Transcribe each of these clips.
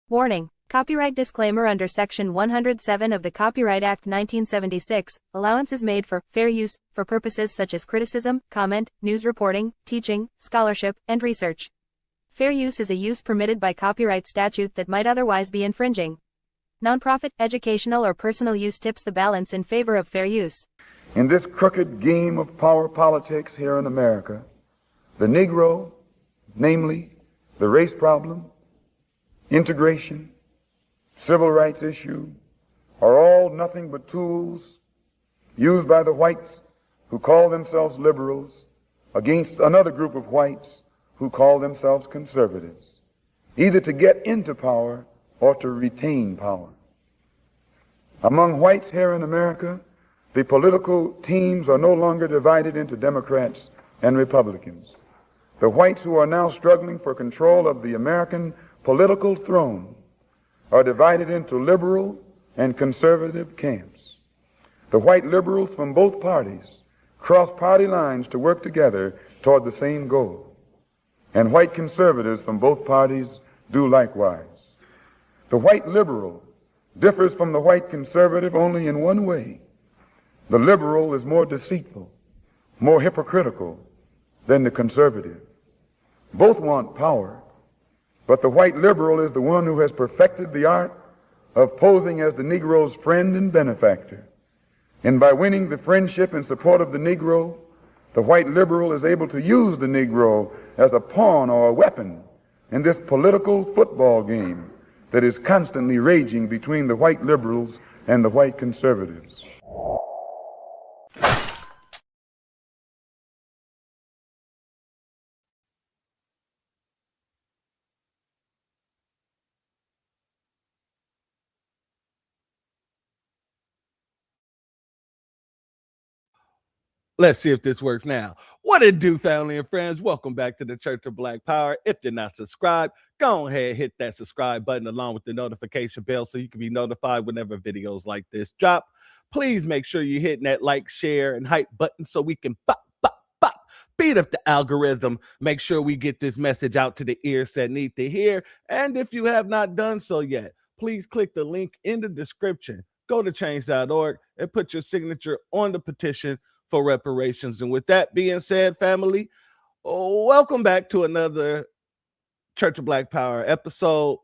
Warning: Copyright disclaimer under Section 107 of the Copyright Act 1976, allowance is made for fair use, for purposes such as criticism, comment, news reporting, teaching, scholarship, and research. Fair use is a use permitted by copyright statute that might otherwise be infringing. Nonprofit, educational, or personal use tips the balance in favor of fair use. In this crooked game of power politics here in America, the Negro, namely the race problem, integration, civil rights issue, are all nothing but tools used by the whites who call themselves liberals against another group of whites who call themselves conservatives, either to get into power or to retain power. Among whites here in America, the political teams are no longer divided into Democrats and Republicans. The whites who are now struggling for control of the American political throne are divided into liberal and conservative camps. The white liberals from both parties cross party lines to work together toward the same goal, and white conservatives from both parties do likewise. The white liberal differs from the white conservative only in one way. The liberal is more deceitful, more hypocritical than the conservative. Both want power, but the white liberal is the one who has perfected the art of posing as the Negro's friend and benefactor. And by winning the friendship and support of the Negro, the white liberal is able to use the Negro as a pawn or a weapon in this political football game that is constantly raging between the white liberals and the white conservatives. Let's see if this works now. What it do, family and friends? Welcome back to the Church of Black Power. If you're not subscribed, go ahead, hit that subscribe button along with the notification bell so you can be notified whenever videos like this drop. Please make sure you're hitting that like, share, and hype button so we can beat up the algorithm. Make sure we get this message out to the ears that need to hear. And if you have not done so yet, please click the link in the description. Go to change.org and put your signature on the petition for reparations. And with that being said, family, welcome back to another Church of Black Power episode.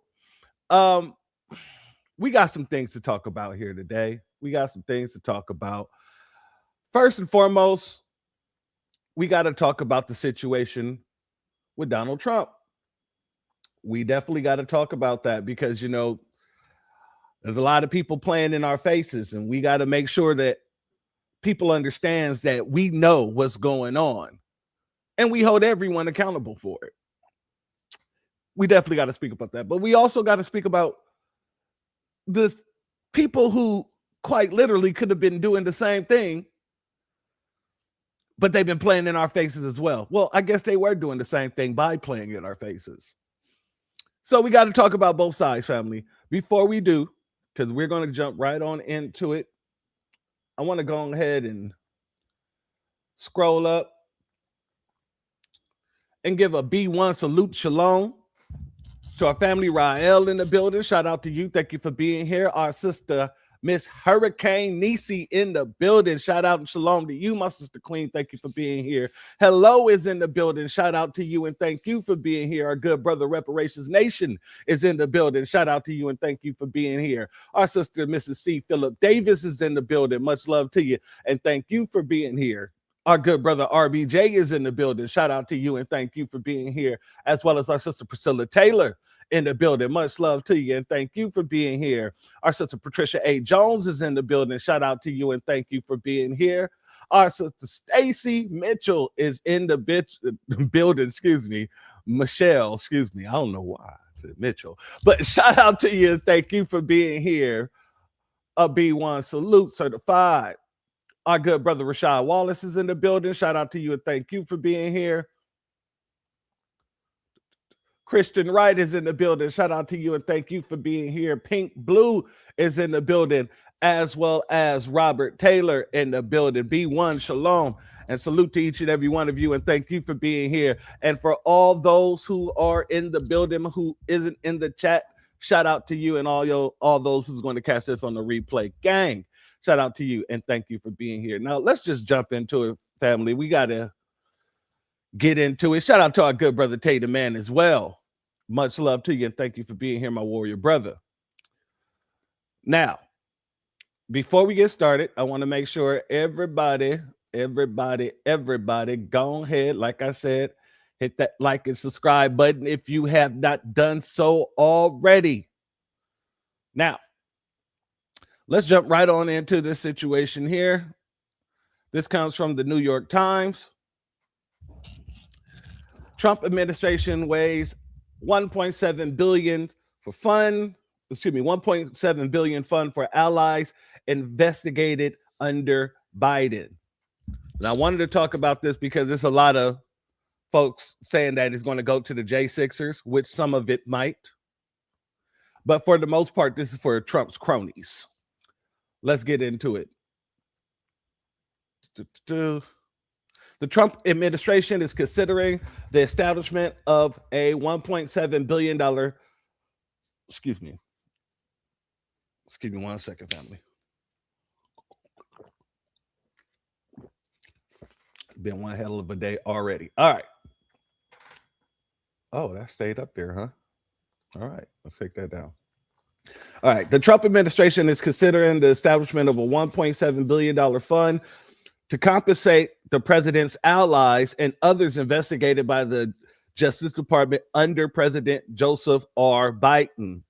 We got some things to talk about here today. First and foremost, we got to talk about the situation with Donald Trump. We definitely got to talk about that because, you know, there's a lot of people playing in our faces, and we got to make sure that people understands that we know what's going on and we hold everyone accountable for it. We definitely got to speak about that, but we also got to speak about the people who quite literally could have been doing the same thing, but they've been playing in our faces as well. Well, I guess they were doing the same thing by playing in our faces. So we got to talk about both sides, family. Before we do, because we're going to jump right on into it, I want to go ahead and scroll up and give a B1 salute shalom to our family. Rael in the building. Shout out to you. Thank you for being here. Our sister, Miss Hurricane Nisi in the building. Shout out and shalom to you, my sister Queen. Thank you for being here. Hello is in the building. Shout out to you and thank you for being here. Our good brother Reparations Nation is in the building. Shout out to you and thank you for being here. Our sister Mrs. C. Phillip Davis is in the building. Much love to you and thank you for being here. Our good brother RBJ is in the building. Shout out to you and thank you for being here, as well as our sister Priscilla Taylor in the building. Much love to you and thank you for being here. Our sister Patricia A. Jones is in the building. Shout out to you and thank you for being here. Our sister Stacy Mitchell is in the building. Michelle, I don't know why I said Mitchell, but shout out to you and thank you for being here. A B1 salute certified. Our good brother Rashad Wallace is in the building. Shout out to you and thank you for being here. Christian Wright is in the building. Shout out to you and thank you for being here. Pink Blue is in the building, as well as Robert Taylor in the building. B1 shalom and salute to each and every one of you and thank you for being here. And for all those who are in the building who isn't in the chat, Shout out to you and all those who's going to catch this on the replay. Gang, shout out to you and thank you for being here. Now let's just jump into it, family. We got to get into it. Shout out to our good brother Tatum Man as well. Much love to you and thank you for being here, my warrior brother. Now, before we get started, I want to make sure everybody, go ahead, like I said, hit that like and subscribe button if you have not done so already. Now, let's jump right on into this situation here. This comes from the New York Times. Trump administration weighs 1.7 billion for fund. 1.7 billion fund for allies investigated under Biden. And I wanted to talk about this because there's a lot of folks saying that it's going to go to the J6ers, which some of it might. But for the most part, this is for Trump's cronies. Let's get into it. The Trump administration is considering the establishment of a $1.7 billion. Excuse me 1 second, family. Been one hell of a day already. All right. Oh, that stayed up there, huh? All right, let's take that down. All right. The Trump administration is considering the establishment of a $1.7 billion fund to compensate the president's allies and others investigated by the Justice Department under President Joseph R. Biden,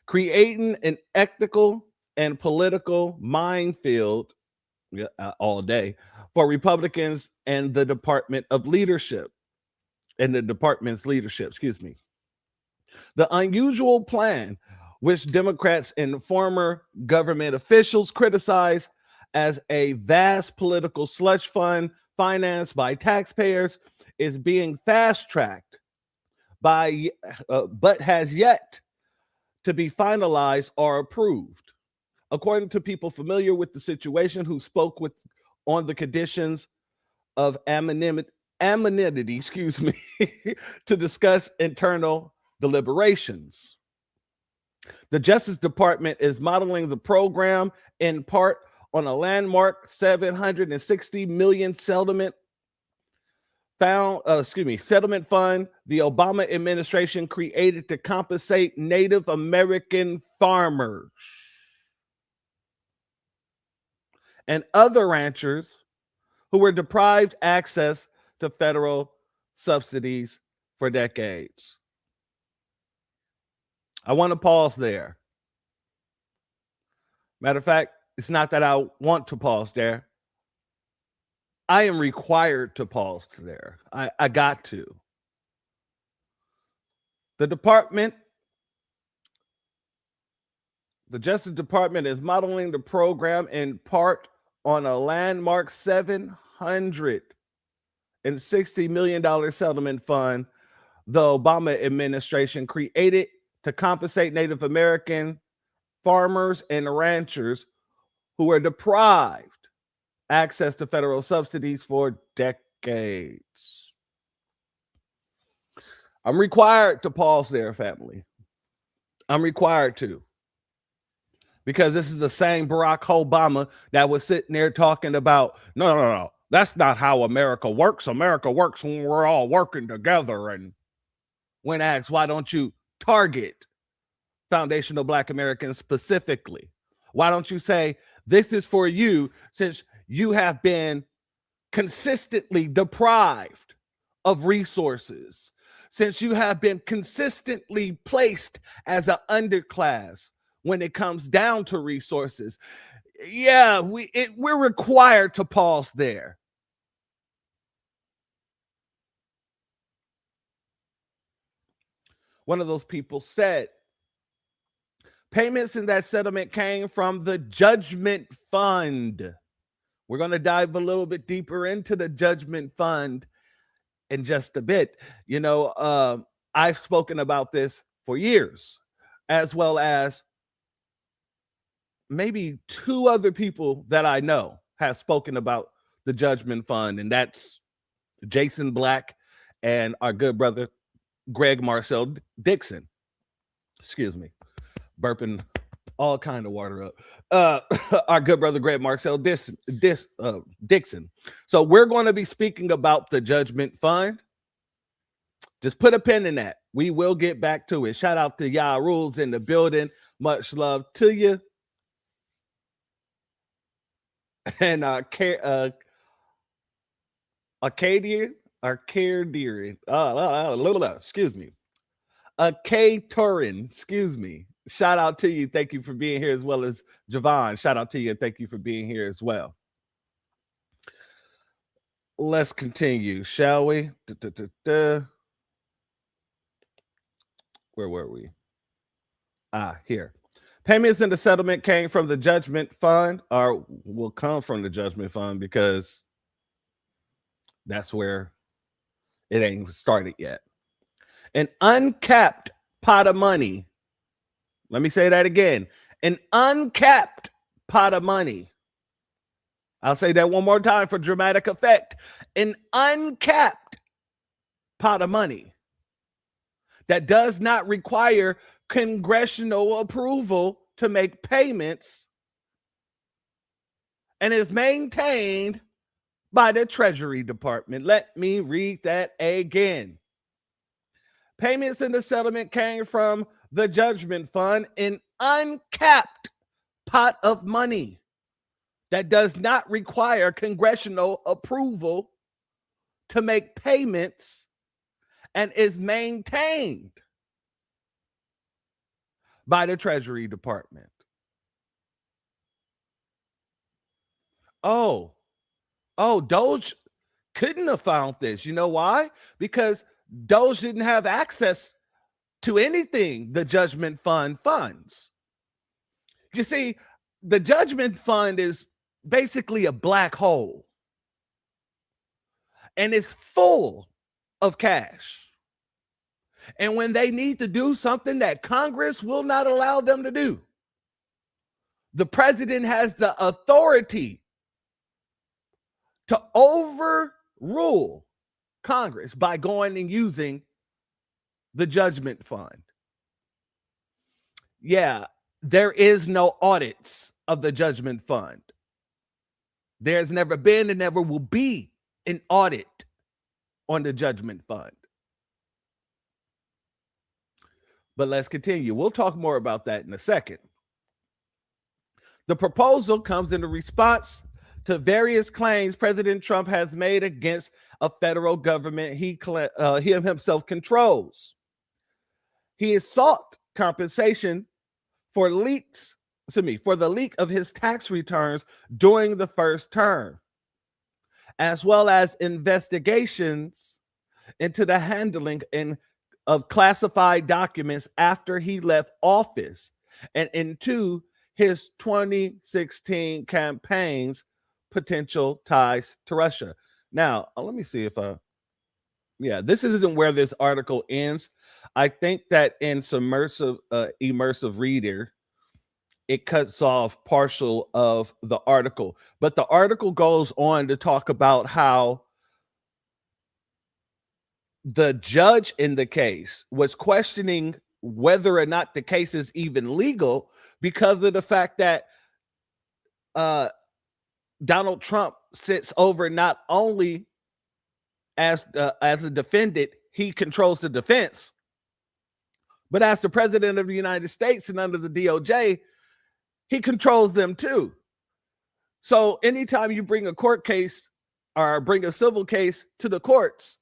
creating an ethical and political minefield all day for Republicans and the Department of Leadership and the department's leadership, excuse me. The unusual plan, which Democrats and former government officials criticize as a vast political slush fund financed by taxpayers, is being fast-tracked but has yet to be finalized or approved. According to people familiar with the situation who spoke on the conditions of anonymity, to discuss internal deliberations. The Justice Department is modeling the program in part on a landmark $760 million settlement fund the Obama administration created to compensate Native American farmers and other ranchers who were deprived access to federal subsidies for decades. I want to pause there. Matter of fact, it's not that I want to pause there. I am required to pause there. I got to. The Justice Department is modeling the program in part on a landmark $760 million settlement fund the Obama administration created to compensate Native American farmers and ranchers who were deprived access to federal subsidies for decades. I'm required to pause there, family. I'm required to. Because this is the same Barack Obama that was sitting there talking about, no. That's not how America works. America works when we're all working together. And when asked, why don't you target foundational Black Americans specifically? Why don't you say, this is for you, since you have been consistently deprived of resources, since you have been consistently placed as an underclass when it comes down to resources. Yeah, we're required to pause there. One of those people said, payments in that settlement came from the Judgment Fund. We're going to dive a little bit deeper into the Judgment Fund in just a bit. You know, I've spoken about this for years, as well as maybe two other people that I know have spoken about the Judgment Fund, and that's Jason Black and our good brother Greg Marcel Dixon. Excuse me, burping all kind of water up. Our good brother Greg Marcel Dixon. So we're going to be speaking about the Judgment Fund. Just put a pin in that. We will get back to it. Shout out to Ya Rules in the building. Much love to you. And Arcadia, excuse me. K Turin, excuse me. Shout out to you. Thank you for being here, as well as Javon. Shout out to you and thank you for being here as well. Let's continue, shall we? Where were we? Here. Payments in the settlement came from the Judgment Fund, or will come from the Judgment Fund, because that's where it ain't started yet. An uncapped pot of money. Let me say that again. An uncapped pot of money. I'll say that one more time for dramatic effect. An uncapped pot of money that does not require congressional approval to make payments and is maintained by the Treasury Department. Let me read that again. Payments in the settlement came from the Judgment Fund, an uncapped pot of money that does not require congressional approval to make payments and is maintained by the Treasury Department. Oh, Doge couldn't have found this. You know why? Because Doge didn't have access to anything the Judgment Fund funds. You see, the Judgment Fund is basically a black hole, and it's full of cash. And when they need to do something that Congress will not allow them to do, the president has the authority to overrule Congress by going and using the Judgment Fund. Yeah, there is no audits of the Judgment Fund. There's never been and never will be an audit on the Judgment Fund. But let's continue. We'll talk more about that in a second. The proposal comes in response to various claims President Trump has made against a federal government he himself controls. He has sought compensation for the leak of his tax returns during the first term, as well as investigations into the handling of classified documents after he left office and into his 2016 campaign's potential ties to Russia. Now, let me see if this isn't where this article ends. I think that in immersive reader, it cuts off partial of the article, but the article goes on to talk about how the judge in the case was questioning whether or not the case is even legal because of the fact that Donald Trump sits over not only as a defendant, he controls the defense, but as the president of the United States and under the DOJ, he controls them too. So anytime you bring a court case or bring a civil case to the courts,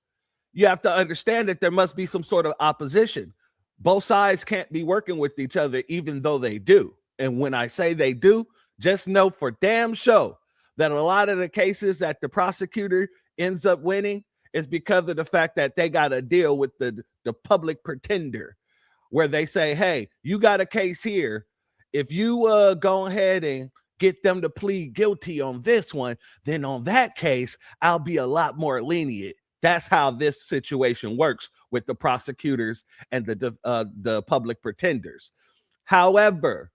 you have to understand that there must be some sort of opposition. Both sides can't be working with each other, even though they do. And when I say they do, just know for damn sure that a lot of the cases that the prosecutor ends up winning is because of the fact that they got to deal with the public pretender, where they say, hey, you got a case here. If you go ahead and get them to plead guilty on this one, then on that case, I'll be a lot more lenient. That's how this situation works with the prosecutors and the public pretenders. However,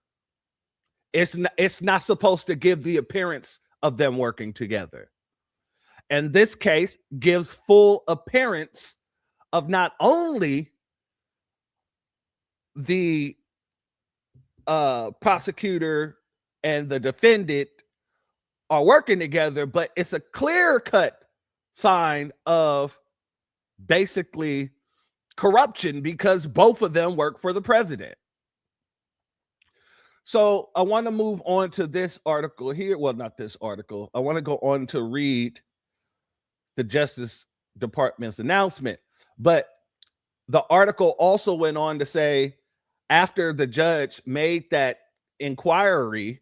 it's not supposed to give the appearance of them working together. And this case gives full appearance of not only the prosecutor and the defendant are working together, but it's a clear-cut sign of basically corruption because both of them work for the president. So I want to move on to this article here. Well, not this article. I want to go on to read the Justice Department's announcement. But the article also went on to say, after the judge made that inquiry,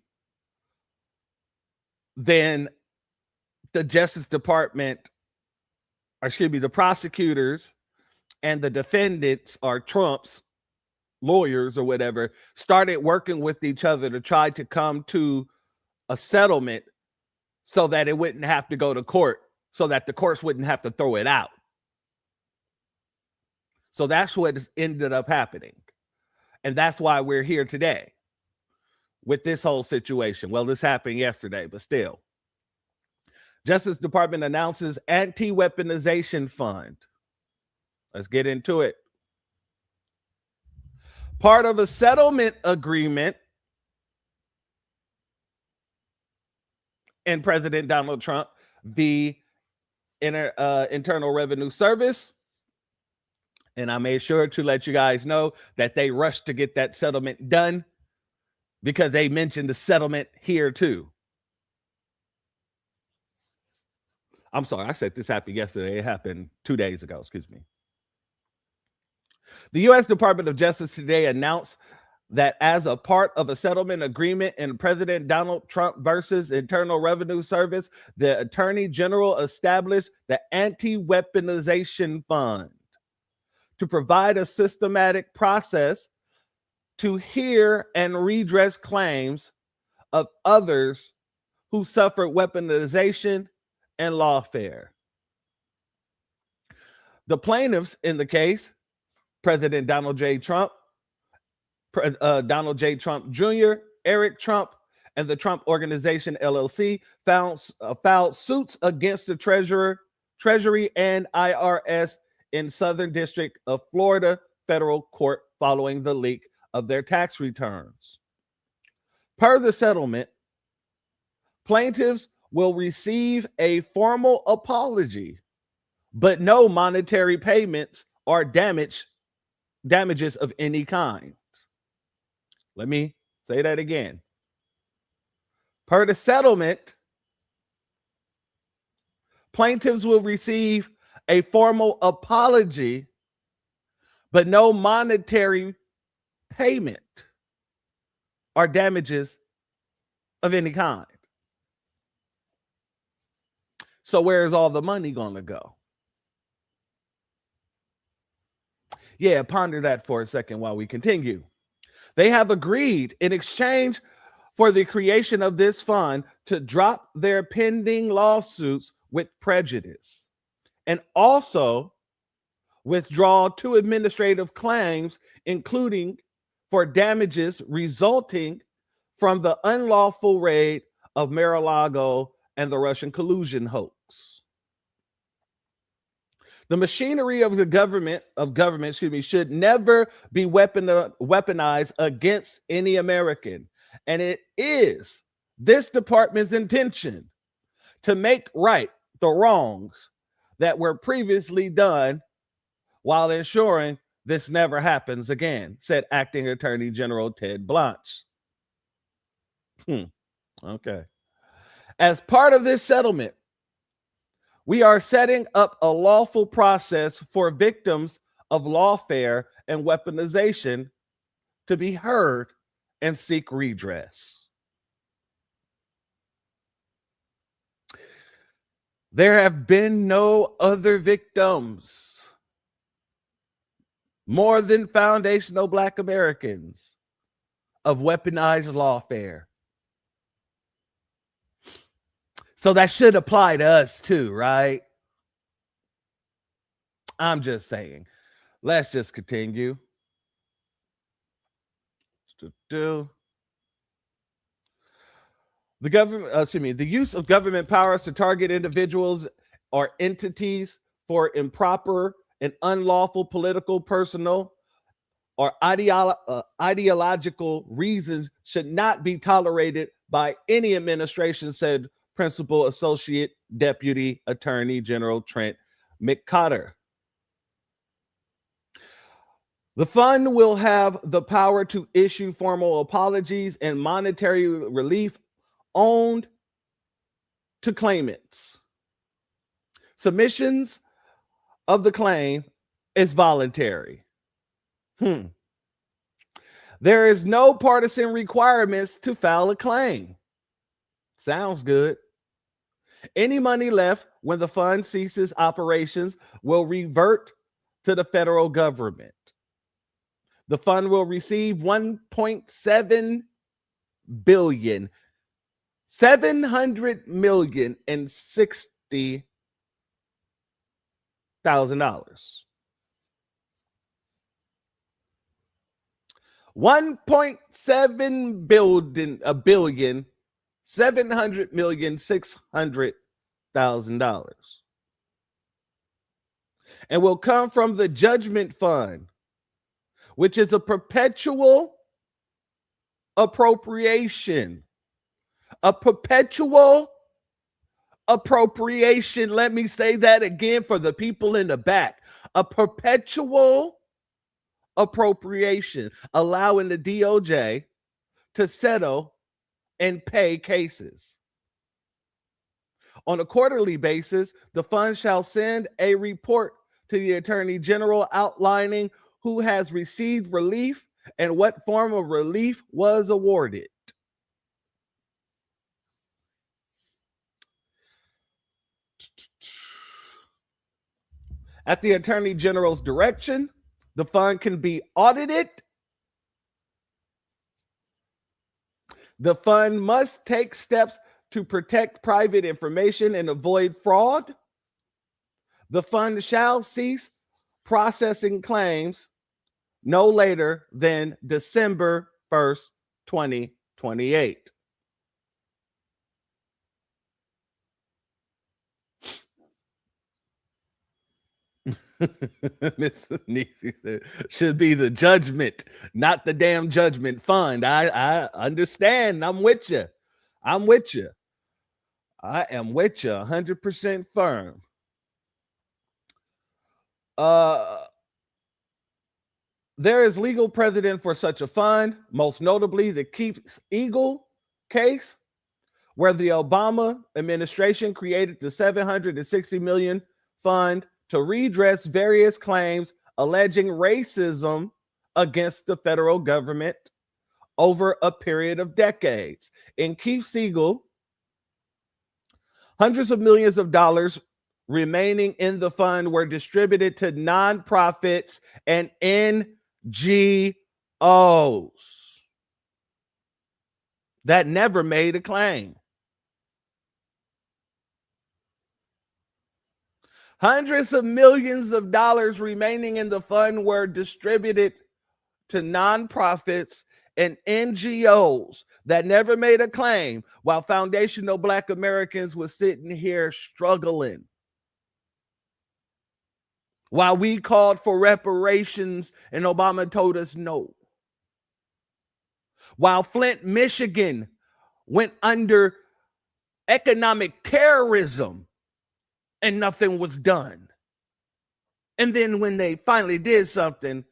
then the Justice Department, or excuse me, the prosecutors and the defendants, or Trump's lawyers or whatever, started working with each other to try to come to a settlement so that it wouldn't have to go to court, so that the courts wouldn't have to throw it out. So that's what ended up happening. And that's why we're here today with this whole situation. Well, this happened yesterday, but still. Justice Department announces anti-weaponization fund. Let's get into it. Part of a settlement agreement in President Donald Trump, the Internal Revenue Service. And I made sure to let you guys know that they rushed to get that settlement done because they mentioned the settlement here too. I'm sorry, I said this happened yesterday. It happened 2 days ago, excuse me. The U.S. Department of Justice today announced that as a part of a settlement agreement in President Donald Trump versus Internal Revenue Service, the Attorney General established the Anti-Weaponization Fund to provide a systematic process to hear and redress claims of others who suffered weaponization and lawfare. The plaintiffs in the case, President Donald J. Trump, Donald J. Trump Jr., Eric Trump, and the Trump Organization, LLC, filed suits against the Treasury and IRS in Southern District of Florida federal court following the leak of their tax returns. Per the settlement, plaintiffs will receive a formal apology, but no monetary payments or damages of any kind. Let me say that again. Per the settlement, plaintiffs will receive a formal apology, but no monetary payment or damages of any kind. So where is all the money going to go? Yeah, ponder that for a second while we continue. They have agreed in exchange for the creation of this fund to drop their pending lawsuits with prejudice and also withdraw 2 administrative claims, including for damages resulting from the unlawful raid of Mar-a-Lago and the Russian collusion hoax. The machinery of the government, should never be weaponized against any American. And it is this department's intention to make right the wrongs that were previously done while ensuring this never happens again, said Acting Attorney General Ted Blanche. Okay. As part of this settlement, we are setting up a lawful process for victims of lawfare and weaponization to be heard and seek redress. There have been no other victims more than foundational Black Americans of weaponized lawfare. So that should apply to us too, right? I'm just saying. Let's just continue. The use of government powers to target individuals or entities for improper and unlawful political, personal, or ideological reasons should not be tolerated by any administration, said Principal Associate Deputy Attorney General Trent McCotter. The fund will have the power to issue formal apologies and monetary relief owned to claimants. Submissions of the claim is voluntary. There is no partisan requirements to file a claim. Sounds good. Any money left when the fund ceases operations will revert to the federal government. The fund will receive $1.7 billion, $760,000. $1.7 billion, $700,600,000, and will come from the judgment fund, which is a perpetual appropriation. A perpetual appropriation. Let me say that again for the people in the back. A perpetual appropriation, allowing the DOJ to settle and pay cases. On a quarterly basis, the fund shall send a report to the Attorney General outlining who has received relief and what form of relief was awarded. At the Attorney General's direction, the fund can be audited. The fund must take steps to protect private information and avoid fraud. The fund shall cease processing claims no later than December 1st, 2028. Miss Niecy said, should be the judgment, not the damn judgment fund. I understand. I'm with you. I am with you 100% firm. There is legal precedent for such a fund, most notably the Keeps Eagle case, where the Obama administration created the $760 million fund to redress various claims alleging racism against the federal government over a period of decades. In Keeps Eagle, hundreds of millions of dollars remaining in the fund were distributed to nonprofits and NGOs that never made a claim. Hundreds of millions of dollars remaining in the fund were distributed to nonprofits and NGOs that never made a claim, while foundational Black Americans were sitting here struggling. While we called for reparations and Obama told us no. While Flint, Michigan went under economic terrorism and nothing was done. And then when they finally did something,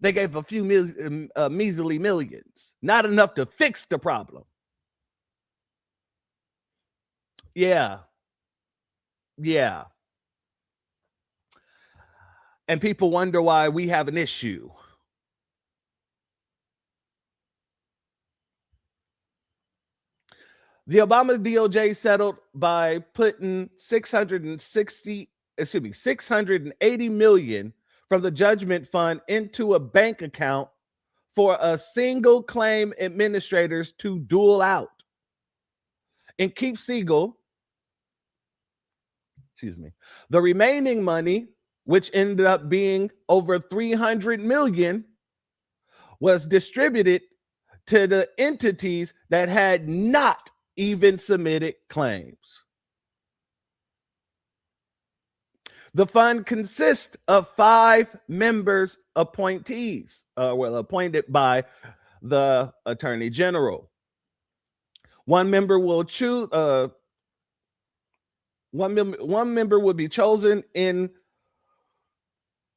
they gave a few measly millions, not enough to fix the problem. Yeah. And people wonder why we have an issue. The Obama DOJ settled by putting $680 million from the judgment fund into a bank account for a single claim administrators to dole out. In Keeps Eagle, the remaining money, which ended up being over $300 million, was distributed to the entities that had not even submitted claims. The fund consists of 5 members appointees, appointed by the Attorney General. One member will choose. One member will be chosen in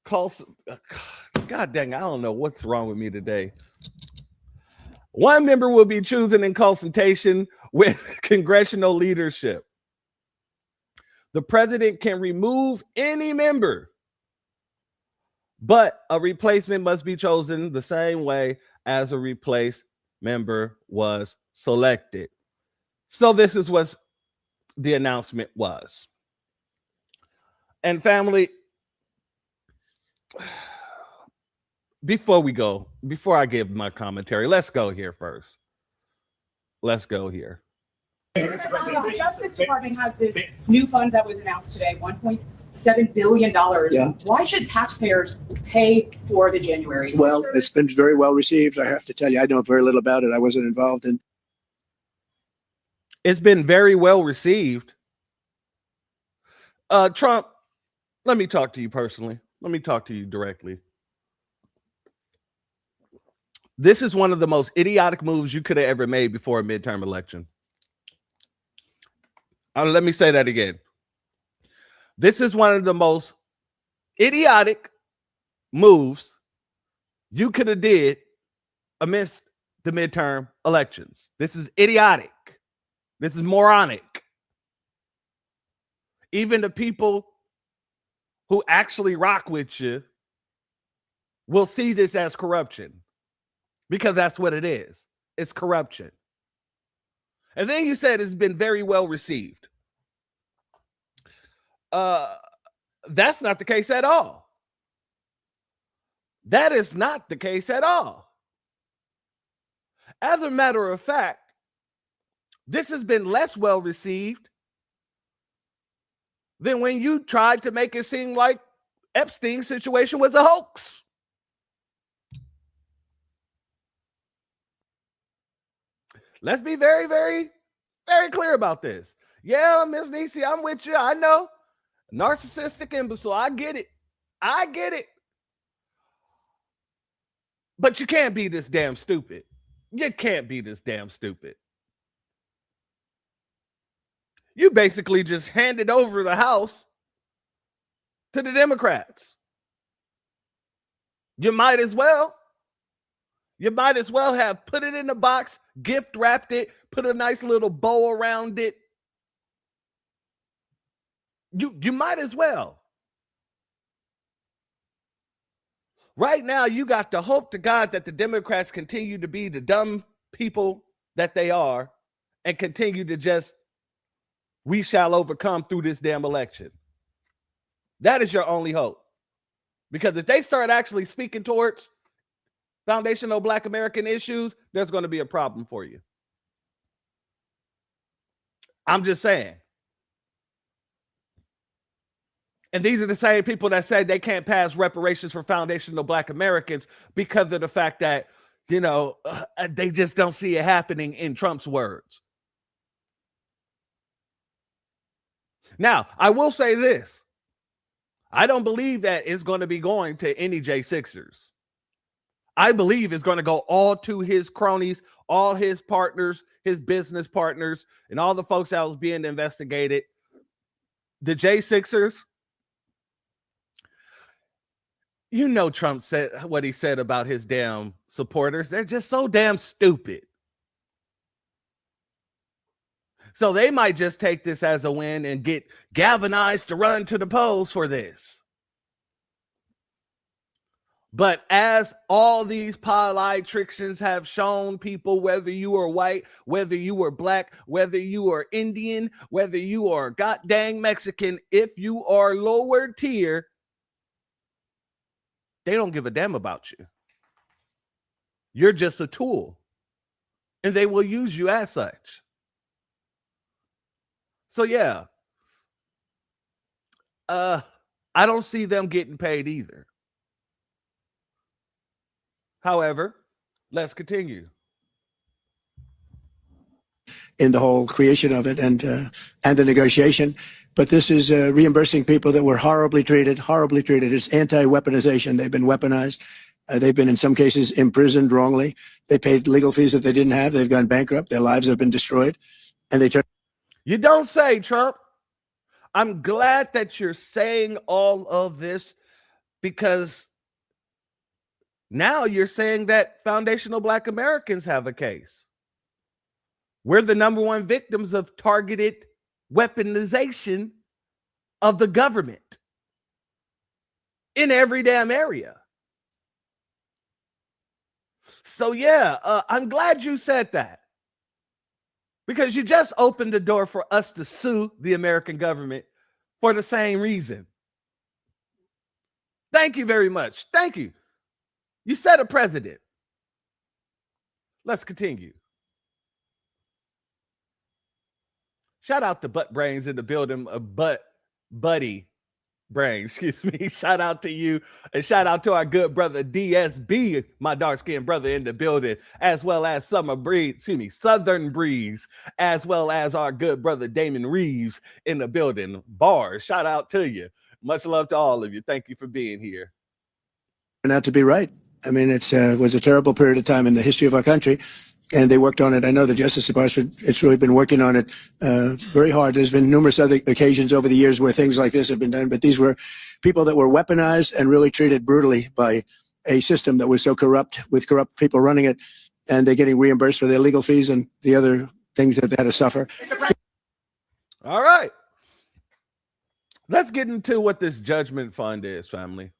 God dang, I don't know what's wrong with me today. One member will be chosen in consultation with congressional leadership. The president can remove any member, but a replacement must be chosen the same way as a replaced member was selected. So this is what the announcement was. And family, before I give my commentary, let's go here first. Let's go here. The Justice Department has this new fund that was announced today, $1.7 billion. Yeah. Why should taxpayers pay for the January 6th? Well, it's been very well received. I have to tell you, I know very little about it. I wasn't involved in. It's been very well received. Trump, let me talk to you personally. Let me talk to you directly. This is one of the most idiotic moves you could have ever made before a midterm election. Let me say that again. This is one of the most idiotic moves you could have did amidst the midterm elections. This is idiotic. This is moronic. Even the people who actually rock with you will see this as corruption, because that's what it is. It's corruption. And then you said it's been very well received. That's not the case at all. That is not the case at all. As a matter of fact, this has been less well received than when you tried to make it seem like Epstein's situation was a hoax. Let's be very, very, very clear about this. Yeah, Ms. Niecy, I'm with you. I know. Narcissistic imbecile. I get it. I get it. But you can't be this damn stupid. You can't be this damn stupid. You basically just handed over the House to the Democrats. You might as well. You might as well have put it in the box, gift wrapped it, put a nice little bow around it. You might as well. Right now, you got to hope to God that the Democrats continue to be the dumb people that they are and continue to just, we shall overcome through this damn election. That is your only hope. Because if they start actually speaking towards foundational Black American issues, there's going to be a problem for you. I'm just saying. And these are the same people that say they can't pass reparations for foundational Black Americans because of the fact that, they just don't see it happening, in Trump's words. Now, I will say this. I don't believe that it's going to be going to any J6ers. I believe it's going to go all to his cronies, all his partners, his business partners, and all the folks that was being investigated. The J6ers, Trump said what he said about his damn supporters. They're just so damn stupid. So they might just take this as a win and get galvanized to run to the polls for this. But as all these politicians have shown people, whether you are white, whether you are Black, whether you are Indian, whether you are god dang Mexican, if you are lower tier, they don't give a damn about you. You're just a tool. And they will use you as such. So yeah. I don't see them getting paid either. However, let's continue. In the whole creation of it and the negotiation. But this is reimbursing people that were horribly treated, horribly treated. It's anti-weaponization. They've been weaponized. They've been, in some cases, imprisoned wrongly. They paid legal fees that they didn't have. They've gone bankrupt. Their lives have been destroyed. And they turn. You don't say, Trump. I'm glad that you're saying all of this, because now you're saying that foundational Black Americans have a case. We're the number one victims of targeted weaponization of the government in every damn area. So yeah, I'm glad you said that, because you just opened the door for us to sue the American government for the same reason. Thank you very much. Thank you. You set a precedent. Let's continue. Shout out to Butt Brains in the building, Buddy Brains, excuse me. Shout out to you, and shout out to our good brother DSB, my dark-skinned brother in the building, as well as Southern Breeze, as well as our good brother Damon Reeves in the building. Bars, shout out to you. Much love to all of you. Thank you for being here. Turned out to be right. I mean, it was a terrible period of time in the history of our country, and they worked on it. I know the Justice Department, it's really been working on it very hard. There's been numerous other occasions over the years where things like this have been done, but these were people that were weaponized and really treated brutally by a system that was so corrupt, with corrupt people running it, and they're getting reimbursed for their legal fees and the other things that they had to suffer. All right. Let's get into what this judgment fund is, family.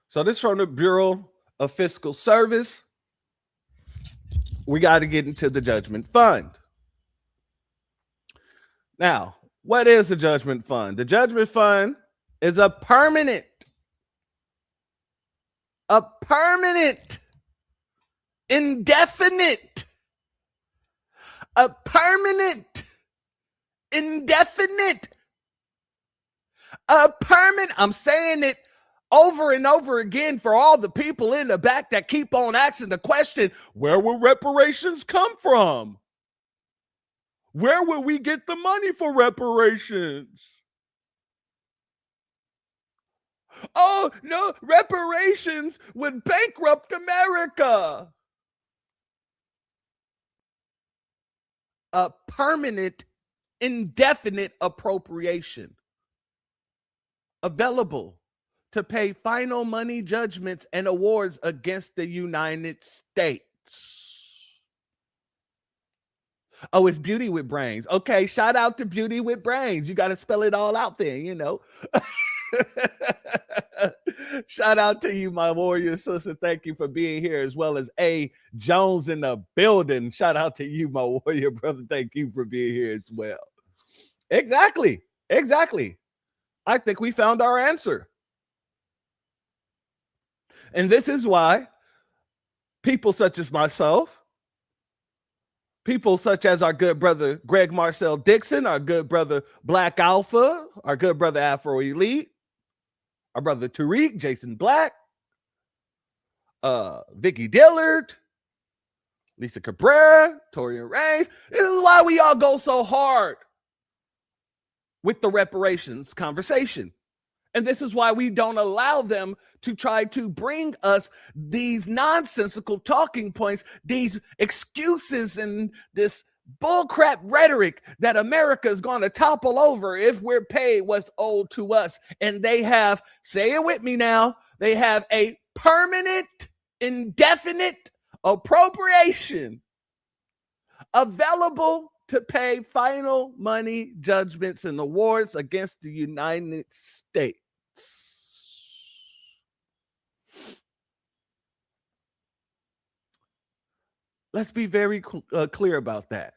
So this is from the Bureau of Fiscal Service. We got to get into the judgment fund. Now, what is the judgment fund? The judgment fund is a permanent, indefinite, I'm saying it over and over again for all the people in the back that keep on asking the question, where will reparations come from? Where will we get the money for reparations? Oh, no, reparations would bankrupt America. A permanent, indefinite appropriation available to pay final money judgments and awards against the United States. Oh, it's Beauty with Brains. Okay, shout out to Beauty with Brains. You got to spell it all out there, you know. Shout out to you, my warrior sister. Thank you for being here, as well as A. Jones in the building. Shout out to you, my warrior brother. Thank you for being here as well. Exactly. I think we found our answer. And this is why people such as myself, people such as our good brother Greg Marcel Dixon, our good brother Black Alpha, our good brother Afro Elite, our brother Tariq, Jason Black, Vicky Dillard, Lisa Cabrera, Torian Reigns. This is why we all go so hard with the reparations conversation. And this is why we don't allow them to try to bring us these nonsensical talking points, these excuses, and this bullcrap rhetoric that America is going to topple over if we're paid what's owed to us. And they have, say it with me now, they have a permanent, indefinite appropriation available to pay final money judgments and awards against the United States. Let's be very clear about that.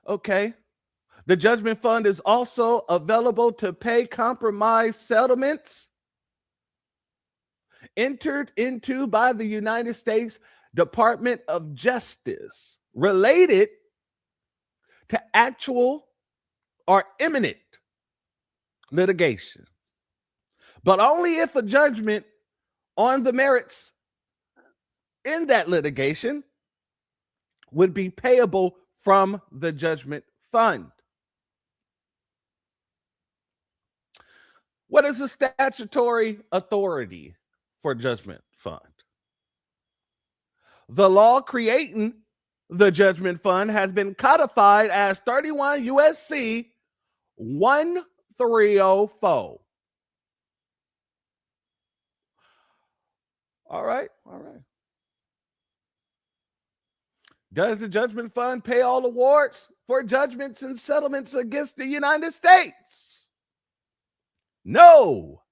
Okay. The judgment fund is also available to pay compromise settlements entered into by the United States Department of Justice related to actual or imminent litigation, but only if a judgment on the merits in that litigation would be payable from the judgment fund. What is the statutory authority for judgment fund? The law creating the judgment fund has been codified as 31 USC 1304. All right. Does the judgment fund pay all awards for judgments and settlements against the United States? No.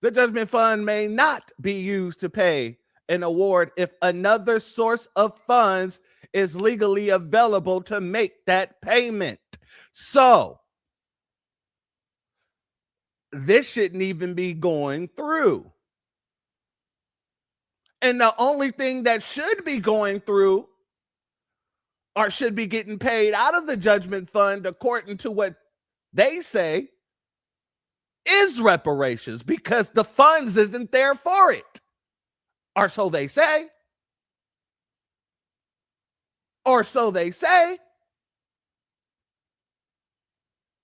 The judgment fund may not be used to pay an award if another source of funds is legally available to make that payment. So, this shouldn't even be going through. And the only thing that should be going through or should be getting paid out of the judgment fund, according to what they say, is reparations, because the funds isn't there for it. Or so they say. Or so they say.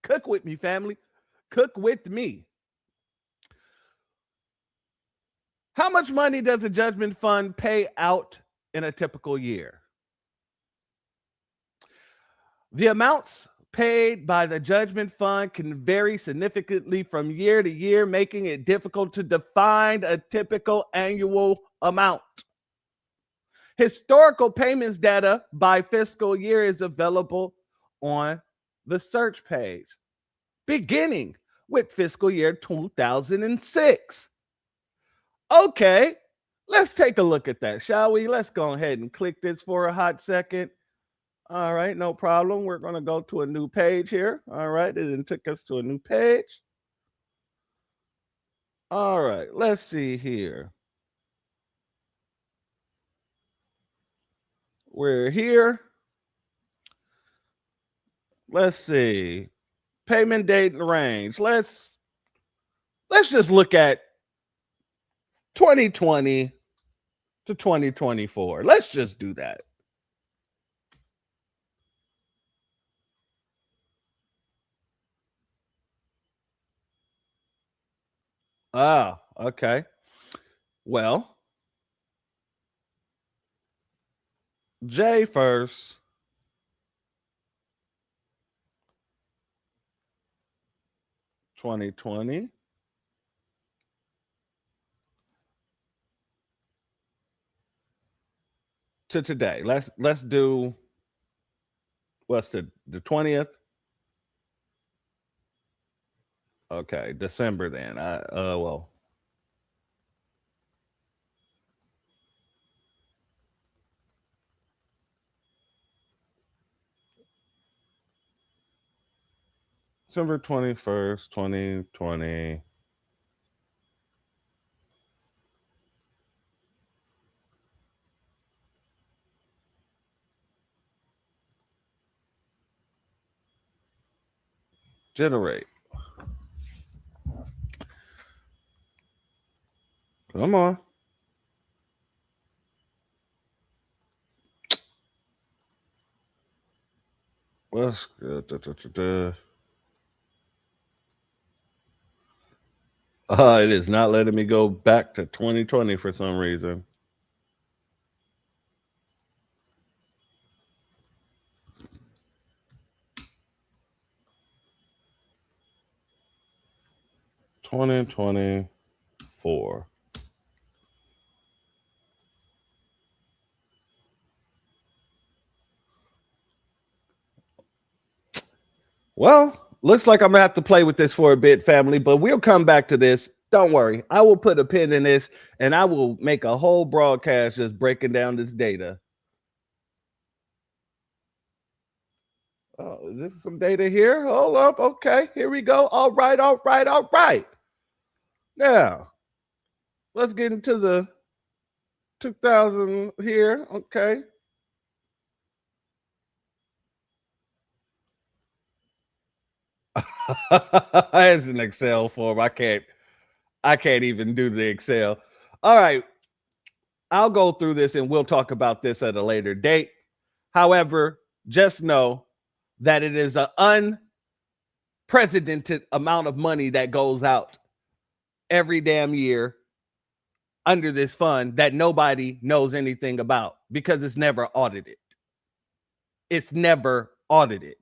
Cook with me, family. Cook with me. How much money does a judgment fund pay out in a typical year? The amounts paid by the judgment fund can vary significantly from year to year, making it difficult to define a typical annual amount. Historical payments data by fiscal year is available on the search page, beginning with fiscal year 2006. Okay, let's take a look at that, shall we? Let's go ahead and click this for a hot second. All right, no problem. We're going to go to a new page here. All right, it took us to a new page. All right, let's see here. We're here. Let's see. Payment date and range. Let's just look at 2020 to 2024. Let's just do that. Ah, okay. Well, J first. $2020. To today. Let's do what's the 20th? Okay, December then. Well. December 21st, 2020. Generate. Come on. What's good? It is not letting me go back to 2020 for some reason. $2024. Well, looks like I'm gonna have to play with this for a bit, family, but we'll come back to this. Don't worry. I will put a pin in this and I will make a whole broadcast just breaking down this data. Oh, this is some data here. Hold up. Okay, here we go. All right. Now, let's get into the 2000 here. Okay. It's an Excel form. I can't even do the Excel. All right. I'll go through this and we'll talk about this at a later date. However, just know that it is an unprecedented amount of money that goes out every damn year under this fund that nobody knows anything about because it's never audited. It's never audited.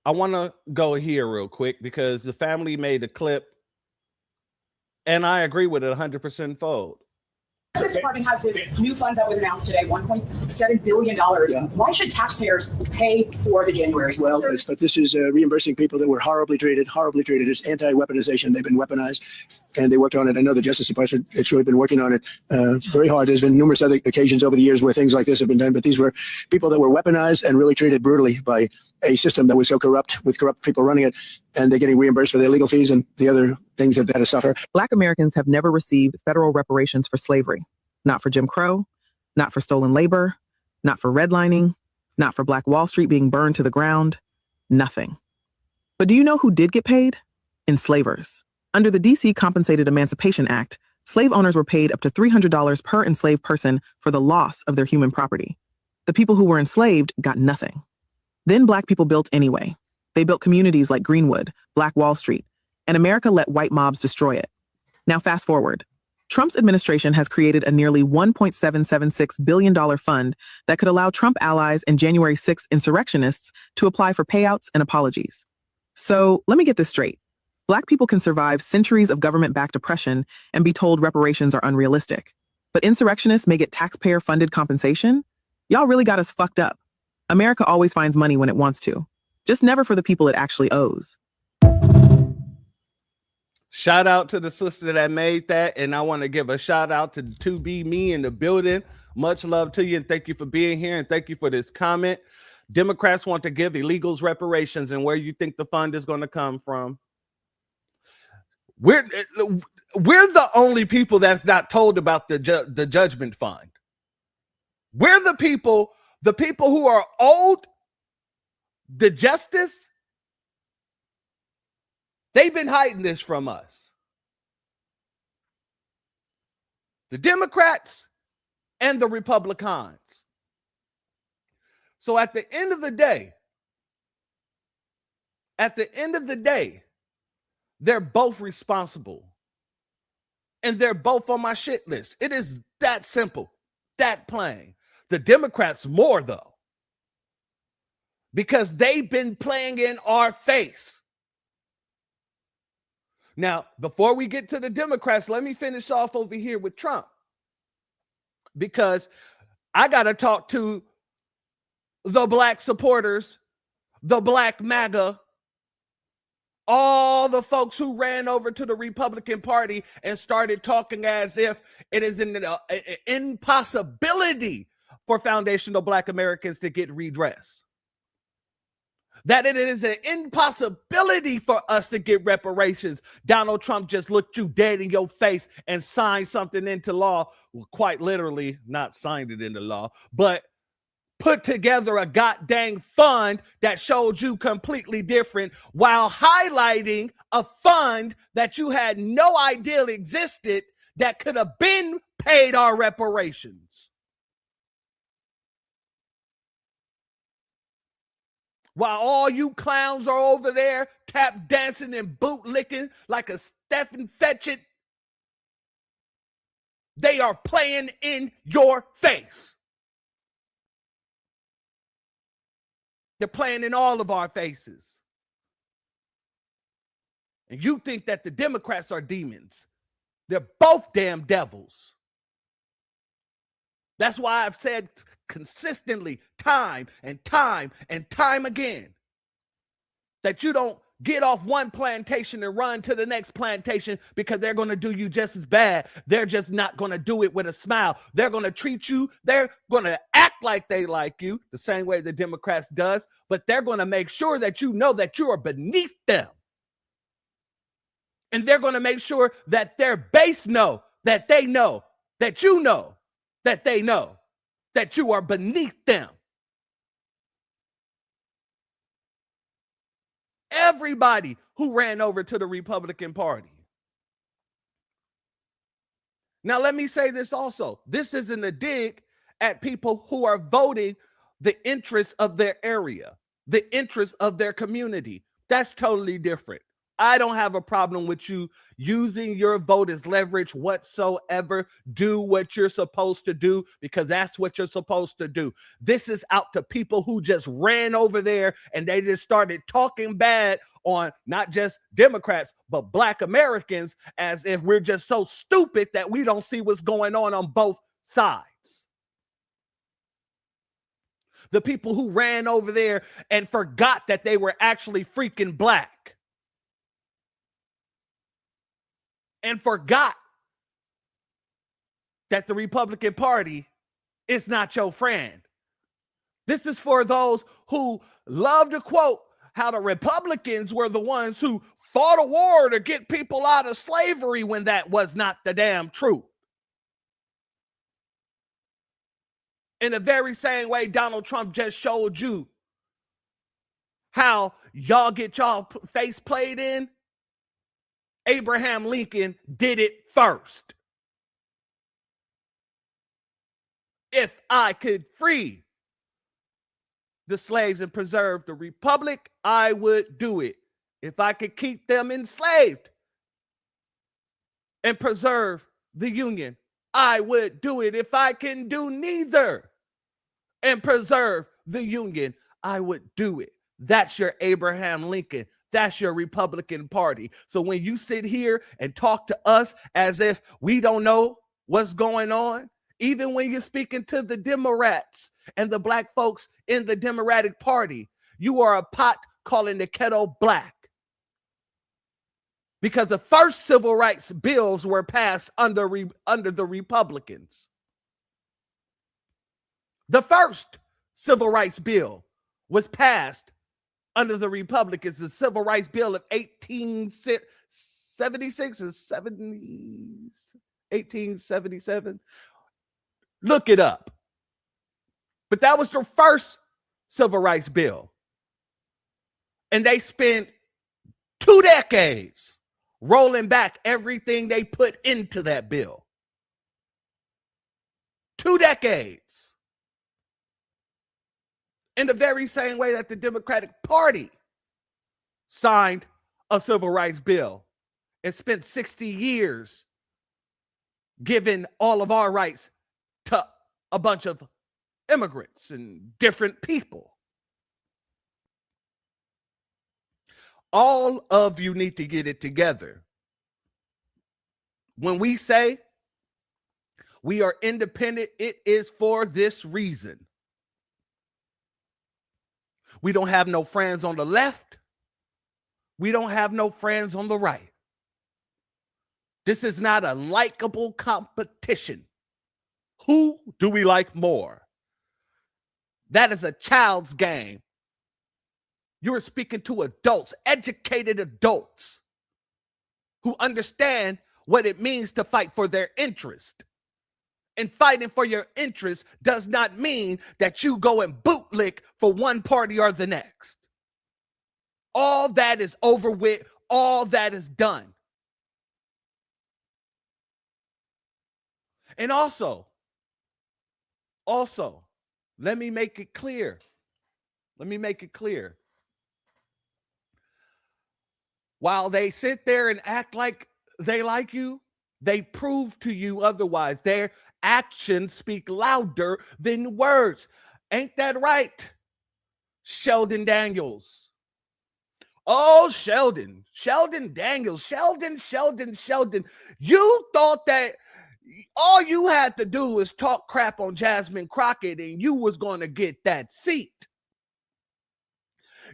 I want to go here real quick because the family made a clip and I agree with it 100% fold. The department has this new fund that was announced today, $1.7 billion. Yeah. Why should taxpayers pay for the January? Well, but this is reimbursing people that were horribly treated. It's anti-weaponization. They've been weaponized, and they worked on it. I know the Justice Department, it's really been working on it very hard. There's been numerous other occasions over the years where things like this have been done, but these were people that were weaponized and really treated brutally by a system that was so corrupt, with corrupt people running it, and they're getting reimbursed for their legal fees and the other things that they suffer. Black Americans have never received federal reparations for slavery. Not for Jim Crow, not for stolen labor, not for redlining, not for Black Wall Street being burned to the ground, nothing. But do you know who did get paid? Enslavers. Under the D.C. Compensated Emancipation Act, slave owners were paid up to $300 per enslaved person for the loss of their human property. The people who were enslaved got nothing. Then Black people built anyway. They built communities like Greenwood, Black Wall Street, and America let white mobs destroy it. Now fast forward. Trump's administration has created a nearly $1.776 billion fund that could allow Trump allies and January 6th insurrectionists to apply for payouts and apologies. So let me get this straight. Black people can survive centuries of government-backed oppression and be told reparations are unrealistic. But insurrectionists may get taxpayer-funded compensation? Y'all really got us fucked up. America always finds money when it wants to, just never for the people it actually owes. Shout out to the sister that made that. And I want to give a shout out to 2B Me in the building. Much love to you. And thank you for being here. And thank you for this comment. Democrats want to give illegals reparations. And where you think the fund is going to come from? We're the only people that's not told about the judgment fund. We're the people who are owed the justice. They've been hiding this from us. The Democrats and the Republicans. So at the end of the day, they're both responsible. And they're both on my shit list. It is that simple, that plain. The Democrats more, though, because they've been playing in our face. Now, before we get to the Democrats, let me finish off over here with Trump, because I got to talk to the Black supporters, the Black MAGA, all the folks who ran over to the Republican Party and started talking as if it is an impossibility for foundational Black Americans to get redress. That it is an impossibility for us to get reparations. Donald Trump just looked you dead in your face and signed something into law. Well, quite literally, not signed it into law, but put together a goddamn fund that showed you completely different while highlighting a fund that you had no idea existed that could have been paid our reparations. While all you clowns are over there tap dancing and boot licking like a Stephen Fetchit, they are playing in your face. They're playing in all of our faces. And you think that the Democrats are demons. They're both damn devils. That's why I've said consistently, time and time and time again, that you don't get off one plantation and run to the next plantation, because they're going to do you just as bad. They're just not going to do it with a smile. They're going to treat you. They're going to act like they like you the same way the Democrats does, but they're going to make sure that you know that you are beneath them. And they're going to make sure that their base know that they know that you know that they know that you are beneath them. Everybody who ran over to the Republican Party, Now, let me say this also. This isn't a dig at people who are voting the interests of their area, the interests of their community. That's totally different. I don't have a problem with you using your vote as leverage whatsoever. Do what you're supposed to do because that's what you're supposed to do. This is out to people who just ran over there and they just started talking bad on not just Democrats, but Black Americans as if we're just so stupid that we don't see what's going on both sides. The people who ran over there and forgot that they were actually freaking Black. And forgot that the Republican Party is not your friend. This is for those who love to quote how the Republicans were the ones who fought a war to get people out of slavery when that was not the damn truth. In the very same way Donald Trump just showed you how y'all get y'all face played in, Abraham Lincoln did it first. If I could free the slaves and preserve the republic, I would do it. If I could keep them enslaved and preserve the Union, I would do it. If I can do neither and preserve the Union, I would do it. That's your Abraham Lincoln. That's your Republican Party. So when you sit here and talk to us as if we don't know what's going on, even when you're speaking to the Democrats and the Black folks in the Democratic Party, you are a pot calling the kettle black. Because the first civil rights bills were passed under the Republicans. The first civil rights bill was passed under the Republicans, the Civil Rights Bill of 1876 and 1877. Look it up. But that was the first Civil Rights Bill. And they spent 2 decades rolling back everything they put into that bill. 2 decades. In the very same way that the Democratic Party signed a civil rights bill and spent 60 years giving all of our rights to a bunch of immigrants and different people. All of you need to get it together. When we say we are independent, it is for this reason. We don't have no friends on the left. We don't have no friends on the right. This is not a likable competition. Who do we like more? That is a child's game. You're speaking to adults, educated adults who understand what it means to fight for their interest. And fighting for your interest does not mean that you go and bootlick for one party or the next. All that is over with. All that is done. And also, let me make it clear. While they sit there and act like they like you, they prove to you otherwise. Their actions speak louder than words. Ain't that right, Sheldon Daniels? Oh, Sheldon Daniels, Sheldon. You thought that all you had to do was talk crap on Jasmine Crockett and you was going to get that seat.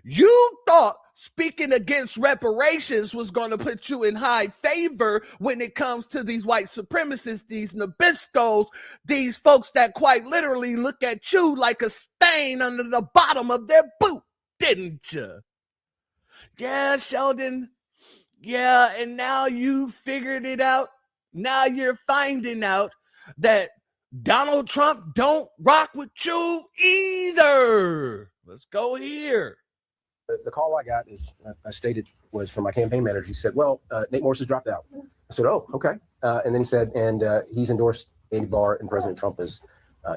You thought speaking against reparations was going to put you in high favor when it comes to these white supremacists, these Nabiscos, these folks that quite literally look at you like a stain under the bottom of their boot, didn't you? Yeah, Sheldon. Yeah, and now you figured it out. Now you're finding out that Donald Trump don't rock with you either. Let's go here. The call I got is, I stated, was from my campaign manager. He said, well, Nate Morris has dropped out. I said, oh, okay. And then he said, and he's endorsed Andy Barr, and President Trump has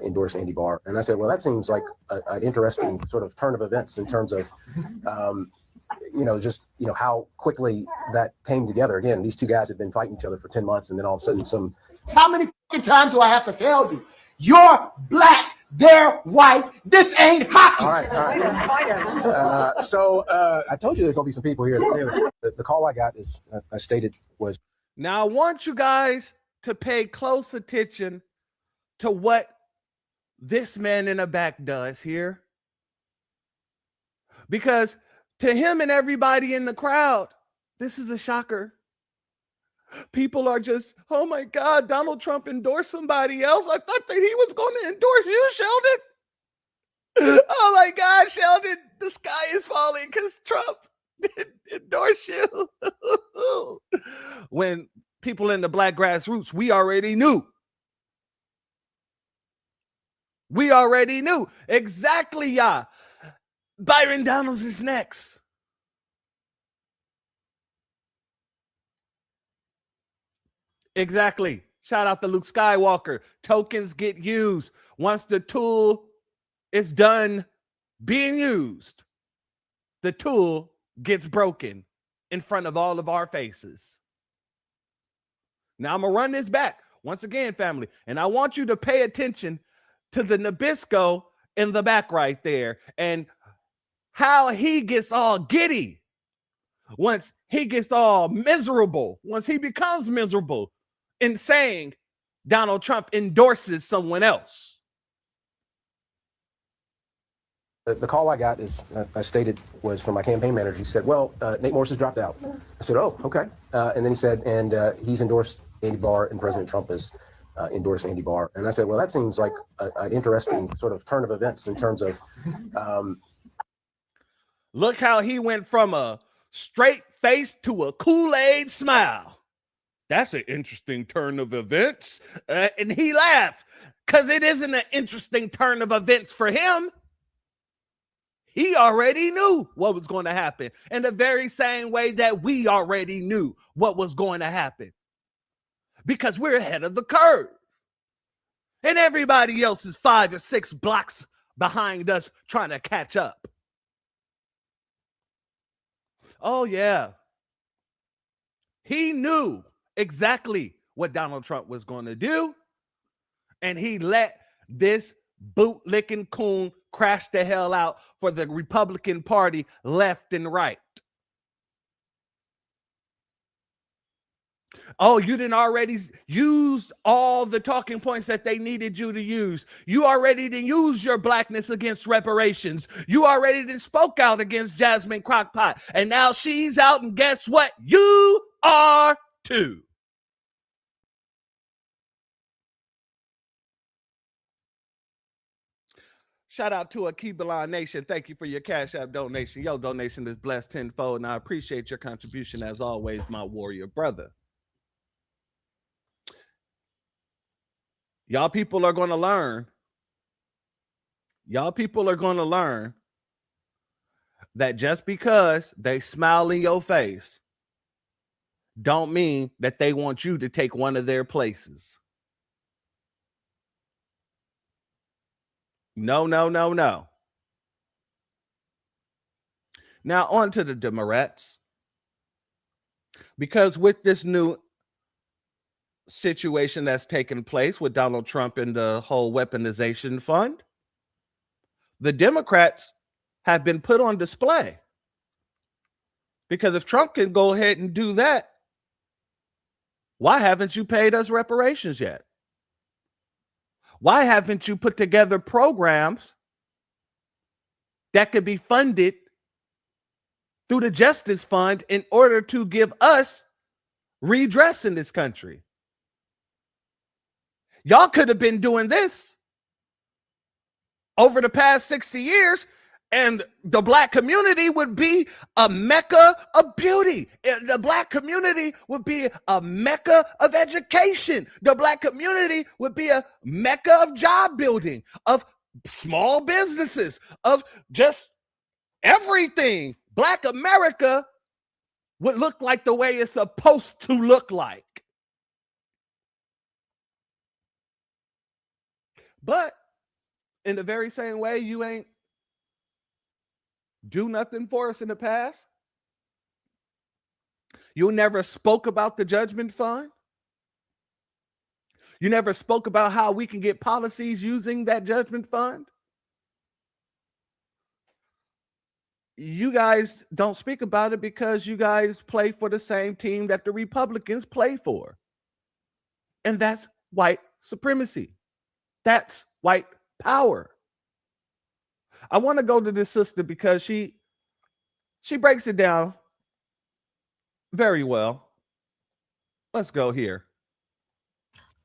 endorsed Andy Barr. And I said, well, that seems like an interesting sort of turn of events in terms of, just how quickly that came together. Again, these two guys had been fighting each other for 10 months, and then all of a sudden How many times do I have to tell you? You're black, they're white. This ain't hockey. All right. So I told you there's going to be some people here. The call I got is, I stated, was. Now, I want you guys to pay close attention to what this man in the back does here. Because to him and everybody in the crowd, this is a shocker. People are just, oh my God, Donald Trump endorsed somebody else. I thought that he was going to endorse you, Sheldon. Oh my God, Sheldon, the sky is falling because Trump didn't endorse you. When people in the black grassroots, we already knew. We already knew. Exactly, yeah. Byron Donalds is next. Exactly. Shout out to Luke Skywalker. Tokens get used. Once the tool is done being used, the tool gets broken in front of all of our faces. Now I'm going to run this back once again, family, and I want you to pay attention to the Nabisco in the back right there and how he gets all giddy once he gets all miserable, once he becomes miserable in saying Donald Trump endorses someone else. The call I got is, I stated, was from my campaign manager. He said, well, Nate Morris has dropped out. I said, oh, okay. And then he said, and he's endorsed Andy Barr, and President Trump has endorsed Andy Barr. And I said, well, that seems like an interesting sort of turn of events in terms of. Look how he went from a straight face to a Kool-Aid smile. That's an interesting turn of events. And he laughed because it isn't an interesting turn of events for him. He already knew what was going to happen in the very same way that we already knew what was going to happen, because we're ahead of the curve and everybody else is 5 or 6 blocks behind us trying to catch up. Oh, yeah. He knew exactly what Donald Trump was going to do, and he let this bootlicking coon crash the hell out for the Republican Party left and right. Oh, you didn't already use all the talking points that they needed you to use. You already didn't use your blackness against reparations. You already didn't spoke out against Jasmine Crockpot. And now she's out, and guess what? You are too. Shout out to Akibalon Nation. Thank you for your Cash App donation. Your donation is blessed tenfold, and I appreciate your contribution as always, my warrior brother. Y'all people are going to learn. Y'all people are going to learn that just because they smile in your face don't mean that they want you to take one of their places. No, no, no, no. Now on to the Democrats. Because with this new situation that's taken place with Donald Trump and the whole weaponization fund, the Democrats have been put on display. Because if Trump can go ahead and do that, why haven't you paid us reparations yet? Why haven't you put together programs that could be funded through the Justice Fund in order to give us redress in this country? Y'all could have been doing this over the past 60 years, and the black community would be a mecca of beauty. The black community would be a mecca of education. The black community would be a mecca of job building, of small businesses, of just everything. Black America would look like the way it's supposed to look like. But in the very same way, you ain't do nothing for us in the past. You never spoke about the judgment fund. You never spoke about how we can get policies using that judgment fund. You guys don't speak about it because you guys play for the same team that the Republicans play for. And that's white supremacy. That's white power. I want to go to this sister because she breaks it down very well. Let's go here.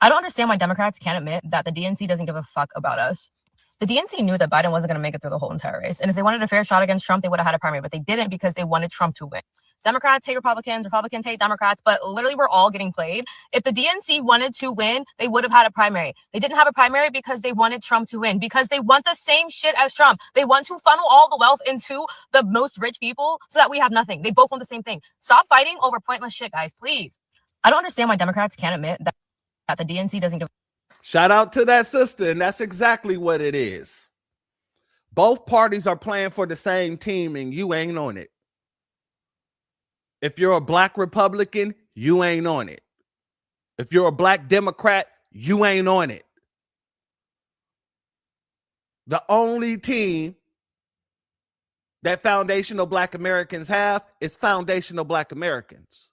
I don't understand why Democrats can't admit that the DNC doesn't give a fuck about us. The DNC knew that Biden wasn't going to make it through the whole entire race. And if they wanted a fair shot against Trump, they would have had a primary, but they didn't because they wanted Trump to win. Democrats hate Republicans, Republicans hate Democrats, but literally we're all getting played. If the DNC wanted to win, they would have had a primary. They didn't have a primary because they wanted Trump to win, because they want the same shit as Trump. They want to funnel all the wealth into the most rich people so that we have nothing. They both want the same thing. Stop fighting over pointless shit, guys, please. I don't understand why Democrats can't admit that the DNC doesn't give. Shout out to that sister, and that's exactly what it is. Both parties are playing for the same team, and you ain't on it. If you're a black Republican, you ain't on it. If you're a black Democrat, you ain't on it. The only team that foundational black Americans have is foundational black Americans.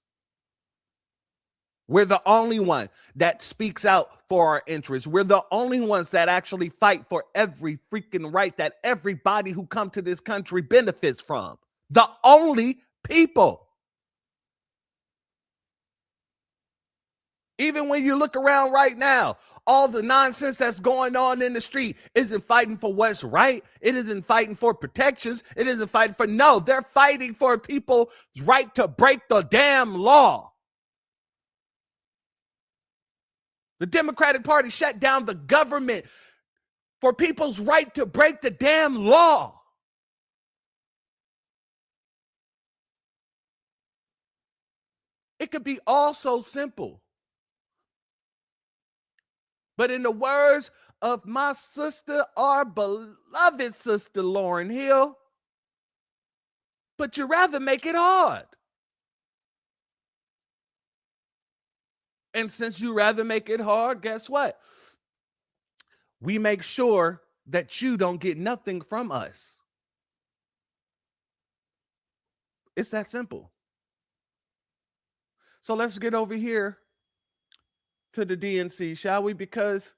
We're the only one that speaks out for our interests. We're the only ones that actually fight for every freaking right that everybody who come to this country benefits from. The only people. Even when you look around right now, all the nonsense that's going on in the street isn't fighting for what's right. It isn't fighting for protections. It isn't fighting for, no, they're fighting for people's right to break the damn law. The Democratic Party shut down the government for people's right to break the damn law. It could be all so simple. But in the words of my sister, our beloved sister, Lauryn Hill, but you'd rather make it hard. And since you rather make it hard, guess what? We make sure that you don't get nothing from us. It's that simple. So let's get over here to the DNC, shall we? Because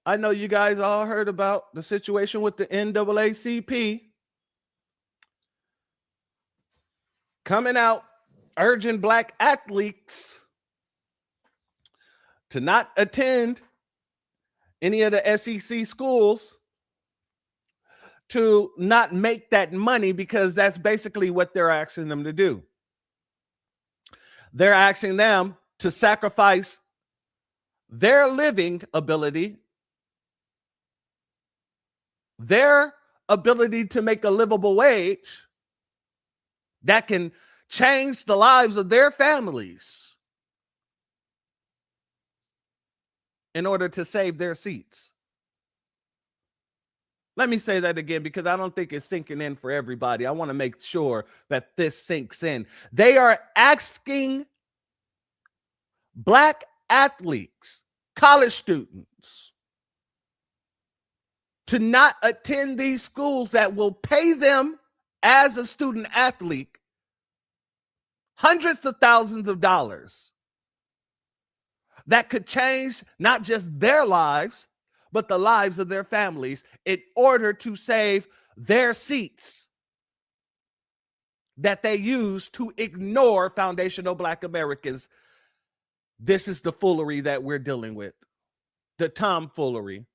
I know you guys all heard about the situation with the NAACP coming out urging black athletes to not attend any of the SEC schools, to not make that money, because that's basically what they're asking them to do. They're asking them to sacrifice their living ability, their ability to make a livable wage that can change the lives of their families in order to save their seats. Let me say that again, because I don't think it's sinking in for everybody. I want to make sure that this sinks in. They are asking black athletes, college students, to not attend these schools that will pay them as a student athlete hundreds of thousands of dollars that could change not just their lives, but the lives of their families in order to save their seats that they use to ignore foundational black Americans. This is the foolery that we're dealing with, the tomfoolery.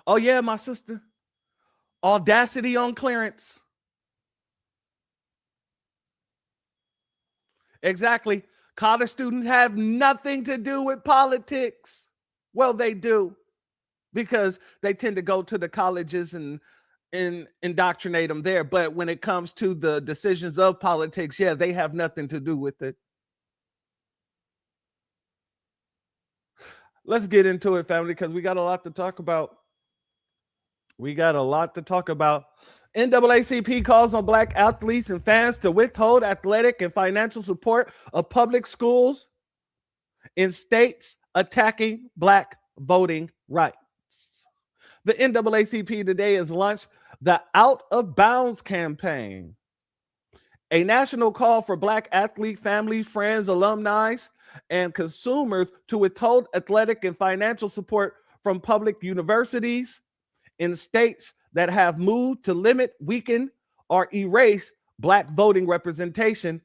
Oh yeah, my sister. Audacity on clearance. Exactly. College students have nothing to do with politics. Well, they do, because they tend to go to the colleges and indoctrinate them there. But when it comes to the decisions of politics, yeah, they have nothing to do with it. Let's get into it, family, because we got a lot to talk about. NAACP calls on black athletes and fans to withhold athletic and financial support of public schools in states attacking black voting rights. The NAACP today has launched the Out of Bounds campaign, a national call for black athlete families, friends, alumni, and consumers to withhold athletic and financial support from public universities in states that have moved to limit, weaken, or erase black voting representation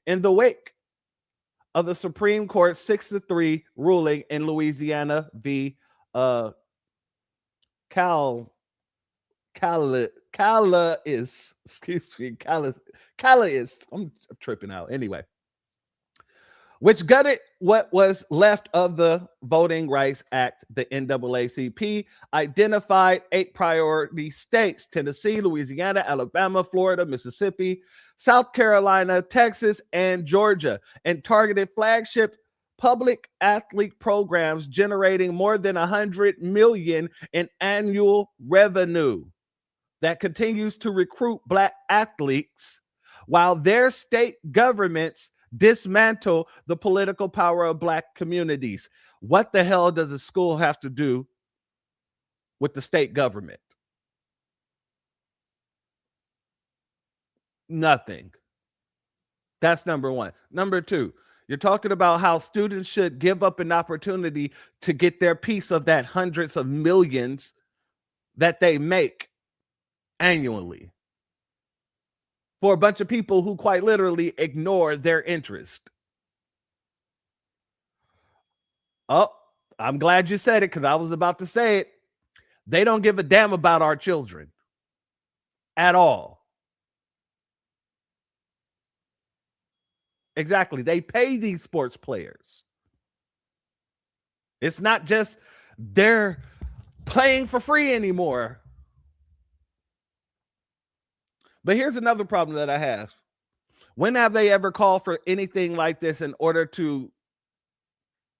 in the wake of the Supreme Court 6-3 ruling in Louisiana v. Calais, I'm tripping out. Anyway, which gutted what was left of the Voting Rights Act. The NAACP identified 8 priority states: Tennessee, Louisiana, Alabama, Florida, Mississippi, South Carolina, Texas, and Georgia, and targeted flagship public athlete programs generating more than $100 million in annual revenue that continues to recruit black athletes while their state governments dismantle the political power of black communities. What the hell does a school have to do with the state government? Nothing. That's number one. Number two, you're talking about how students should give up an opportunity to get their piece of that hundreds of millions that they make annually for a bunch of people who quite literally ignore their interest. Oh, I'm glad you said it, because I was about to say it. They don't give a damn about our children at all. Exactly. They pay these sports players. It's not just they're playing for free anymore. But here's another problem that I have. When have they ever called for anything like this in order to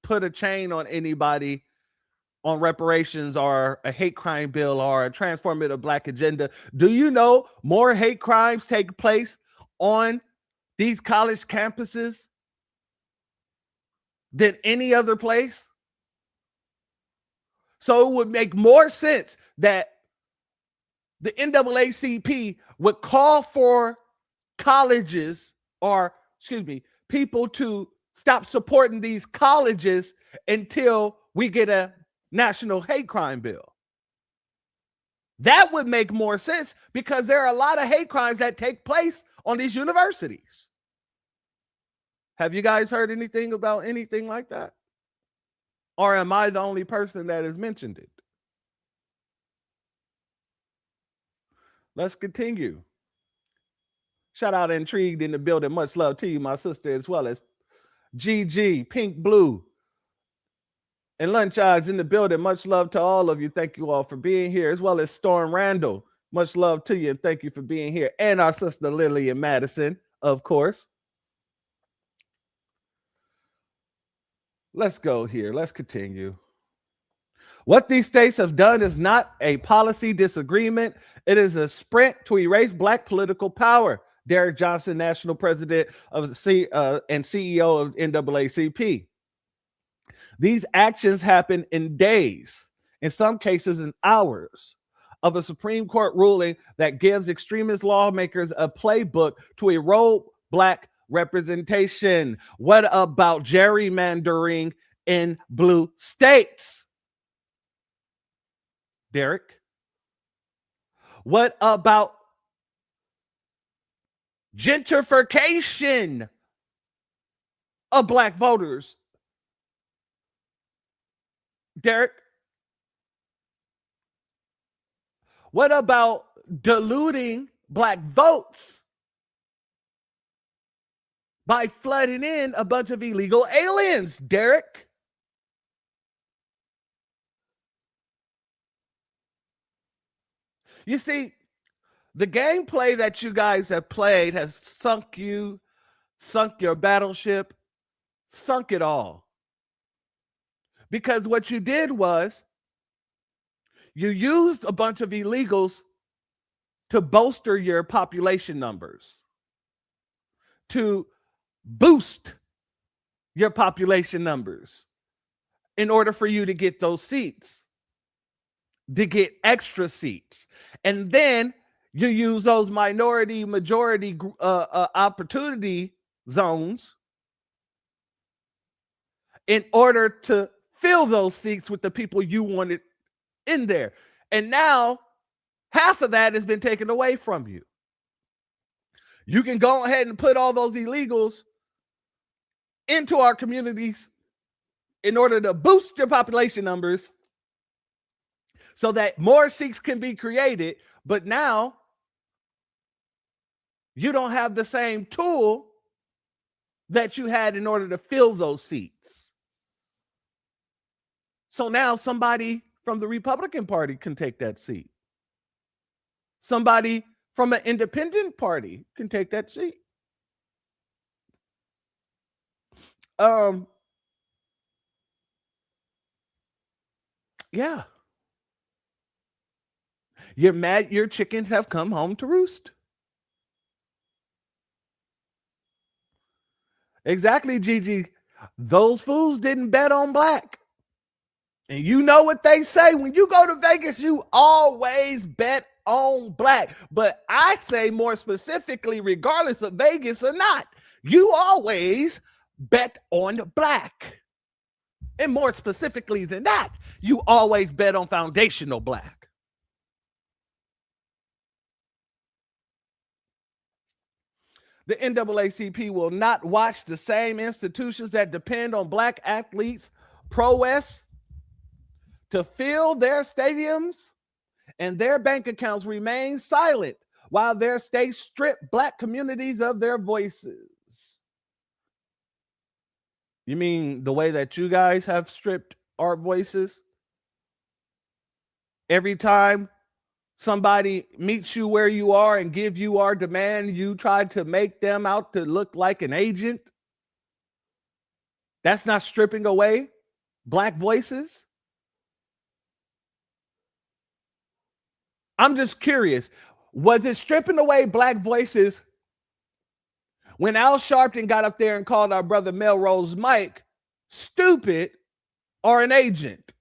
put a chain on anybody on reparations or a hate crime bill or a transformative black agenda? Do you know more hate crimes take place on these college campuses than any other place? So it would make more sense that the NAACP would call for colleges, or people to stop supporting these colleges until we get a national hate crime bill. That would make more sense, because there are a lot of hate crimes that take place on these universities. Have you guys heard anything about anything like that? Or am I the only person that has mentioned it? Let's continue. Shout out Intrigued in the building. Much love to you, my sister, as well as GG, Pink Blue, and Lunch Eyes in the building. Much love to all of you. Thank you all for being here, as well as Storm Randall. Much love to you, and thank you for being here. And our sister Lillian Madison, of course. Let's go here. Let's continue. What these states have done is not a policy disagreement. It is a sprint to erase black political power. Derek Johnson, national president of and CEO of NAACP. These actions happen in days, in some cases in hours, of a Supreme Court ruling that gives extremist lawmakers a playbook to erode black representation. What about gerrymandering in blue states? Derek? What about gentrification of black voters? Derek? What about diluting black votes by flooding in a bunch of illegal aliens? Derek? You see, the gameplay that you guys have played has sunk you, sunk your battleship, sunk it all. Because what you did was you used a bunch of illegals to bolster your population numbers, to boost your population numbers in order for you to get those seats, to get extra seats. And then you use those minority majority opportunity zones in order to fill those seats with the people you wanted in there. And now half of that has been taken away from you. You can go ahead and put all those illegals into our communities in order to boost your population numbers so that more seats can be created. But now you don't have the same tool that you had in order to fill those seats. So now somebody from the Republican Party can take that seat. Somebody from an independent party can take that seat. Yeah. You're mad your chickens have come home to roost. Exactly, Gigi. Those fools didn't bet on black. And you know what they say, when you go to Vegas, you always bet on black. But I say more specifically, regardless of Vegas or not, you always bet on black. And more specifically than that, you always bet on foundational black. The NAACP will not watch the same institutions that depend on black athletes' prowess to fill their stadiums and their bank accounts remain silent while their states strip black communities of their voices. You mean the way that you guys have stripped our voices? Every time somebody meets you where you are and give you our demand, you try to make them out to look like an agent? That's not stripping away black voices? I'm just curious. Was it stripping away black voices when Al Sharpton got up there and called our brother Melrose Mike stupid or an agent?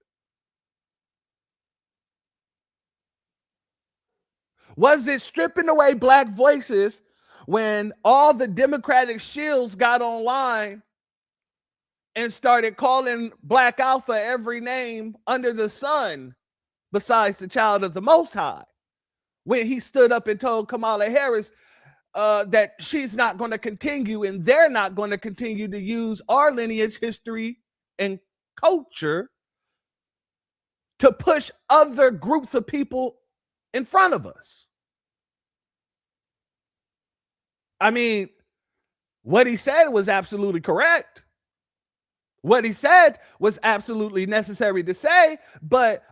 Was it stripping away black voices when all the Democratic shills got online and started calling Black Alpha every name under the sun besides the child of the Most High, when he stood up and told Kamala Harris that she's not going to continue and they're not going to continue to use our lineage, history, and culture to push other groups of people in front of us? I mean, what he said was absolutely correct. What he said was absolutely necessary to say, but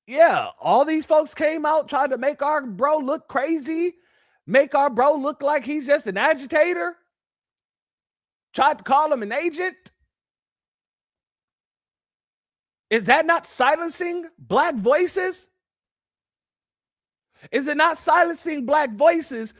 yeah, all these folks came out trying to make our bro look crazy, make our bro look like he's just an agitator, tried to call him an agent. Is that not silencing black voices? Is it not silencing black voices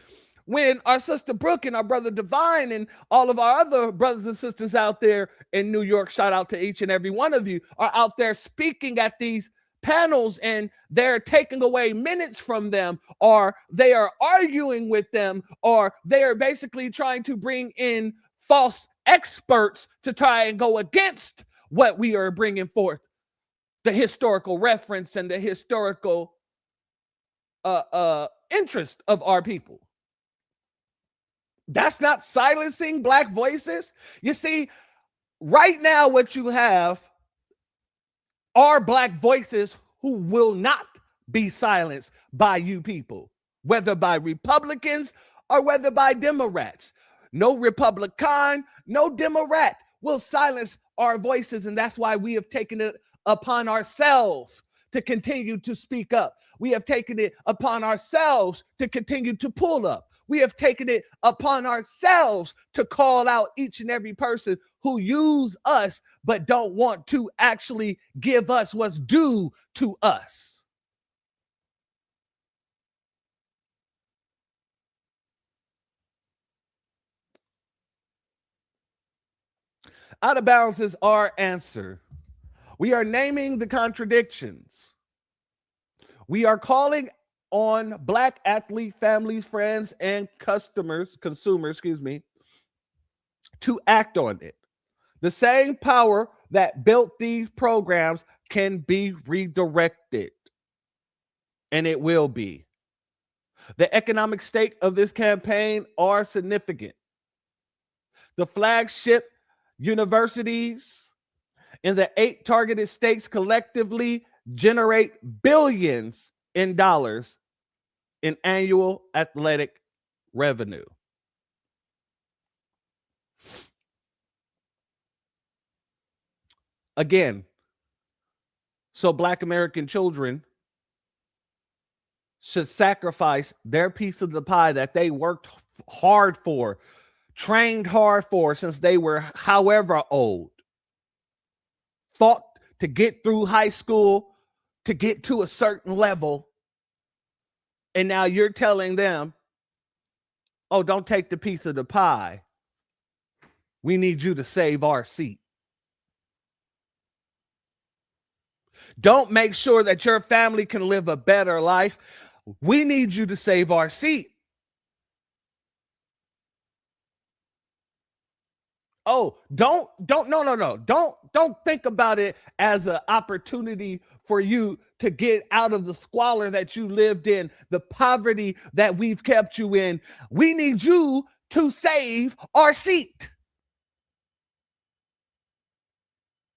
when our sister Brooke and our brother Divine and all of our other brothers and sisters out there in New York, shout out to each and every one of you, are out there speaking at these panels and they're taking away minutes from them, or they are arguing with them, or they are basically trying to bring in false experts to try and go against what we are bringing forth, the historical reference and the historical interest of our people? That's not silencing black voices. You see, right now what you have are black voices who will not be silenced by you people, whether by Republicans or whether by Democrats. No Republican, no Democrat will silence our voices, and that's why we have taken it upon ourselves to continue to speak up. We have taken it upon ourselves to continue to pull up. We have taken it upon ourselves to call out each and every person who use us but don't want to actually give us what's due to us. Out of bounds is our answer. We are naming the contradictions. We are calling on Black athlete families, friends, and consumers, to act on it. The same power that built these programs can be redirected, and it will be. The economic stake of this campaign are significant. The flagship universities in the 8 targeted states collectively generate billions in dollars in annual athletic revenue. Again, so Black American children should sacrifice their piece of the pie that they worked hard for, trained hard for since they were however old, fought to get through high school, to get to a certain level, and now you're telling them, oh, don't take the piece of the pie. We need you to save our seat. Don't make sure that your family can live a better life. We need you to save our seat. Oh, don't think about it as an opportunity for you to get out of the squalor that you lived in, the poverty that we've kept you in. We need you to save our seat.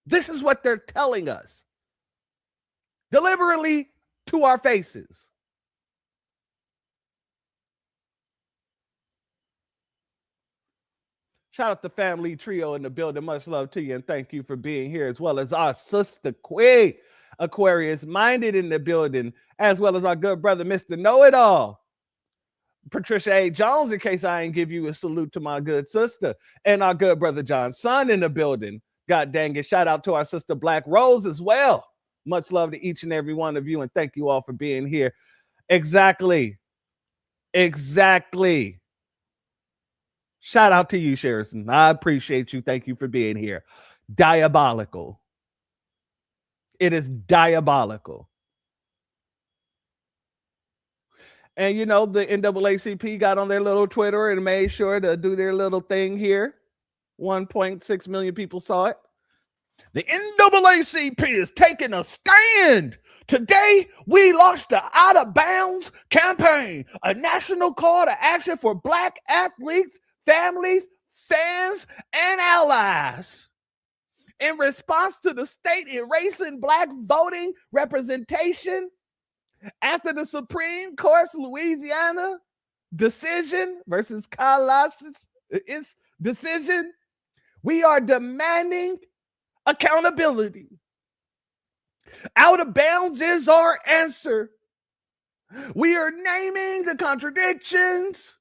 This is what they're telling us, deliberately to our faces. Shout out the family trio in the building. Much love to you, and thank you for being here, as well as our sister Quay, Aquarius Minded in the building, as well as our good brother, Mr. Know-It-All, Patricia A. Jones, in case I ain't give you a salute to my good sister, and our good brother John Son in the building. God dang it. Shout out to our sister Black Rose as well. Much love to each and every one of you, and thank you all for being here. Exactly. Shout out to you, Sherrison. I appreciate you. Thank you for being here. Diabolical. It is diabolical. And you know, the NAACP got on their little Twitter and made sure to do their little thing here. 1.6 million people saw it. The NAACP is taking a stand. Today, we launched the Out of Bounds campaign, a national call to action for Black athletes, families, fans, and allies. In response to the state erasing Black voting representation after the Supreme Court's Louisiana decision versus Colossus decision, we are demanding accountability. Out of bounds is our answer. We are naming the contradictions,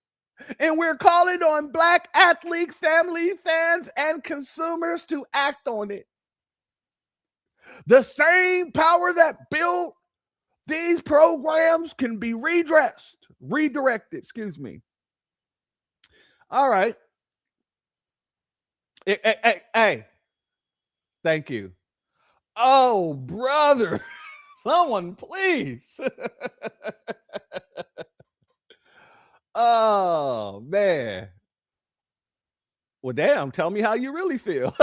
and we're calling on Black athlete, family, fans, and consumers to act on it. The same power that built these programs can be redirected. All right. Hey. Thank you. Oh, brother. Someone, please. Oh, man. Well, damn, tell me how you really feel.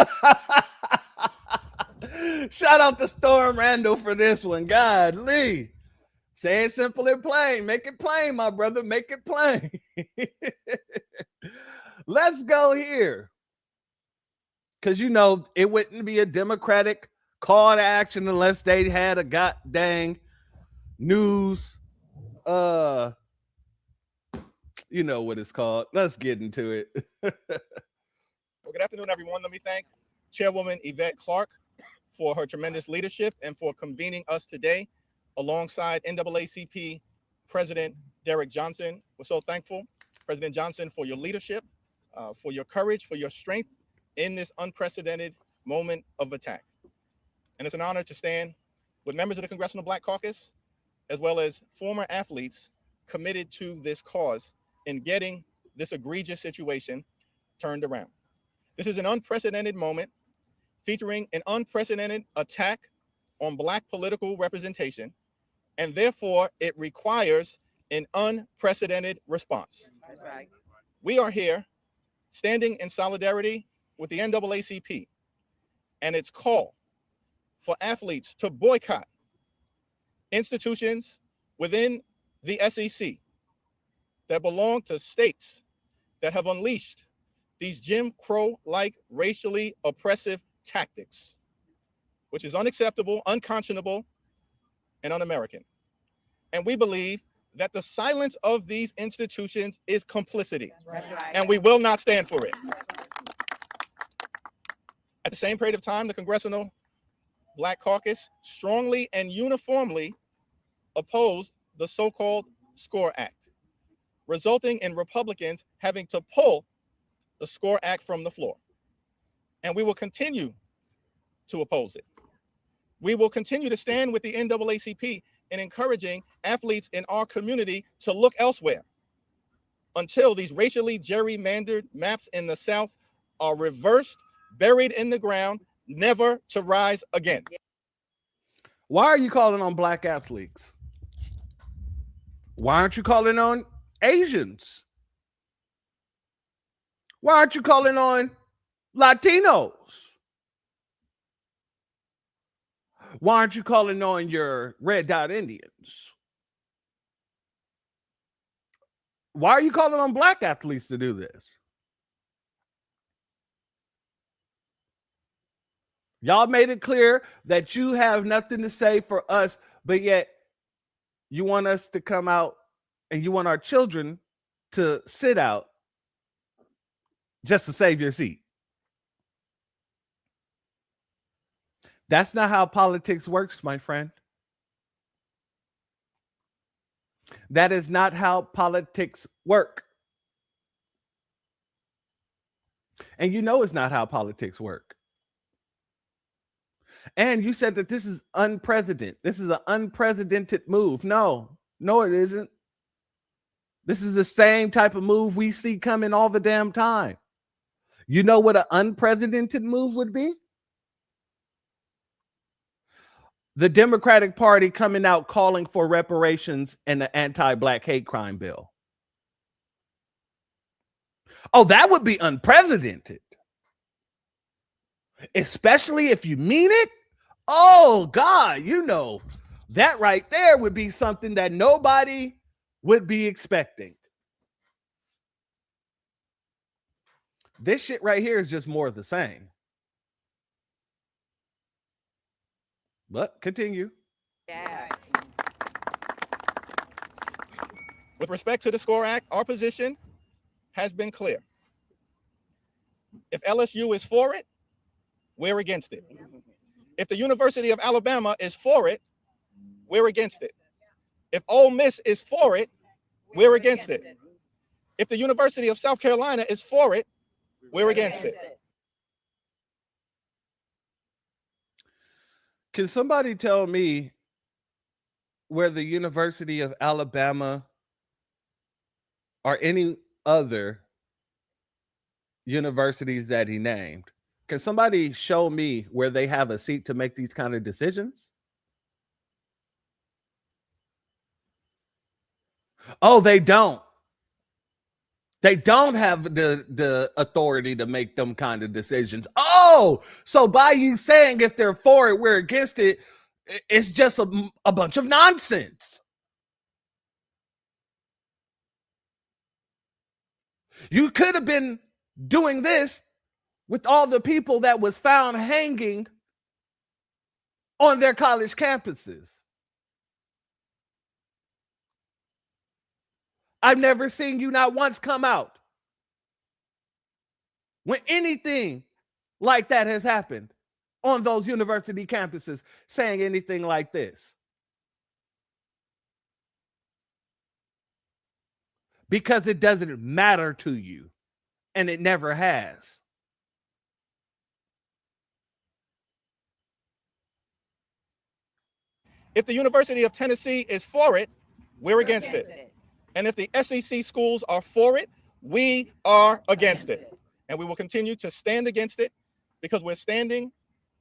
Shout out to Storm Randall for this one. God, Lee. Say it simple and plain. Make it plain, my brother. Make it plain. Let's go here. Because, you know, it wouldn't be a Democratic call to action unless they had a god dang news, you know what it's called. Let's get into it. Well, good afternoon, everyone. Let me thank Chairwoman Yvette Clarke for her tremendous leadership and for convening us today alongside NAACP President Derek Johnson. We're so thankful. President Johnson, for your leadership, for your courage, for your strength in this unprecedented moment of attack. And it's an honor to stand with members of the Congressional Black Caucus, as well as former athletes committed to this cause in getting this egregious situation turned around. This is an unprecedented moment featuring an unprecedented attack on Black political representation, and therefore it requires an unprecedented response. That's right. We are here standing in solidarity with the NAACP and its call for athletes to boycott institutions within the SEC that belong to states that have unleashed these Jim Crow-like racially oppressive tactics, which is unacceptable, unconscionable, and un-American. And we believe that the silence of these institutions is complicity, right. And we will not stand for it. At the same period of time, the Congressional Black Caucus strongly and uniformly opposed the so-called SCORE Act, resulting in Republicans having to pull the SCORE Act from the floor. And we will continue to oppose it. We will continue to stand with the NAACP in encouraging athletes in our community to look elsewhere until these racially gerrymandered maps in the South are reversed, buried in the ground, never to rise again. Why are you calling on Black athletes? Why aren't you calling on Asians? Why aren't you calling on Latinos? Why aren't you calling on your Red Dot Indians? Why are you calling on Black athletes to do this? Y'all made it clear that you have nothing to say for us, but yet you want us to come out and you want our children to sit out just to save your seat. That's not how politics works, my friend. That is not how politics work. And you know it's not how politics work. And you said that this is unprecedented. This is an unprecedented move. No, it isn't. This is the same type of move we see coming all the damn time. You know what an unprecedented move would be? The Democratic Party coming out calling for reparations and the anti-Black hate crime bill. Oh, that would be unprecedented. Especially if you mean it. Oh, God, you know, that right there would be something that nobody would be expecting. This shit right here is just more of the same. But continue. Yeah. With respect to the SCORE Act, our position has been clear. If LSU is for it, we're against it. If the University of Alabama is for it, we're against it. If Ole Miss is for it, we're against it. If the University of South Carolina is for it, we're against it. Can somebody tell me where the University of Alabama or any other universities that he named, can somebody show me where they have a seat to make these kind of decisions? Oh, they don't. They don't have the authority to make them kind of decisions. Oh, so by you saying if they're for it, we're against it, it's just a bunch of nonsense. You could have been doing this with all the people that was found hanging on their college campuses. I've never seen you not once come out when anything like that has happened on those university campuses saying anything like this. because it doesn't matter to you, and it never has. If the University of Tennessee is for it, we're against it. And if the SEC schools are for it, we are against it. And we will continue to stand against it because we're standing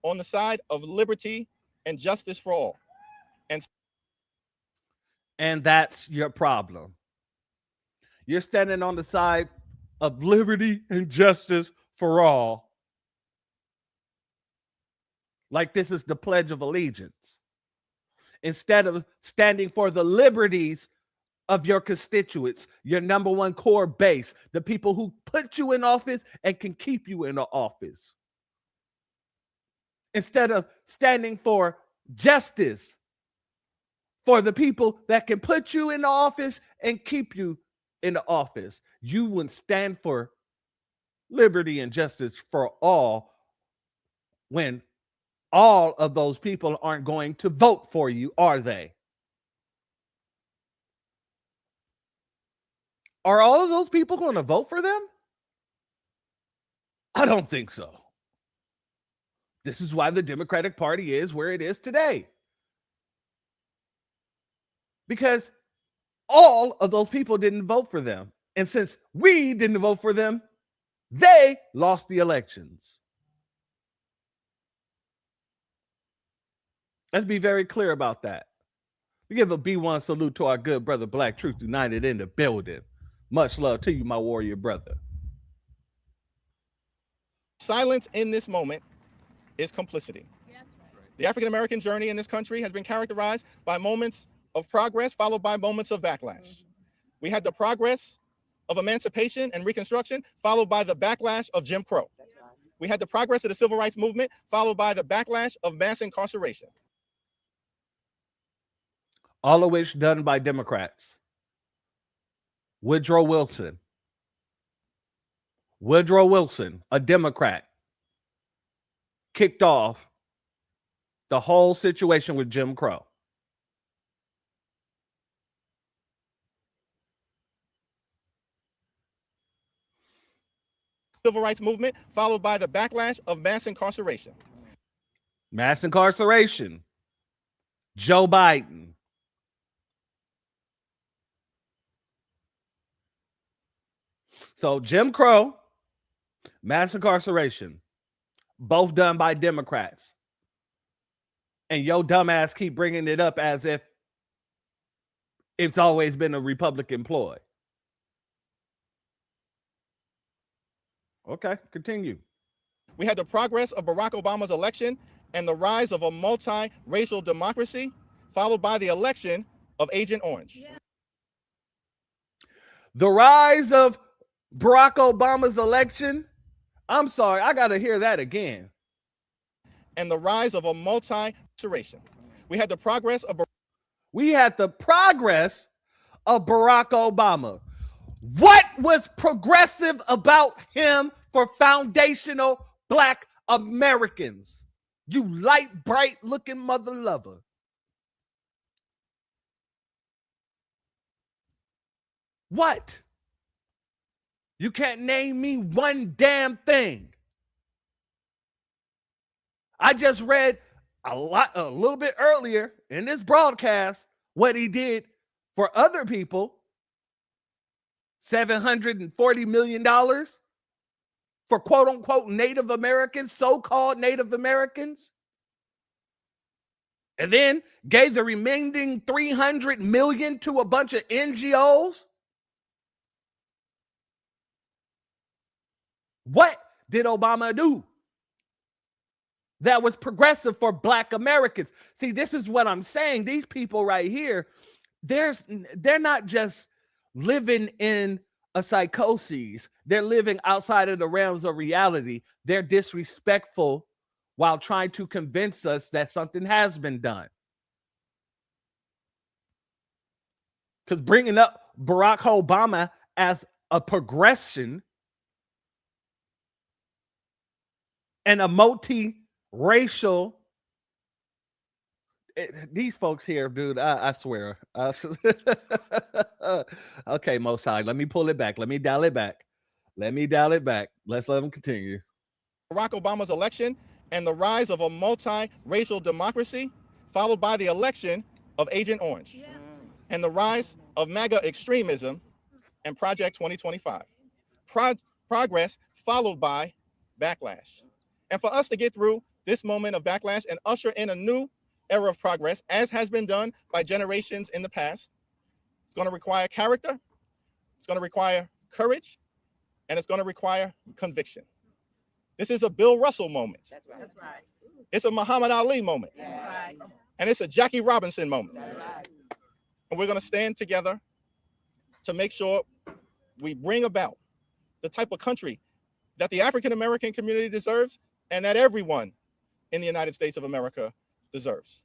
on the side of liberty and justice for all. And that's your problem. You're standing on the side of liberty and justice for all. Like this is the Pledge of Allegiance. Instead of standing for the liberties of your constituents, your number one core base, the people who put you in office and can keep you in the office. Instead of standing for justice for the people that can put you in the office and keep you in the office, you would stand for liberty and justice for all when all of those people aren't going to vote for you, are they? Are all of those people going to vote for them? I don't think so. This is why the Democratic Party is where it is today. Because all of those people didn't vote for them. And since we didn't vote for them, they lost the elections. Let's be very clear about that. We give a B1 salute to our good brother Black Truth United in the building. Much love to you, my warrior brother. Silence in this moment is complicity. The African-American journey in this country has been characterized by moments of progress followed by moments of backlash. We had the progress of emancipation and Reconstruction followed by the backlash of Jim Crow. We had the progress of the Civil Rights Movement followed by the backlash of mass incarceration. All of which done by Democrats. Woodrow Wilson, a Democrat, kicked off the whole situation with Jim Crow. Civil Rights Movement followed by the backlash of mass incarceration. Mass incarceration. Joe Biden. So Jim Crow, mass incarceration, both done by Democrats. And yo dumbass keep bringing it up as if it's always been a Republican ploy. Okay, continue. We had the progress of Barack Obama's election and the rise of a multi-racial democracy, followed by the election of Agent Orange. The rise of Barack Obama's election. I'm sorry, I got to hear that again. And the rise of a multi-racial. We had the progress of Barack Obama. What was progressive about him for foundational Black Americans? You light, bright looking mother lover. What? You can't name me one damn thing. I just read a little bit earlier in this broadcast what he did for other people. $740 million for quote unquote Native Americans, so-called Native Americans. And then gave the remaining $300 million to a bunch of NGOs. What did Obama do that was progressive for Black Americans? See, this is what I'm saying. These people right here, they're not just living in a psychosis. They're living outside of the realms of reality. They're disrespectful while trying to convince us that something has been done. Because bringing up Barack Obama as a progression and a multi-racial these folks here, dude, I swear. Okay, Most High, let me pull it back. Let me dial it back. Let's let them continue. Barack Obama's election and the rise of a multi-racial democracy, followed by the election of Agent Orange and the rise of MAGA extremism and Project 2025. Progress followed by backlash. And for us to get through this moment of backlash and usher in a new era of progress, as has been done by generations in the past, it's going to require character, it's going to require courage, and it's going to require conviction. This is a Bill Russell moment. That's right. It's a Muhammad Ali moment. That's right. And it's a Jackie Robinson moment. That's right. And we're going to stand together to make sure we bring about the type of country that the African American community deserves and that everyone in the United States of America deserves.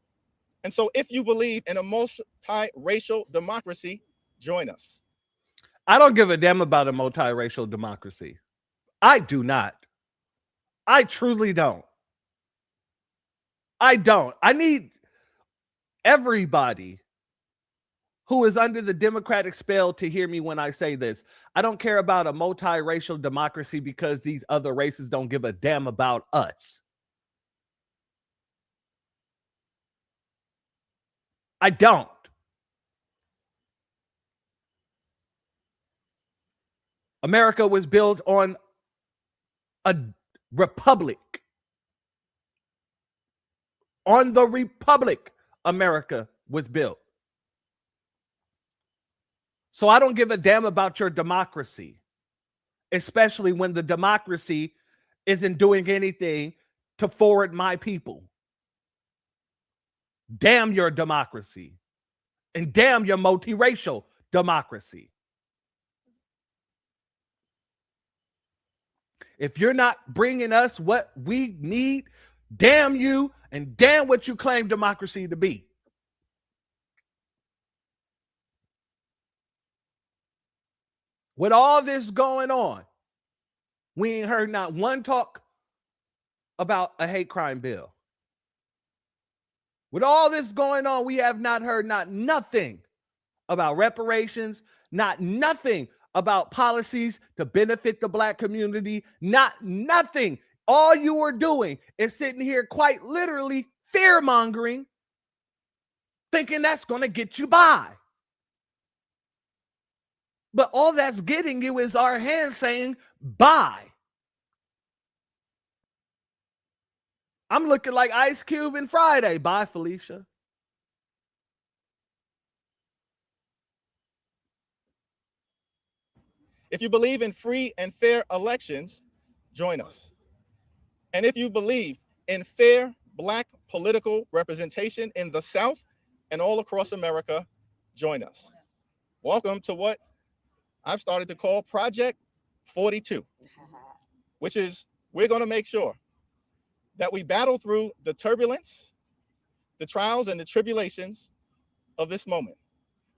And so if you believe in a multiracial democracy, join us. I don't give a damn about a multiracial democracy. I do not. I truly don't. I don't. I need everybody who is under the Democratic spell to hear me when I say this. I don't care about a multiracial democracy because these other races don't give a damn about us. I don't. America was built on a republic. On the republic, America was built. So I don't give a damn about your democracy, especially when the democracy isn't doing anything to forward my people. Damn your democracy, and damn your multiracial democracy. If you're not bringing us what we need, damn you, and damn what you claim democracy to be. With all this going on, we ain't heard not one talk about a hate crime bill. With all this going on, we have not heard not nothing about reparations, not nothing about policies to benefit the Black community, not nothing. All you are doing is sitting here quite literally fear-mongering, thinking that's going to get you by. But all that's getting you is our hands saying bye. I'm looking like Ice Cube and Friday. Bye, Felicia. If you believe in free and fair elections, join us. And if you believe in fair Black political representation in the South and all across America, join us. Welcome to what I've started to call Project 42, which is we're going to make sure that we battle through the turbulence, the trials, and the tribulations of this moment.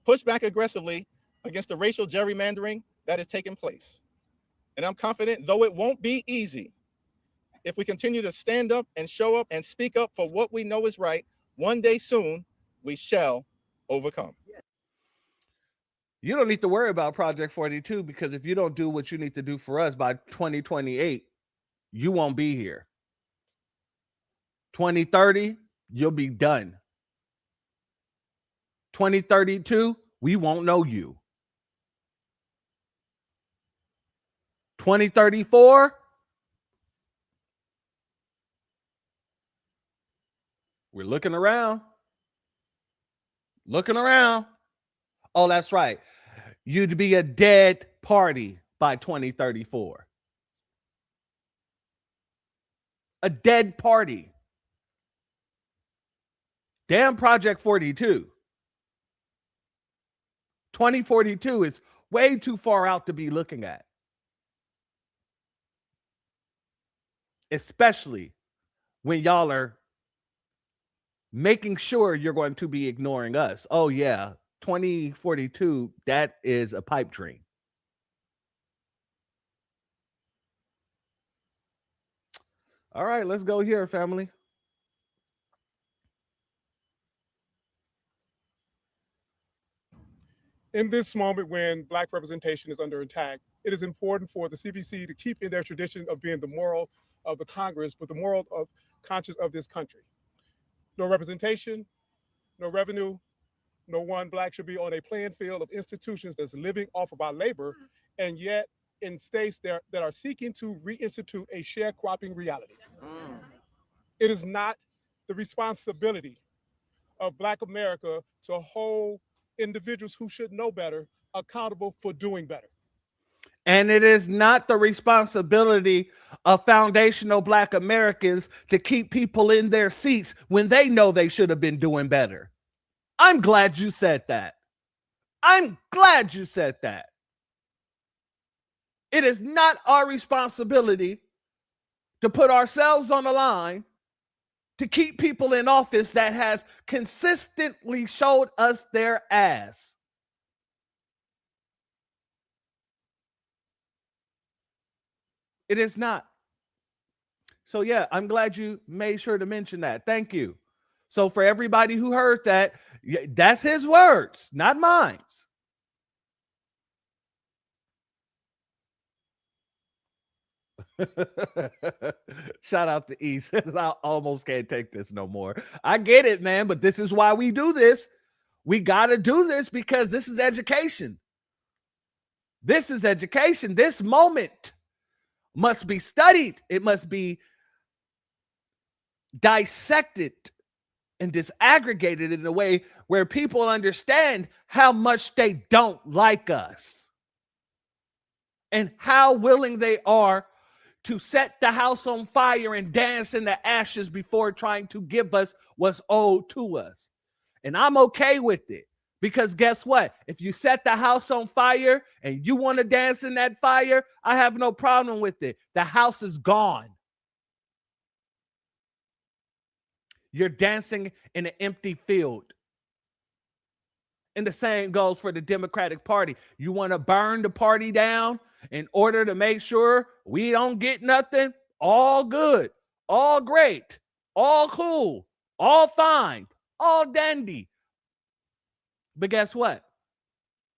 Push back aggressively against the racial gerrymandering that is taking place. And I'm confident, though it won't be easy, if we continue to stand up and show up and speak up for what we know is right, one day soon, we shall overcome. You don't need to worry about Project 42 because if you don't do what you need to do for us by 2028, you won't be here. 2030, you'll be done. 2032, we won't know you. 2034, we're looking around. Looking around. Oh, that's right. You'd be a dead party by 2034. A dead party. Damn Project 42. 2042 is way too far out to be looking at. Especially when y'all are making sure you're going to be ignoring us. Oh, yeah. 2042, that is a pipe dream. All right, let's go here, family. In this moment when Black representation is under attack, it is important for the CBC to keep in their tradition of being the moral of the Congress, but the moral of conscience of this country. No representation, no revenue, no one Black should be on a playing field of institutions that's living off of our labor, and yet in states that are seeking to reinstitute a sharecropping reality. It is not the responsibility of Black America to hold individuals who should know better accountable for doing better. And it is not the responsibility of foundational Black Americans to keep people in their seats when they know they should have been doing better. I'm glad you said that. I'm glad you said that. It is not our responsibility to put ourselves on the line to keep people in office that has consistently showed us their ass. It is not. So yeah, I'm glad you made sure to mention that. Thank you. So for everybody who heard that, that's his words, not mine. Shout out to East. I almost can't take this no more. I get it, man, but this is why we do this. We got to do this because this is education. This is education. This moment must be studied. It must be dissected and disaggregated in a way where people understand how much they don't like us and how willing they are to set the house on fire and dance in the ashes before trying to give us what's owed to us. And I'm okay with it because guess what? If you set the house on fire and you want to dance in that fire, I have no problem with it. The house is gone. You're dancing in an empty field. And the same goes for the Democratic Party. You want to burn the party down in order to make sure we don't get nothing? All good, all great, all cool, all fine, all dandy. But guess what?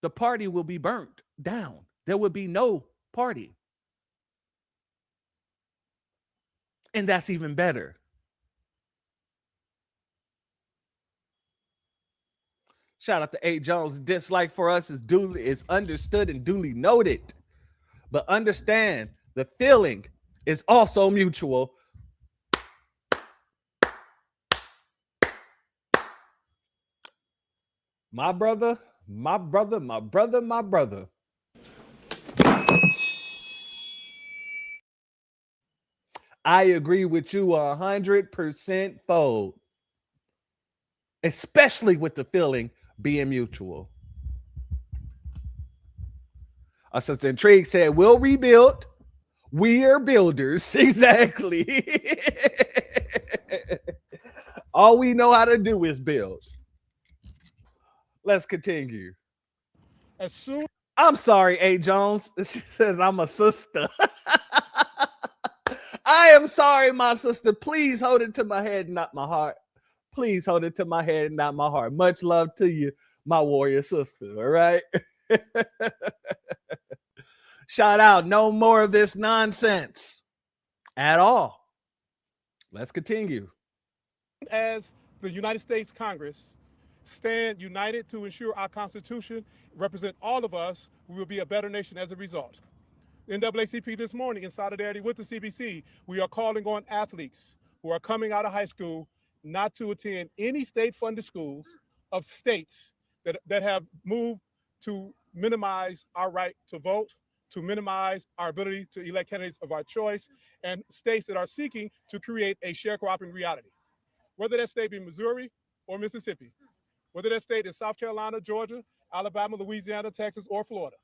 The party will be burnt down. There will be no party. And that's even better. Shout out to A. Jones. Dislike for us is understood and duly noted. But understand the feeling is also mutual. My brother, my brother, my brother, my brother. I agree with you 100% fold. Especially with the feeling being mutual. Our sister Intrigue said, we'll rebuild. We are builders. Exactly. All we know how to do is build. Let's continue. I'm sorry, A. Jones. She says I'm a sister. I am sorry, my sister. Please hold it to my head, not my heart. Please hold it to my head, not my heart. Much love to you, my warrior sister. All right. Shout out. No more of this nonsense at all. Let's continue. As the United States Congress stand united to ensure our Constitution represent all of us, we will be a better nation as a result. NAACP this morning, in solidarity with the CBC, we are calling on athletes who are coming out of high school not to attend any state-funded schools of states that have moved to minimize our right to vote, to minimize our ability to elect candidates of our choice, and states that are seeking to create a sharecropping reality. Whether that state be Missouri or Mississippi, whether that state is South Carolina, Georgia, Alabama, Louisiana, Texas, or Florida.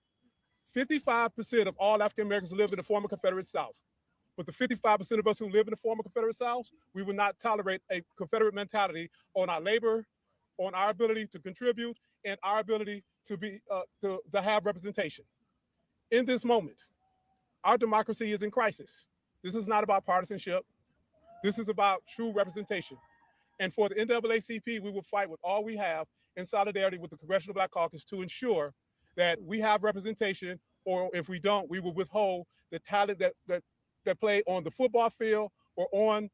55% of all African Americans live in the former Confederate South. But the 55% of us who live in the former Confederate South, we will not tolerate a Confederate mentality on our labor, on our ability to contribute, and our ability to be to have representation. In this moment, our democracy is in crisis. This is not about partisanship. This is about true representation. And for the NAACP, we will fight with all we have in solidarity with the Congressional Black Caucus to ensure that we have representation, or if we don't, we will withhold the talent that play on the football field or on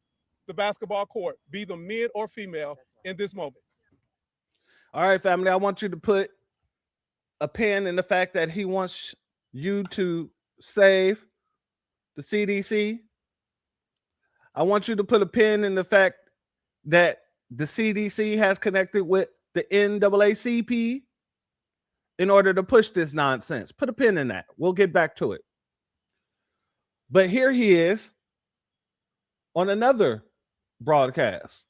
the basketball court, be them men or female, in this moment. All right, family, I want you to put a pin in the fact that he wants you to save the CDC. I want you to put a pin in the fact that the CDC has connected with the NAACP in order to push this nonsense. Put a pin in that. We'll get back to it. But here he is on another broadcast.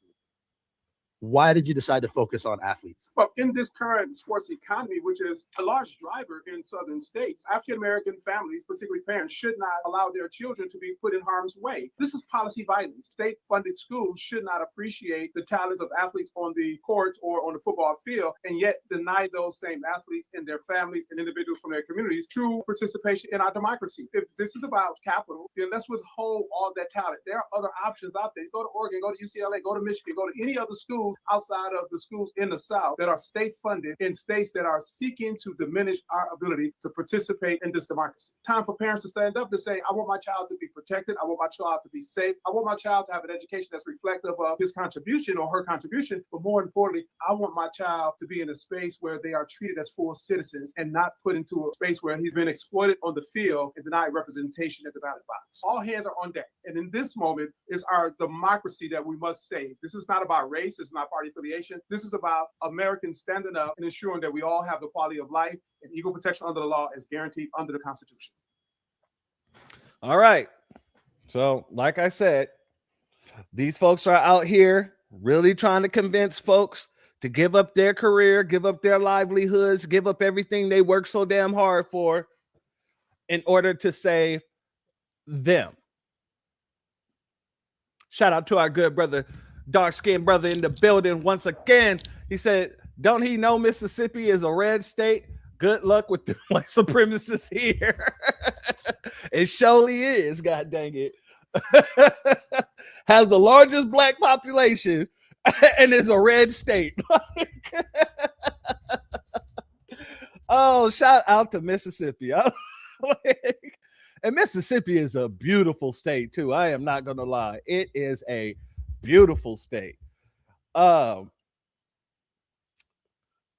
Why did you decide to focus on athletes? Well, in this current sports economy, which is a large driver in southern states, African-American families, particularly parents, should not allow their children to be put in harm's way. This is policy violence. State-funded schools should not appreciate the talents of athletes on the courts or on the football field, and yet deny those same athletes and their families and individuals from their communities true participation in our democracy. If this is about capital, then let's withhold all that talent. There are other options out there. Go to Oregon, go to UCLA, go to Michigan, go to any other school outside of the schools in the South that are state funded in states that are seeking to diminish our ability to participate in this democracy. Time for parents to stand up and say, I want my child to be protected. I want my child to be safe. I want my child to have an education that's reflective of his contribution or her contribution. But more importantly, I want my child to be in a space where they are treated as full citizens and not put into a space where he's been exploited on the field and denied representation at the ballot box. All hands are on deck. And in this moment, it's our democracy that we must save. This is not about race. It's not party affiliation. This is about Americans standing up and ensuring that we all have the quality of life and equal protection under the law as guaranteed under the Constitution. All right. So, like I said, these folks are out here really trying to convince folks to give up their career, give up their livelihoods, give up everything they work so damn hard for in order to save them. Shout out to our good brother, dark-skinned brother in the building once again. He said, don't he know Mississippi is a red state? Good luck with the white supremacists here. It surely is, god dang it. Has the largest black population and is a red state. Oh, shout out to Mississippi. And Mississippi is a beautiful state too. I am not going to lie. It is a beautiful state. I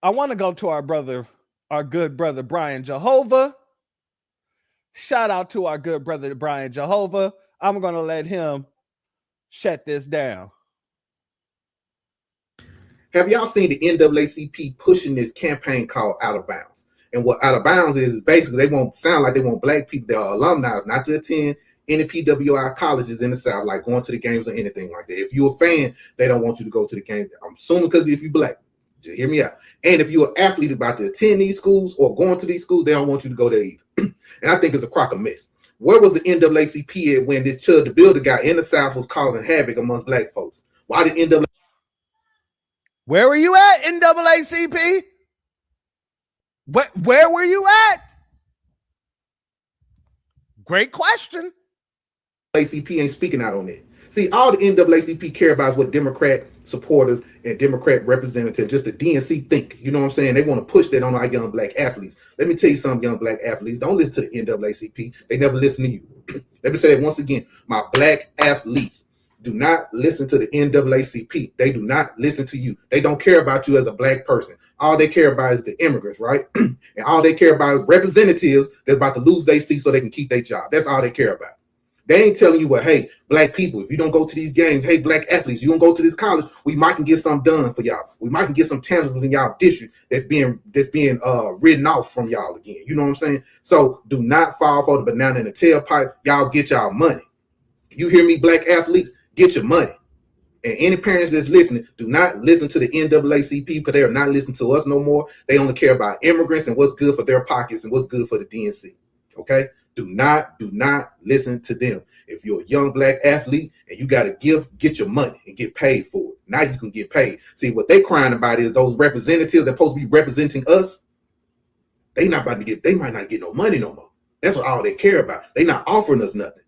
want to go to our good brother, Brian Jehovah. Shout out to our good brother, Brian Jehovah. I'm going to let him shut this down. Have y'all seen the NAACP pushing this campaign called Out of Bounds? And what Out of Bounds is basically they won't sound like they want black people that are alumni not to attend any PWI colleges in the South, like going to the games or anything like that. If you're a fan, they don't want you to go to the games. I'm assuming because if you're black, just hear me out. And if you're an athlete about to attend these schools or going to these schools, they don't want you to go there either. And I think it's a crock of mess. Where was the NAACP at when this Chud the Builder guy in the South was causing havoc amongst black folks? Why did NAACP? Where were you at, NAACP? Where were you at? Great question. NAACP ain't speaking out on it. See, all the NAACP care about is what Democrat supporters and Democrat representatives, just the DNC think. You know what I'm saying? They want to push that on our young black athletes. Let me tell you something, young black athletes. Don't listen to the NAACP. They never listen to you. Let me say that once again. My black athletes, do not listen to the NAACP. They do not listen to you. They don't care about you as a black person. All they care about is the immigrants, right? And all they care about is representatives that's about to lose their seat so they can keep their job. That's all they care about. They ain't telling you, well, hey, black people, if you don't go to these games, hey, black athletes, you don't go to this college, we might can get something done for y'all. We might can get some tangibles in y'all district that's being written off from y'all again. You know what I'm saying? So do not fall for the banana in the tailpipe. Y'all get y'all money. You hear me, black athletes? Get your money. And any parents that's listening, do not listen to the NAACP because they are not listening to us no more. They only care about immigrants and what's good for their pockets and what's good for the DNC. Okay? Do not listen to them. If you're a young black athlete and you got to get your money and get paid for it. Now you can get paid. See, what they crying about is those representatives that supposed to be representing us. They might not get no money no more. That's what all they care about. They not offering us nothing.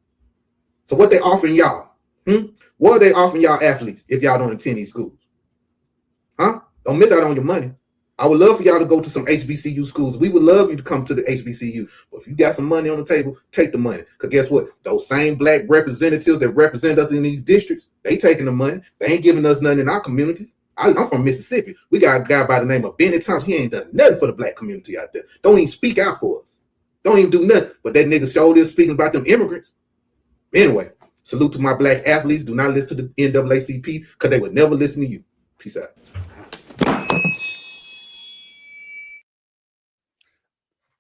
So what they offering y'all? What are they offering y'all athletes if y'all don't attend these schools? Huh? Don't miss out on your money. I would love for y'all to go to some HBCU schools. We would love you to come to the HBCU. But if you got some money on the table, take the money. Because guess what? Those same black representatives that represent us in these districts, they taking the money. They ain't giving us nothing in our communities. I'm from Mississippi. We got a guy by the name of Benny Thompson. He ain't done nothing for the black community out there. Don't even speak out for us. Don't even do nothing. But that nigga showed is speaking about them immigrants. Anyway, salute to my black athletes. Do not listen to the NAACP because they would never listen to you. Peace out.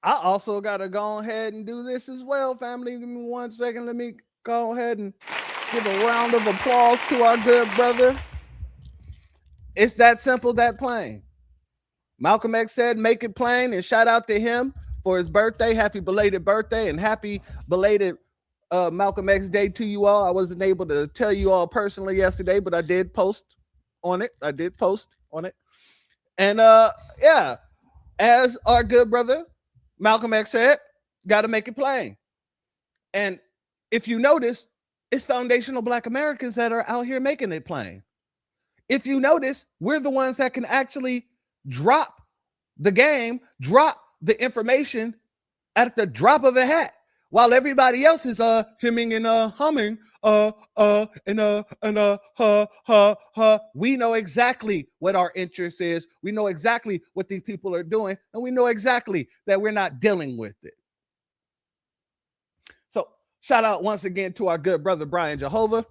I also got to go ahead and do this as well, family. Give me 1 second. Let me go ahead and give a round of applause to our good brother. It's that simple, that plain. Malcolm X said, make it plain, and shout out to him for his birthday. Happy belated birthday and happy belated Malcolm X Day to you all. I wasn't able to tell you all personally yesterday, but I did post on it. And yeah, as our good brother Malcolm X said, got to make it plain. And if you notice, it's foundational Black Americans that are out here making it plain. If you notice, we're the ones that can actually drop the game, drop the information at the drop of a hat, while everybody else is hemming and humming, we know exactly what our interest is. We know exactly what these people are doing, and we know exactly that we're not dealing with it. So shout out once again to our good brother Brian Jehovah.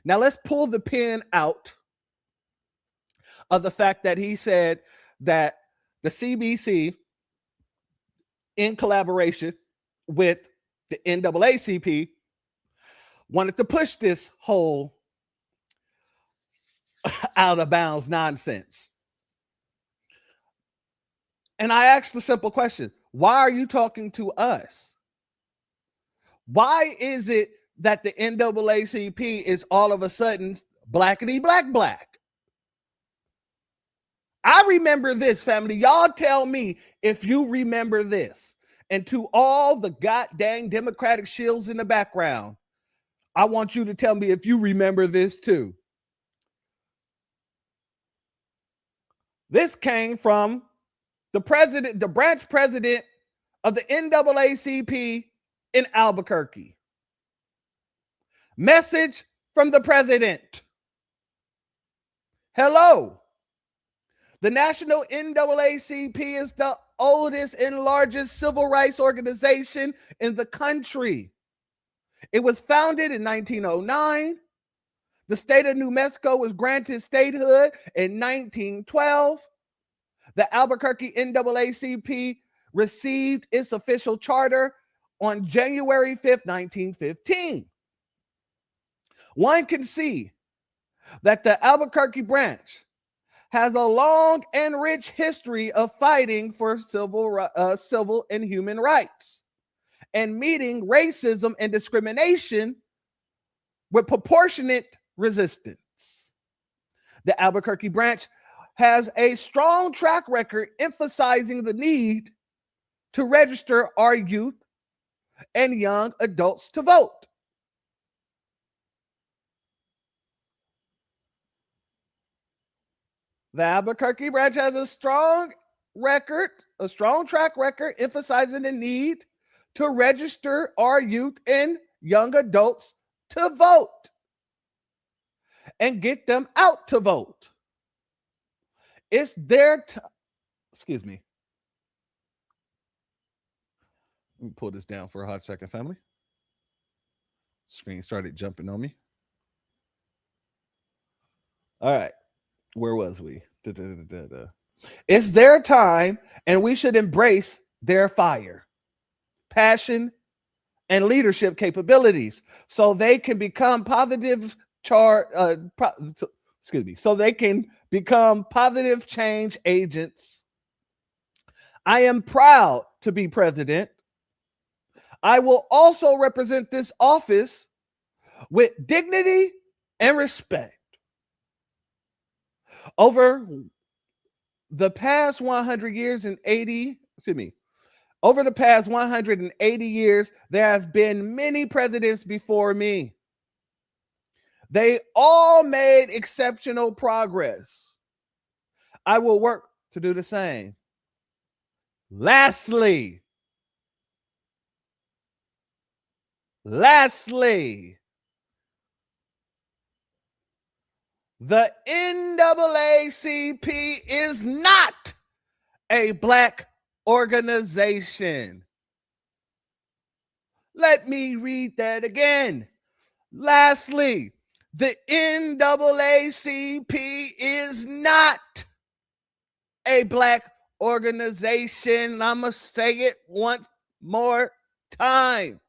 Now let's pull the pin out of the fact that he said that the CBC, in collaboration with the NAACP, wanted to push this whole out of bounds nonsense. And I asked the simple question, why are you talking to us? Why is it that the NAACP is all of a sudden blackity black? I remember this, family. Y'all tell me if you remember this. And to all the goddamn Democratic shills in the background, I want you to tell me if you remember this too. This came from the president, the branch president of the NAACP in Albuquerque. Message from the president. Hello. The National NAACP is the oldest and largest civil rights organization in the country. It was founded in 1909. The state of New Mexico was granted statehood in 1912. The Albuquerque NAACP received its official charter on January 5th, 1915. One can see that the Albuquerque branch has a long and rich history of fighting for civil and human rights and meeting racism and discrimination with proportionate resistance. The Albuquerque branch has a strong track record emphasizing the need to register our youth and young adults to vote. The Albuquerque branch has a strong track record emphasizing the need to register our youth and young adults to vote and get them out to vote. It's their excuse me. Let me pull this down for a hot second, family. Screen started jumping on me. All right. Where was we? It's their time, and we should embrace their fire, passion, and leadership capabilities so they can become positive so they can become positive change agents. I am proud to be president. I will also represent this office with dignity and respect. Over the past 180 years, there have been many presidents before me. They all made exceptional progress. I will work to do the same. Lastly, the NAACP is not a black organization. Let me read that again. Lastly, the NAACP is not a black organization. I'm going to say it one more time.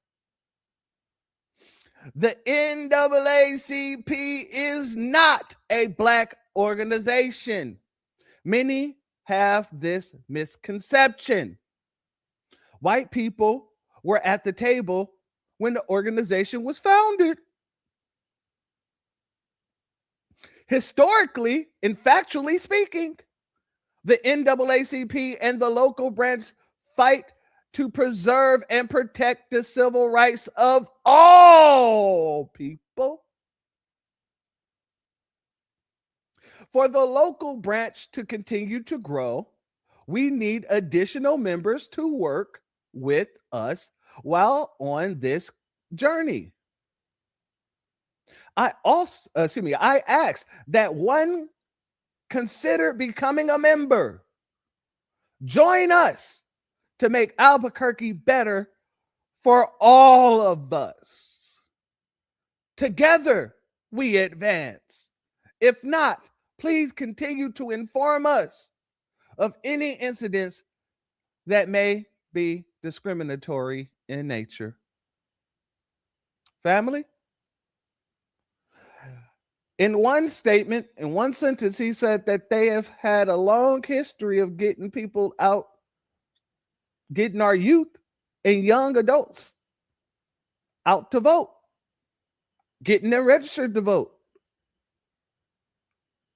The NAACP is not a black organization. Many have this misconception. White people were at the table when the organization was founded. Historically and factually speaking, the NAACP and the local branch fight to preserve and protect the civil rights of all people. For the local branch to continue to grow, we need additional members to work with us while on this journey. I ask that one consider becoming a member. Join us to make Albuquerque better for all of us. Together we advance. If not, please continue to inform us of any incidents that may be discriminatory in nature. Family? In one statement, in one sentence, he said that they have had a long history of getting people out, getting our youth and young adults out to vote, getting them registered to vote.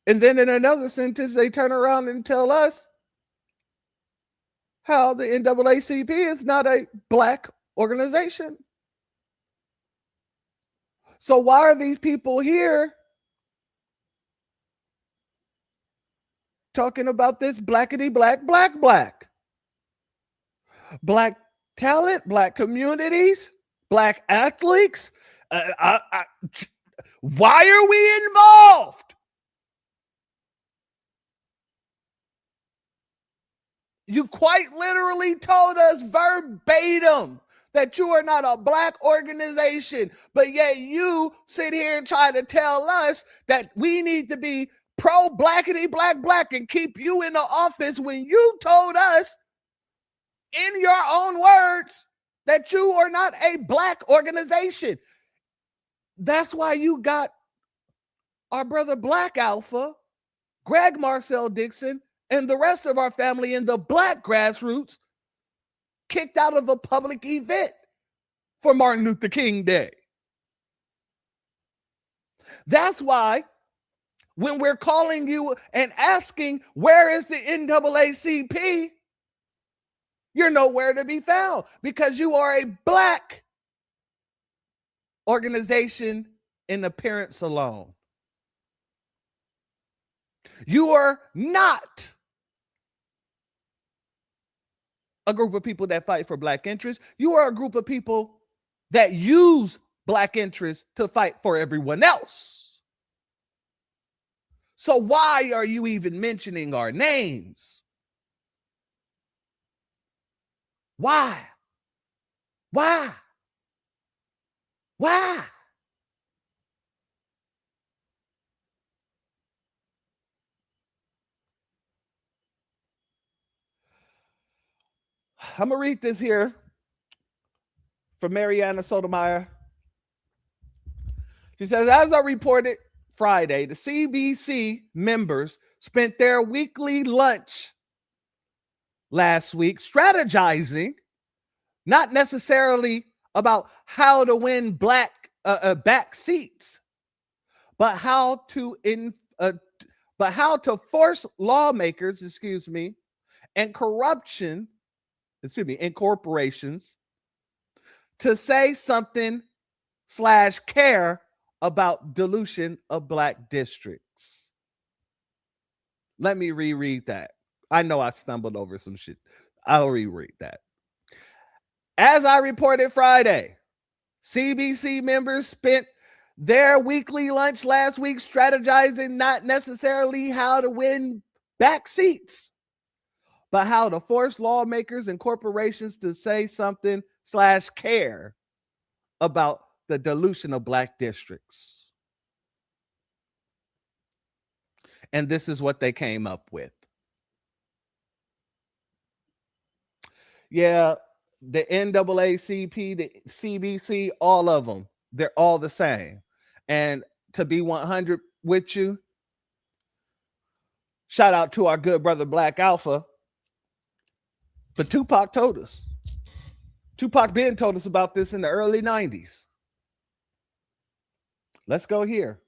And then in another sentence, they turn around and tell us how the NAACP is not a black organization. So why are these people here talking about this blackity black, black, black? Black talent, black communities, black athletes. Why are we involved? You quite literally told us verbatim that you are not a black organization, but yet you sit here and try to tell us that we need to be pro-blackity black black and keep you in the office when you told us in your own words that you are not a black organization. That's why you got our brother Black Alpha, Greg Marcel Dixon, and the rest of our family in the black grassroots kicked out of a public event for Martin Luther King Day. That's why when we're calling you and asking, where is the NAACP? You're nowhere to be found because you are a black organization in appearance alone. You are not a group of people that fight for black interests. You are a group of people that use black interests to fight for everyone else. So why are you even mentioning our names? Why? Why? Why? I'm going to read this here from Mariana Sotomayor. She says, as I reported Friday, the CBC members spent their weekly lunch last week strategizing, not necessarily about how to win back seats, but how to force lawmakers, and corporations to say something / care about dilution of black districts. Let me reread that. I know I stumbled over some shit. I'll reread that. As I reported Friday, CBC members spent their weekly lunch last week strategizing not necessarily how to win back seats, but how to force lawmakers and corporations to say something / care about the dilution of black districts. And this is what they came up with. Yeah, the NAACP, the CBC, all of them, they're all the same. And to be 100 with you, shout out to our good brother Black Alpha. But Tupac told us. Tupac Ben told us about this in the early 90s. Let's go here.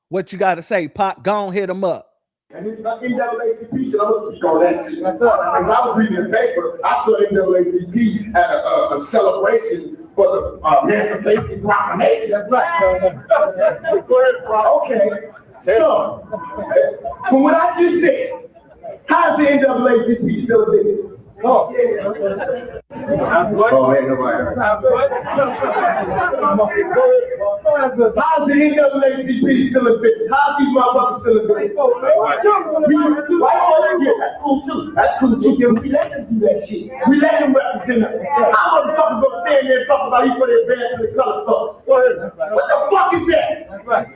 What you got to say, Pac? Go on, hit him up. And it's not NAACP shit. I'm going to speak on that shit. As I was reading the paper, I saw NAACP had a celebration for the Emancipation Proclamation. That's right. Okay. So, from what I just said, how's the NAACP still a business? Oh, yeah. Oh, ain't nobody. How's the NAACP still a business? How's these motherfuckers still a business? That's cool too. That's cool too. Yeah, we let them do that shit. We let them represent us. I'm motherfuckers gonna stand there and talk about you for the advancement of color folks. What the fuck is that? That's right.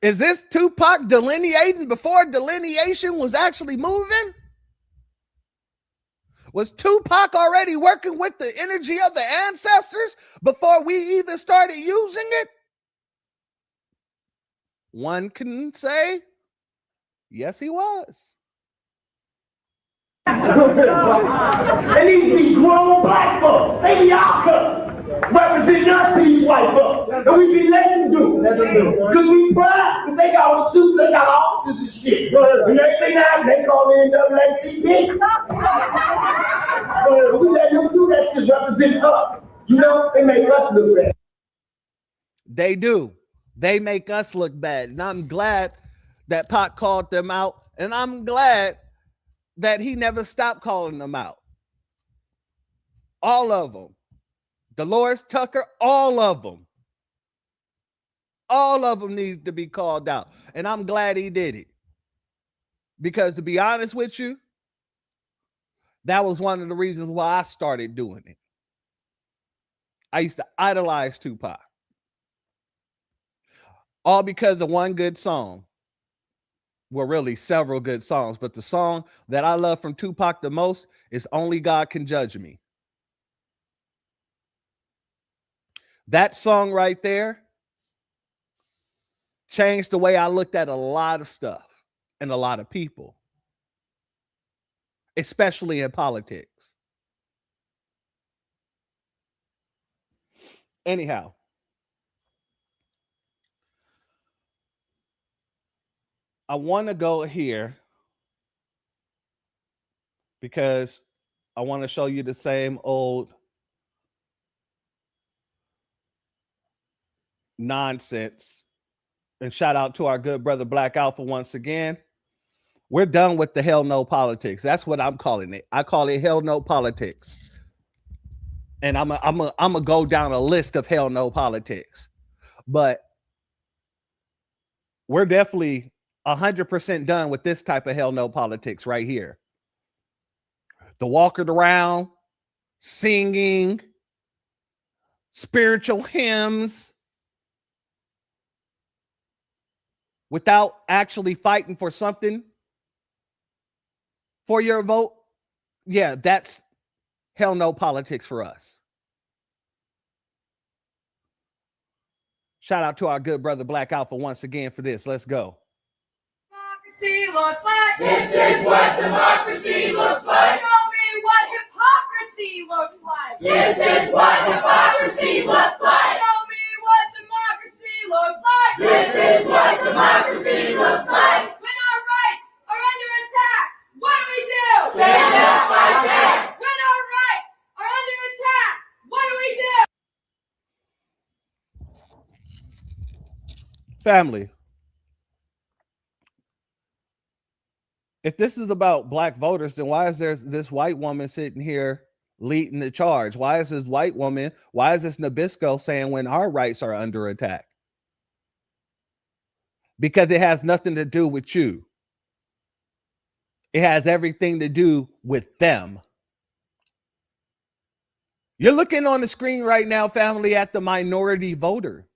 Is this Tupac delineating before delineation was actually moving? Was Tupac already working with the energy of the ancestors before we either started using it? One can say, yes, he was. And these grown black folks, they be our color, representing us to these white folks. And we be letting them do it. Because we proud, because they got all the suits, they got officers and shit. And everything that they call the NAACP. We let them do that shit, represent us. You know, they make us look bad. They do. They make us look bad. And I'm glad that Pac called them out. And I'm glad that he never stopped calling them out. All of them. Dolores Tucker, all of them. All of them need to be called out. And I'm glad he did it. Because to be honest with you, that was one of the reasons why I started doing it. I used to idolize Tupac. All because of one good song. Well, really several good songs, but the song that I love from Tupac the most is Only God Can Judge Me. That song right there changed the way I looked at a lot of stuff and a lot of people, especially in politics. Anyhow, I want to go here because I want to show you the same old nonsense. And shout out to our good brother Black Alpha once again. We're done with the hell no politics. That's what I'm calling it. I call it hell no politics. And I'm gonna go down a list of hell no politics. But we're definitely 100% done with this type of hell no politics right here. The walking around, singing, spiritual hymns, without actually fighting for something for your vote. Yeah, that's hell no politics for us. Shout out to our good brother Black Alpha once again for this. Let's go. Democracy looks like. This is what democracy looks like. Show me what hypocrisy looks like. This is what hypocrisy looks like. Show me what democracy looks like. This is what democracy looks like. When our rights are under attack, what do? Stand up, fight back. When our rights are under attack, what do? Family, If this is about black voters, then why is there this white woman sitting here leading the charge? Why is this white woman, why is this Nabisco saying when our rights are under attack? Because it has nothing to do with you. It has everything to do with them. You're looking on the screen right now, family, at the minority voter.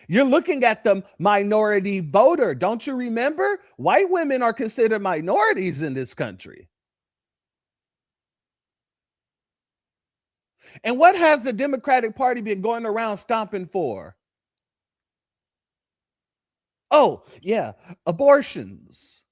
You're looking at the minority voter. Don't you remember? White women are considered minorities in this country. And what has the Democratic Party been going around stomping for? Oh, yeah, abortions.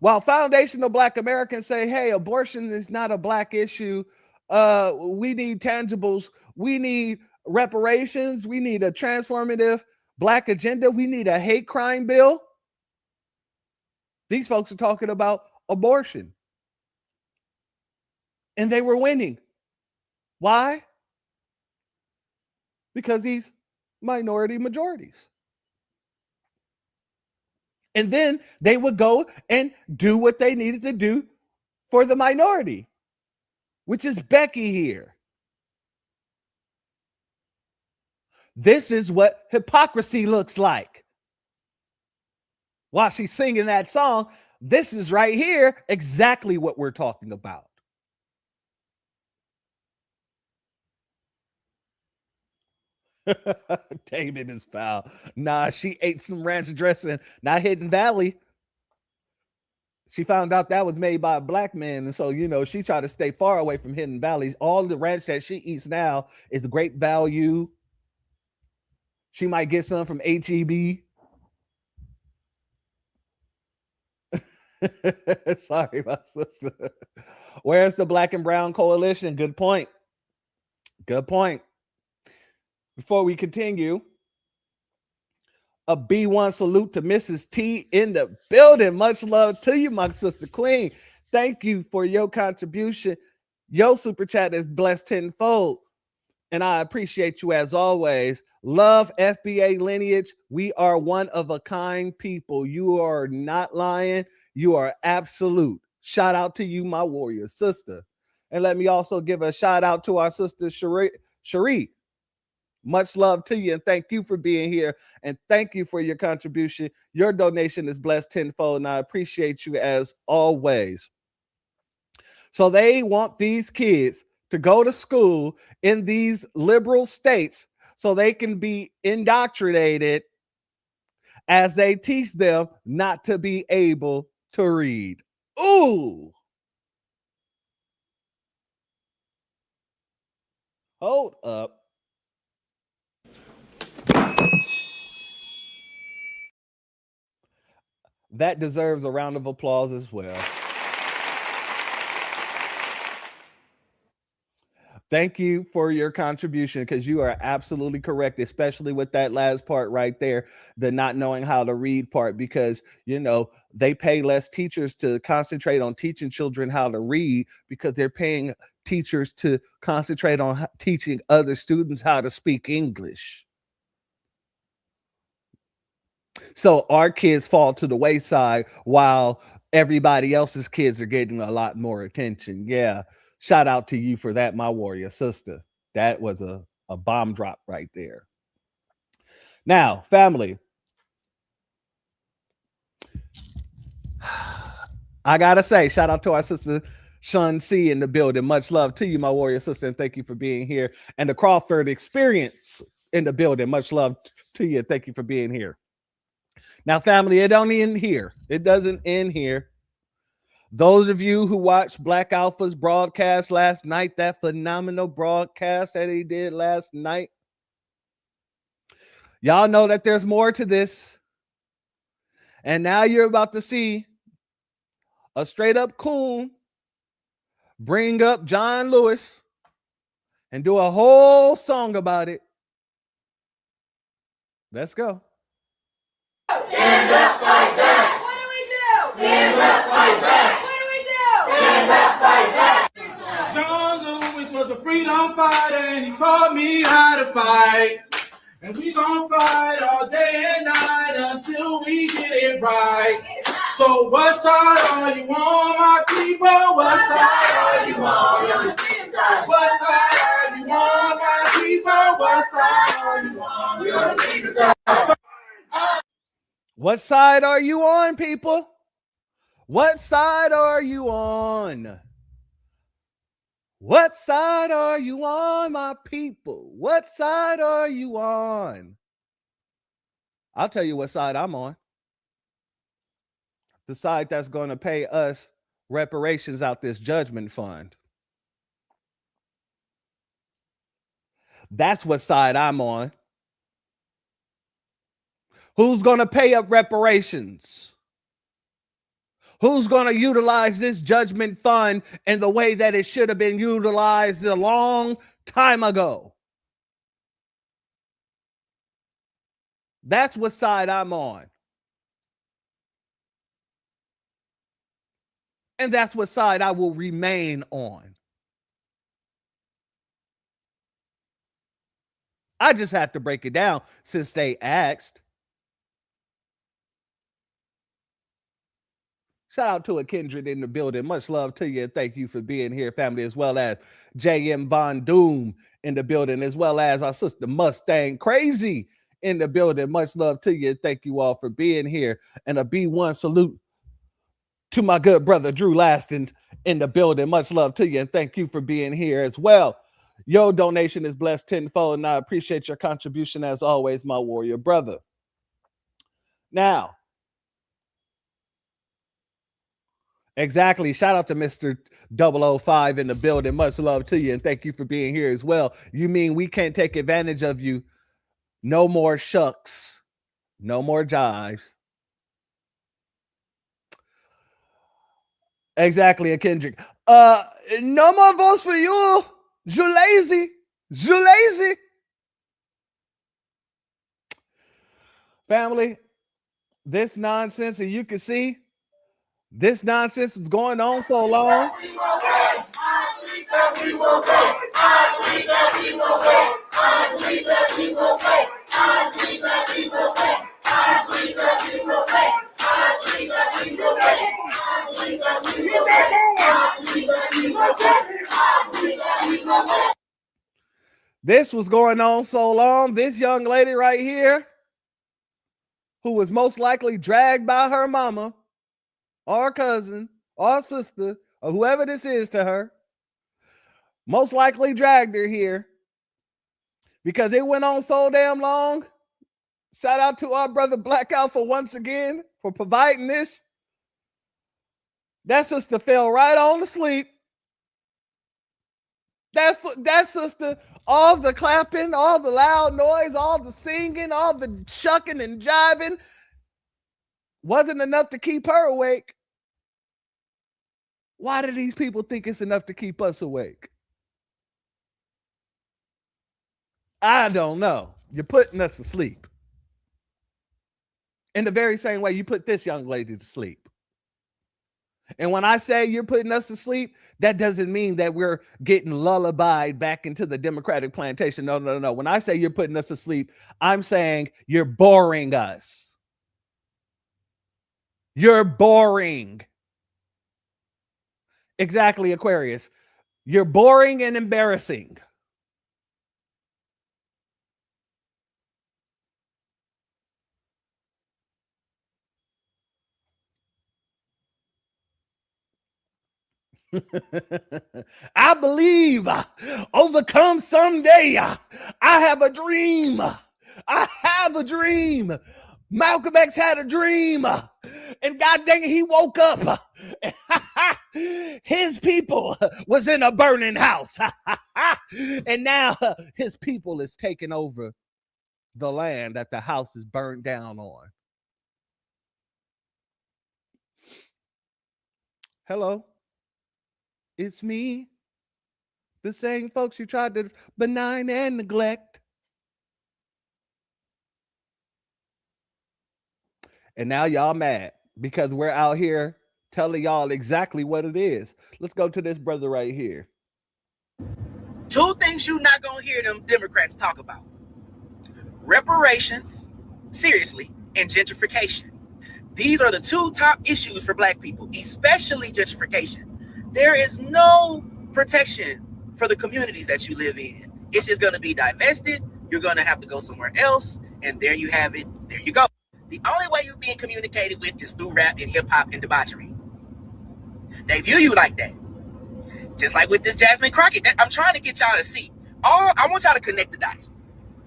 While foundational Black Americans say, hey, abortion is not a Black issue, we need tangibles, we need reparations, we need a transformative Black agenda, we need a hate crime bill. These folks are talking about abortion. And they were winning. Why? Because these minority majorities. And then they would go and do what they needed to do for the minority, which is Becky here. This is what hypocrisy looks like. While she's singing that song, this is right here exactly what we're talking about. David is foul. Nah, she ate some ranch dressing, not Hidden Valley. She found out that was made by a Black man. And so, you know, she tried to stay far away from Hidden Valley. All the ranch that she eats now is great value. She might get some from HEB. Sorry, my sister. Where's the Black and Brown Coalition? Good point. Good point. Before we continue, a B1 salute to Mrs. T in the building. Much love to you, my sister Queen. Thank you for your contribution. Your super chat is blessed tenfold. And I appreciate you as always. Love FBA lineage. We are one of a kind people. You are not lying. You are absolute. Shout out to you, my warrior sister. And let me also give a shout out to our sister Cherie. Much love to you and thank you for being here and thank you for your contribution. Your donation is blessed tenfold and I appreciate you as always. So they want these kids to go to school in these liberal states so they can be indoctrinated as they teach them not to be able to read. Ooh. Hold up. That deserves a round of applause as well. Thank you for your contribution because you are absolutely correct, especially with that last part right there, the not knowing how to read part, because, you know, they pay less teachers to concentrate on teaching children how to read because they're paying teachers to concentrate on teaching other students how to speak English. So our kids fall to the wayside while everybody else's kids are getting a lot more attention. Yeah. Shout out to you for that, my warrior sister. That was a bomb drop right there. Now, family, I gotta say, shout out to our sister Sean C in the building. Much love to you, my warrior sister, and thank you for being here. And the Crawford Experience in the building. Much love to you. Thank you for being here. Now, family, it don't end here. It doesn't end here. Those of you who watched Black Alpha's broadcast last night, that phenomenal broadcast that he did last night, y'all know that there's more to this. And now you're about to see a straight up coon bring up John Lewis and do a whole song about it. Let's go. Stand up, fight back. What do we do? Stand up, fight back. What do we do? Stand up, fight back. John Lewis was a freedom fighter and he taught me how to fight. And we gon' fight all day. right. So what side are you on, my people? What side are you on? What side are you on, my people? What side are you on? We're on the Jesus side. What side are you on, people? What side are you on? What side are you on, my people? What side are you on? I'll tell you what side I'm on. The side that's going to pay us reparations out this judgment fund. That's what side I'm on. Who's going to pay up reparations? Who's going to utilize this judgment fund in the way that it should have been utilized a long time ago? That's what side I'm on. And that's what side I will remain on. I just have to break it down since they asked. Shout out to a kindred in the building. Much love to you. Thank you for being here, family, as well as J.M. Von Doom in the building, as well as our sister Mustang Crazy in the building. Much love to you. Thank you all for being here. And a B1 salute to my good brother Drew Laston in the building. Much love to you, and thank you for being here as well. Your donation is blessed tenfold, and I appreciate your contribution as always, my warrior brother. Now, exactly. Shout out to Mr. 005 in the building. Much love to you, and thank you for being here as well. You mean we can't take advantage of you? No more shucks. No more jives. Exactly, a Kendrick. No more votes for you. You lazy. You lazy. Family, this nonsense, and you can see this nonsense is going on so long. This was going on so long. This young lady right here, who was most likely dragged by her mama or cousin or sister or whoever this is to her, most likely dragged her here because it went on so damn long. Shout out to our brother Black Alpha once again for providing this. That sister fell right on to sleep. That sister, all the clapping, all the loud noise, all the singing, all the shucking and jiving wasn't enough to keep her awake. Why do these people think it's enough to keep us awake? I don't know. You're putting us to sleep. In the very same way you put this young lady to sleep. And when I say you're putting us to sleep, that doesn't mean that we're getting lullabied back into the Democratic plantation. No, no, no. When I say you're putting us to sleep, I'm saying you're boring us. You're boring. Exactly, Aquarius. You're boring and embarrassing. I believe overcome someday. I have a dream. I have a dream. Malcolm X had a dream. And God dang it, he woke up. His people was in a burning house. And now his people is taking over the land that the house is burned down on. Hello. It's me, the same folks you tried to benign and neglect. And now y'all mad because we're out here telling y'all exactly what it is. Let's go to this brother right here. Two things you're not going to hear them Democrats talk about. Reparations, seriously, and gentrification. These are the two top issues for black people, especially gentrification. There is no protection for the communities that you live in. It's just going to be divested. You're going to have to go somewhere else. And there you have it. There you go. The only way you're being communicated with is through rap and hip hop and debauchery. They view you like that. Just like with this Jasmine Crockett. I'm trying to get y'all to see. I want y'all to connect the dots.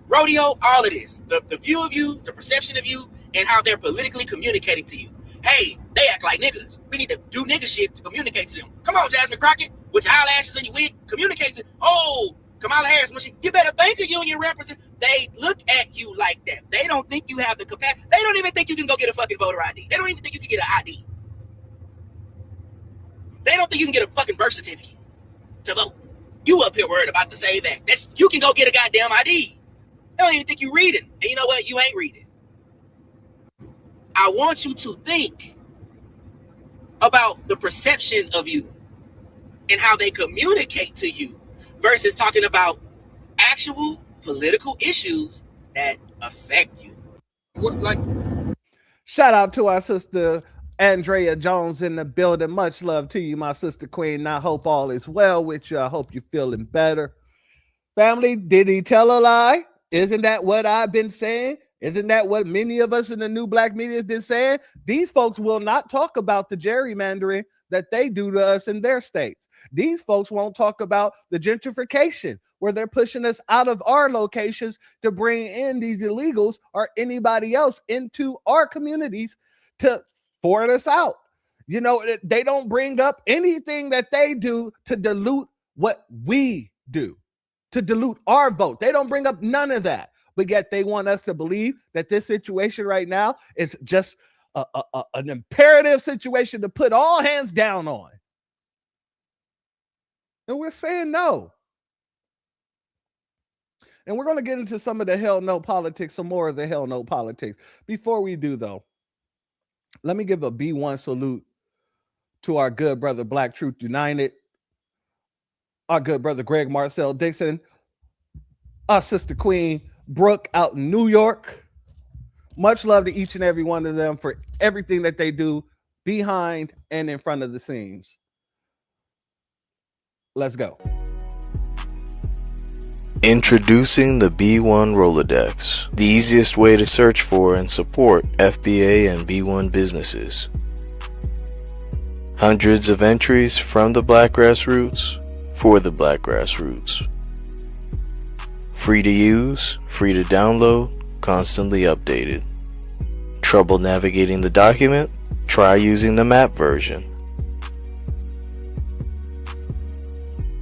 Rodeo, all of this. The view of you, the perception of you, and how they're politically communicating to you. Hey, they act like niggas. We need to do nigga shit to communicate to them. Come on, Jasmine Crockett, with your eyelashes and your wig, communicate to, oh, Kamala Harris, you better thank a union representative. They look at you like that. They don't think you have the capacity. They don't even think you can go get a fucking voter ID. They don't even think you can get an ID. They don't think you can get a fucking birth certificate to vote. You up here worried about the SAVE Act. You can go get a goddamn ID. They don't even think you reading. And you know what? You ain't reading. I want you to think about the perception of you and how they communicate to you versus talking about actual political issues that affect you. Shout out to our sister Andrea Jones in the building. Much love to you, my sister queen. I hope all is well with you. I hope you're feeling better. Family, did he tell a lie? Isn't that what I've been saying? Isn't that what many of us in the new black media have been saying? These folks will not talk about the gerrymandering that they do to us in their states. These folks won't talk about the gentrification where they're pushing us out of our locations to bring in these illegals or anybody else into our communities to forward us out. You know, they don't bring up anything that they do to dilute what we do, to dilute our vote. They don't bring up none of that. But yet they want us to believe that this situation right now is just an imperative situation to put all hands down on. And we're saying no. And we're going to get into some of the hell no politics, some more of the hell no politics. Before we do, though, let me give a B1 salute to our good brother, Black Truth United, our good brother, Greg Marcel Dixon, our sister queen, Brooke out in New York. Much love to each and every one of them for everything that they do behind and in front of the scenes. Let's go. Introducing the B1 Rolodex, the easiest way to search for and support FBA and B1 businesses. Hundreds of entries from the Black grassroots for the Black grassroots. Free to use, free to download, constantly updated. Trouble navigating the document? Try using the map version.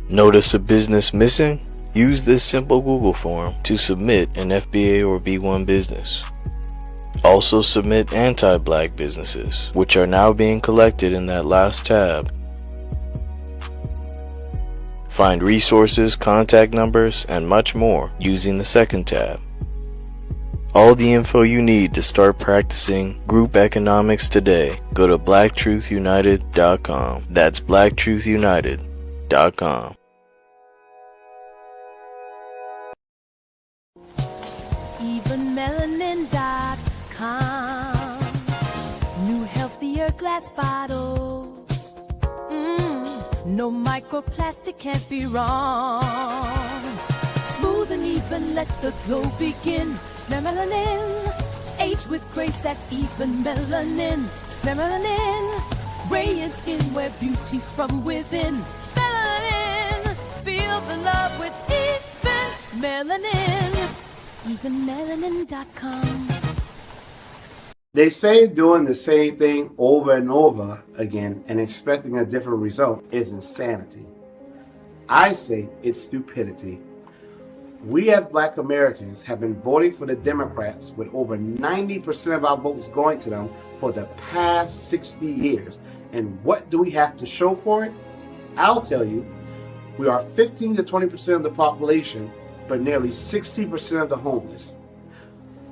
Notice a business missing? Use this simple Google form to submit an FBA or B1 business. Also submit anti-black businesses, which are now being collected in that last tab. Find resources, contact numbers, and much more using the second tab. All the info you need to start practicing group economics today. Go to blacktruthunited.com. That's blacktruthunited.com. Evenmelanin.com. New healthier glass bottles. No microplastic, can't be wrong. Smooth and even, let the glow begin. Melanin, age with grace at Even Melanin. Melanin, radiant skin where beauty's from within. Melanin, feel the love with Even Melanin. Evenmelanin.com. They say doing the same thing over and over again and expecting a different result is insanity. I say it's stupidity. We as Black Americans have been voting for the Democrats with over 90% of our votes going to them for the past 60 years. And what do we have to show for it? I'll tell you, we are 15 to 20% of the population, but nearly 60% of the homeless.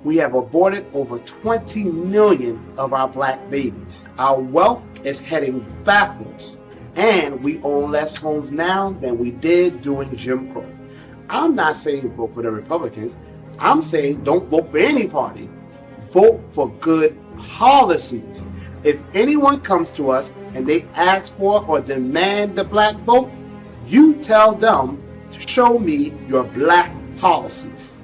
We have aborted over 20 million of our Black babies. Our wealth is heading backwards, and we own less homes now than we did during Jim Crow. I'm not saying vote for the Republicans. I'm saying don't vote for any party. Vote for good policies. If anyone comes to us and they ask for or demand the black vote, you tell them to show me your black policies.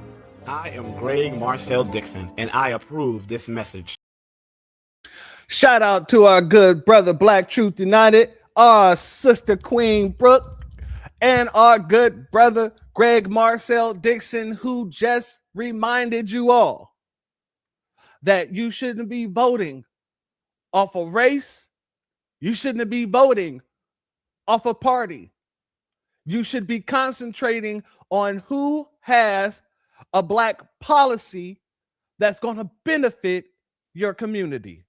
I am Greg Marcel Dixon, and I approve this message. Shout out to our good brother Black Truth United, our sister Queen Brooke, and our good brother Greg Marcel Dixon, who just reminded you all that you shouldn't be voting off of race. You shouldn't be voting off a party. You should be concentrating on who has a black policy that's going to benefit your community.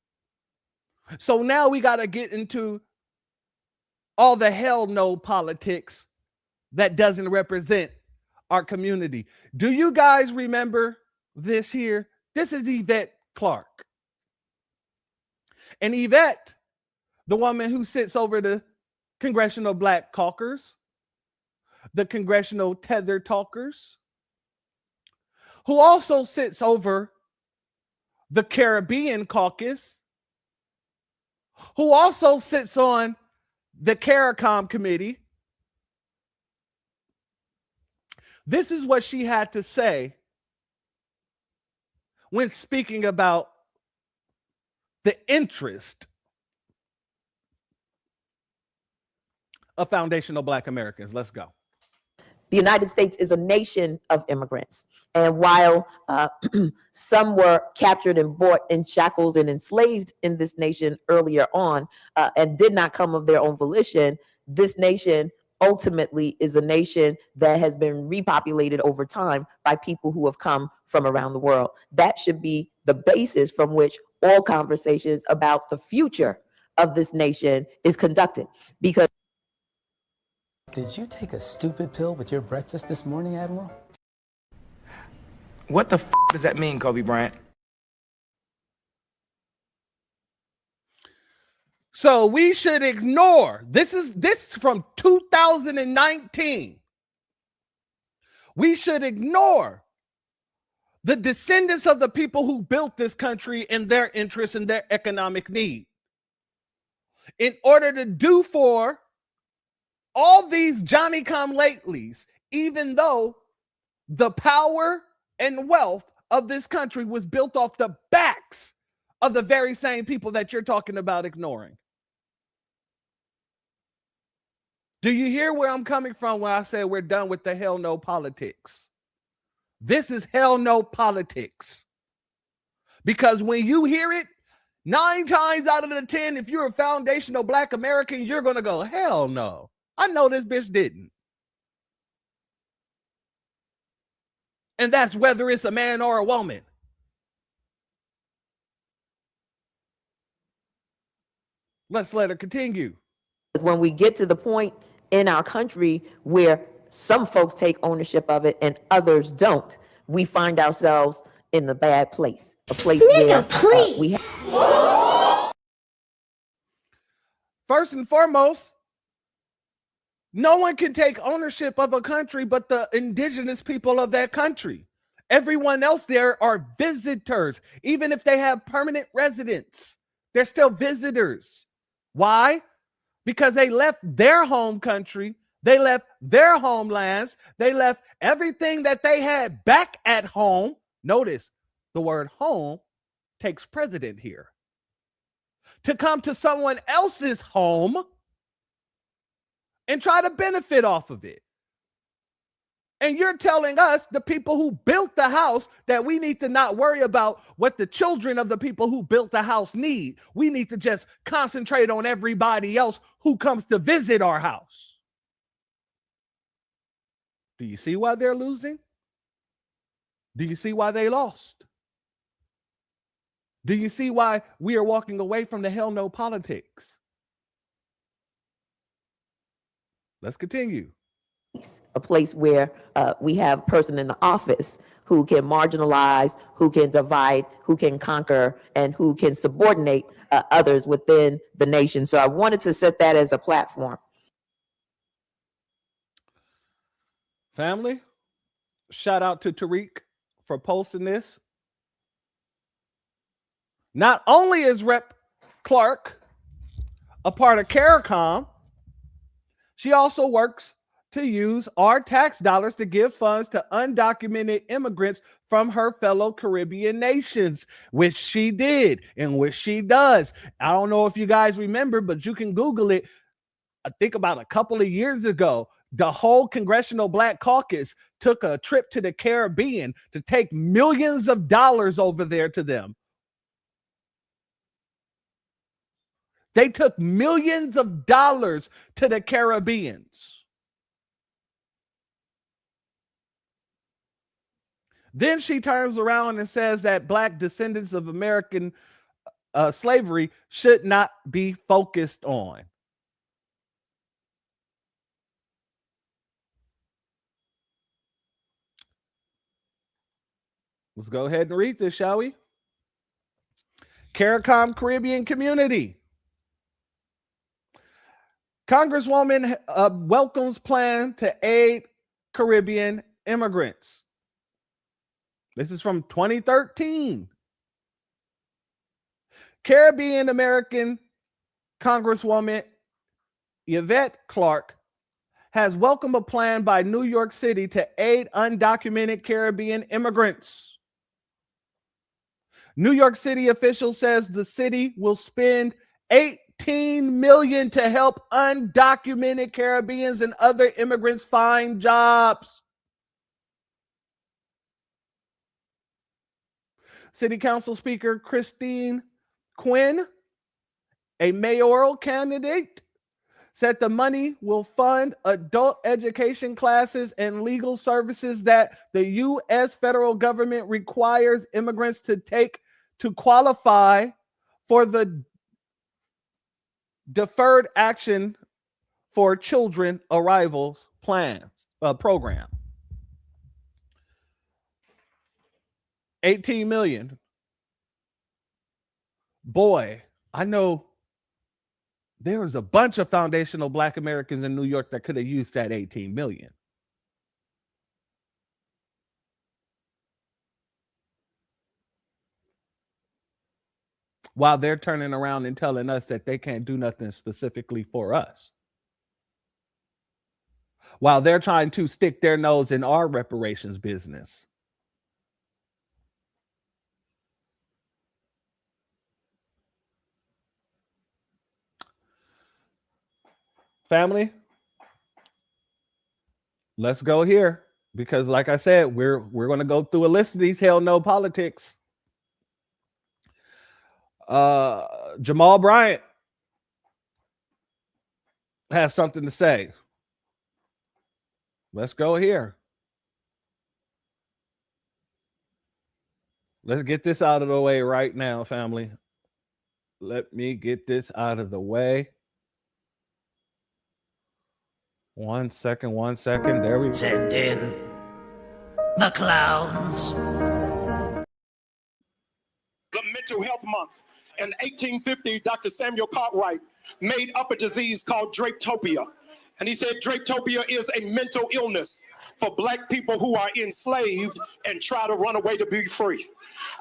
So now we got to get into all the hell no politics that doesn't represent our community. Do you guys remember this here? This is Yvette Clarke. And Yvette, the woman who sits over the Congressional Black Caucus, the Congressional Tether Talkers, who also sits over the Caribbean Caucus, who also sits on the CARICOM committee. This is what she had to say when speaking about the interest of foundational Black Americans. Let's go. The United States is a nation of immigrants. And while some were captured and bought in shackles and enslaved in this nation earlier on and did not come of their own volition, this nation ultimately is a nation that has been repopulated over time by people who have come from around the world. That should be the basis from which all conversations about the future of this nation is conducted. Because did you take a stupid pill with your breakfast this morning, Admiral? What the f does that mean, Kobe Bryant? So we should ignore, this is from 2019. We should ignore the descendants of the people who built this country and their interests and their economic need in order to do for all these Johnny-come-latelys, even though the power and wealth of this country was built off the backs of the very same people that you're talking about ignoring. Do you hear where I'm coming from when I say we're done with the hell no politics? This is hell no politics. Because when you hear it, 9 times out of the 10, if you're a foundational Black American, you're going to go, hell no. I know this bitch didn't. And that's whether it's a man or a woman. Let's let her continue. when we get to the point in our country where some folks take ownership of it and others don't, we find ourselves in a bad place, a place where we have. First and foremost, no one can take ownership of a country but the indigenous people of that country. Everyone else there are visitors. Even if they have permanent residence, they're still visitors. Why? Because they left their home country, they left their homelands, they left everything that they had back at home. Notice the word home takes precedent here. To come to someone else's home and try to benefit off of it. And you're telling us, the people who built the house, that we need to not worry about what the children of the people who built the house need. We need to just concentrate on everybody else who comes to visit our house. Do you see why they're losing? Do you see why they lost? Do you see why we are walking away from the hell no politics? Let's continue. A place where we have a person in the office who can marginalize, who can divide, who can conquer, and who can subordinate others within the nation. So I wanted to set that as a platform. Family, shout out to Tariq for posting this. Not only is Rep. Clark a part of CARICOM, she also works to use our tax dollars to give funds to undocumented immigrants from her fellow Caribbean nations, which she did and which she does. I don't know if you guys remember, but you can Google it. I think about a couple of years ago, the whole Congressional Black Caucus took a trip to the Caribbean to take millions of dollars over there to them. They took millions of dollars to the Caribbeans. Then she turns around and says that Black descendants of American slavery should not be focused on. Let's go ahead and read this, shall we? CARICOM Caribbean Community. Congresswoman welcomes plan to aid Caribbean immigrants. This is from 2013. Caribbean American Congresswoman Yvette Clarke has welcomed a plan by New York City to aid undocumented Caribbean immigrants. New York City official says the city will spend $18 million to help undocumented Caribbeans and other immigrants find jobs. City Council Speaker Christine Quinn, a mayoral candidate, said the money will fund adult education classes and legal services that the U.S. federal government requires immigrants to take to qualify for the Deferred Action for Children Arrivals program. 18 million. Boy, I know there was a bunch of foundational Black Americans in New York that could have used that 18 million. While they're turning around and telling us that they can't do nothing specifically for us. While they're trying to stick their nose in our reparations business. Family, let's go here because, like I said, we're going to go through a list of these hell no politics. Jamal Bryant has something to say. Let's go here. Let's get this out of the way right now, family. Let me get this out of the way. One second. There we go. Send in the clowns. The Mental Health Month. In 1850, Dr. Samuel Cartwright made up a disease called Drapetopia. And he said Drapetopia is a mental illness for Black people who are enslaved and try to run away to be free.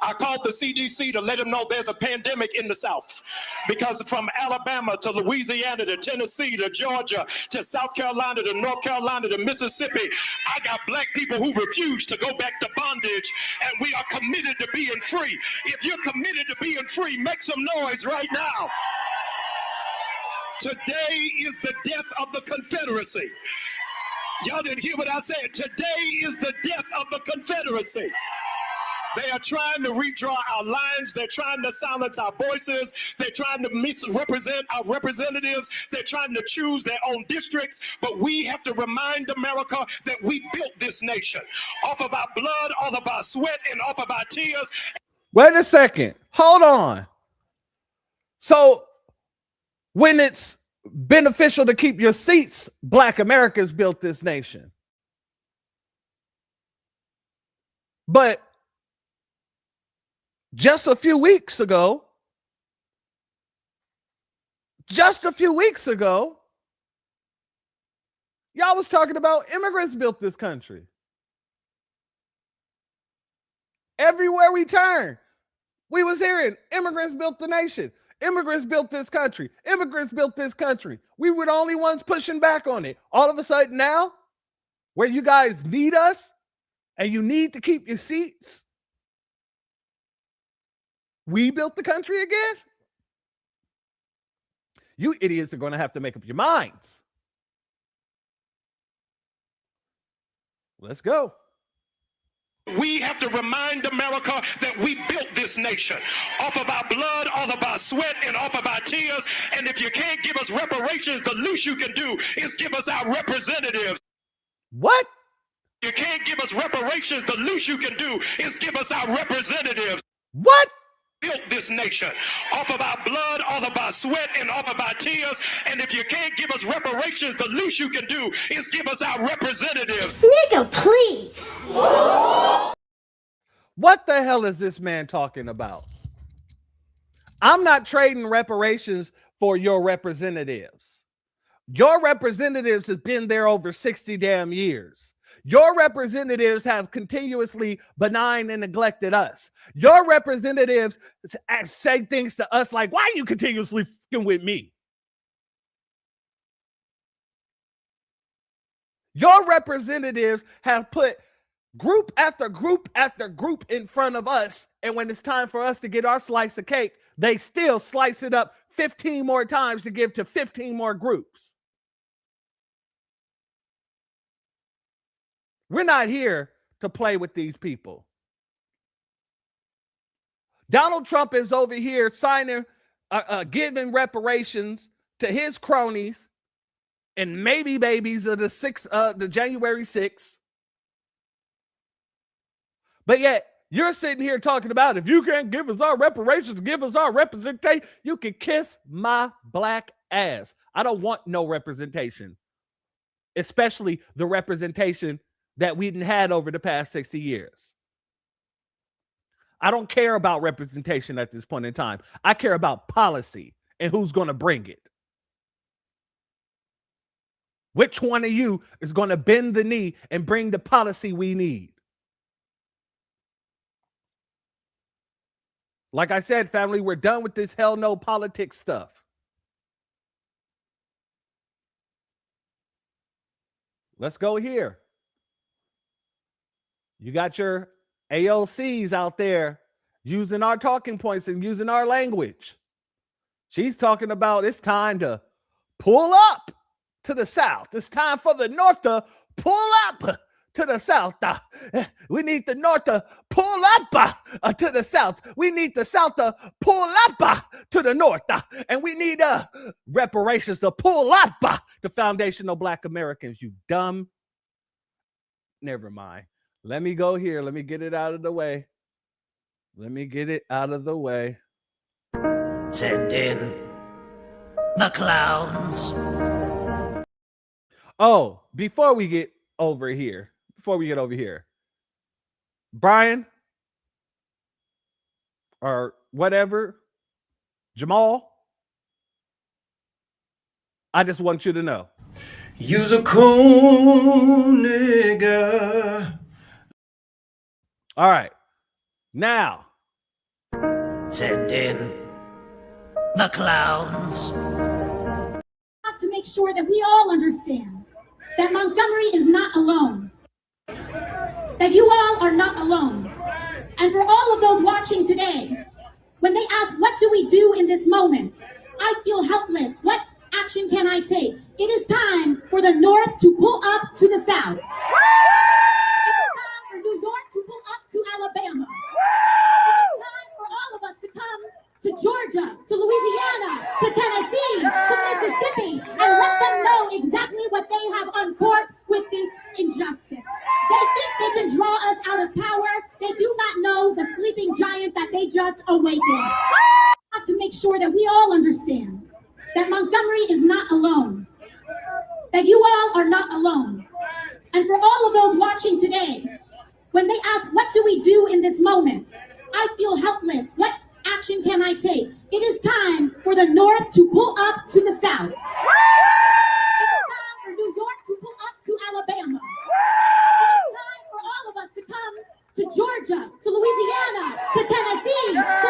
I called the CDC to let them know there's a pandemic in the South, because from Alabama to Louisiana to Tennessee to Georgia to South Carolina to North Carolina to Mississippi, I got Black people who refuse to go back to bondage, and we are committed to being free. If you're committed to being free, make some noise right now. Today is the death of the Confederacy. Y'all didn't hear what I said. Today is the death of the Confederacy. They are trying to redraw our lines. They're trying to silence our voices. They're trying to misrepresent our representatives. They're trying to choose their own districts. But we have to remind America that we built this nation off of our blood, off of our sweat, and off of our tears. Wait a second. Hold on. So when it's beneficial to keep your seats, Black Americans built this nation. But just a few weeks ago, y'all was talking about immigrants built this country. Everywhere we turn, We was hearing immigrants built the nation. Immigrants built this country. Immigrants built this country. We were the only ones pushing back on it. All of a sudden now, where you guys need us and you need to keep your seats, we built the country again? You idiots are going to have to make up your minds. Let's go. We have to remind America that we built this nation off of our blood, off of our sweat, and off of our tears. And if you can't give us reparations, the least you can do is give us our representatives. What? You can't give us reparations, the least you can do is give us our representatives. What? Built this nation off of our blood, off of our sweat, and off of our tears. And if you can't give us reparations, the least you can do is give us our representatives. Nigga, please. What the hell is this man talking about? I'm not trading reparations for your representatives. Your representatives have been there over 60 damn years. Your representatives have continuously benign and neglected us. Your representatives say things to us like, why are you continuously fucking with me? Your representatives have put group after group after group in front of us, and when it's time for us to get our slice of cake, they still slice it up 15 more times to give to 15 more groups. We're not here to play with these people. Donald Trump is over here signing, giving reparations to his cronies and maybe babies of the January 6th. But yet you're sitting here talking about, if you can't give us our reparations, give us our representation, you can kiss my black ass. I don't want no representation, especially the representation that we didn't had over the past 60 years. I don't care about representation at this point in time. I care about policy and who's going to bring it. Which one of you is going to bend the knee and bring the policy we need? Like I said, family, we're done with this hell no politics stuff. Let's go here. You got your AOCs out there using our talking points and using our language. She's talking about it's time to pull up to the South. It's time for the North to pull up to the South. We need the North to pull up to the South. We need the South to pull up to the North. And we need reparations to pull up the foundational Black Americans. You dumb. Never mind. Let me go here. Let me get it out of the way. Let me get it out of the way. Send in the clowns. Oh, before we get over here, Brian or whatever, Jamal, I just want you to know. You's a cool nigga. All right. Now, send in the clowns. To make sure that we all understand that Montgomery is not alone. That you all are not alone. And for all of those watching today, when they ask, what do we do in this moment? I feel helpless. What action can I take? It is time for the North to pull up to the South. It is time for New York to pull up to Alabama. It is time for all of us to come to Georgia, to Louisiana, to Tennessee, to Mississippi, and let them know exactly what they have uncorked with this injustice. They think they can draw us out of power. They do not know the sleeping giant that they just awakened. To make sure that we all understand that Montgomery is not alone. That you all are not alone. And for all of those watching today, when they ask, what do we do in this moment? I feel helpless. What action can I take? It is time for the North to pull up to the South. It is time for New York to pull up to Alabama. It is time for all of us to come to Georgia, to Louisiana, to Tennessee, to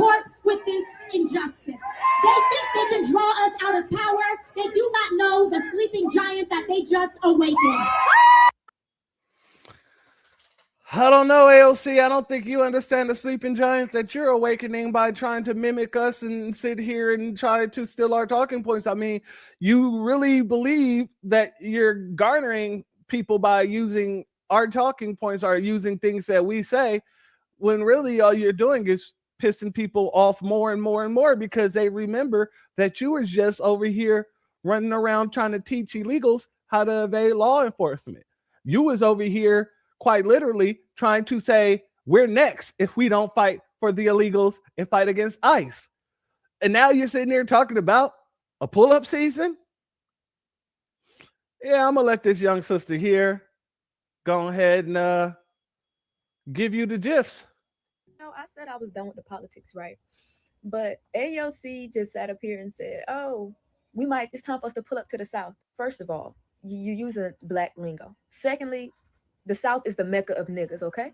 support with this injustice. They think they can draw us out of power. They do not know the sleeping giant that they just awakened. I don't know, AOC. I don't think you understand the sleeping giant that you're awakening by trying to mimic us and sit here and try to steal our talking points. I mean, you really believe that you're garnering people by using our talking points or using things that we say, when really all you're doing is pissing people off more and more and more, because they remember that you was just over here running around trying to teach illegals how to evade law enforcement. You was over here quite literally trying to say we're next if we don't fight for the illegals and fight against ICE. And now you're sitting there talking about a pull-up season? Yeah, I'm gonna let this young sister here go ahead and give you the gifs. No, I said I was done with the politics, right? But AOC just sat up here and said, oh, it's time for us to pull up to the South. First of all, you use a black lingo. Secondly, the South is the mecca of niggas, okay?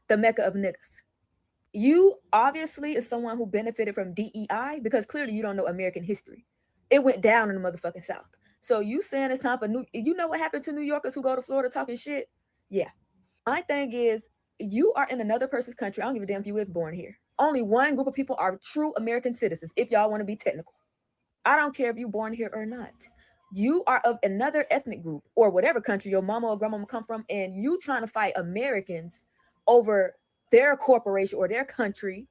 The mecca of niggas. You obviously is someone who benefited from DEI because clearly you don't know American history. It went down in the motherfucking South. So you saying it's time for you know what happened to New Yorkers who go to Florida talking shit? Yeah. My thing is, you are in another person's country. I don't give a damn if you was born here. Only one group of people are true American citizens, if y'all want to be technical. I don't care if you're born here or not. You are of another ethnic group or whatever country your mama or grandmama come from, and you trying to fight Americans over their corporation or their country.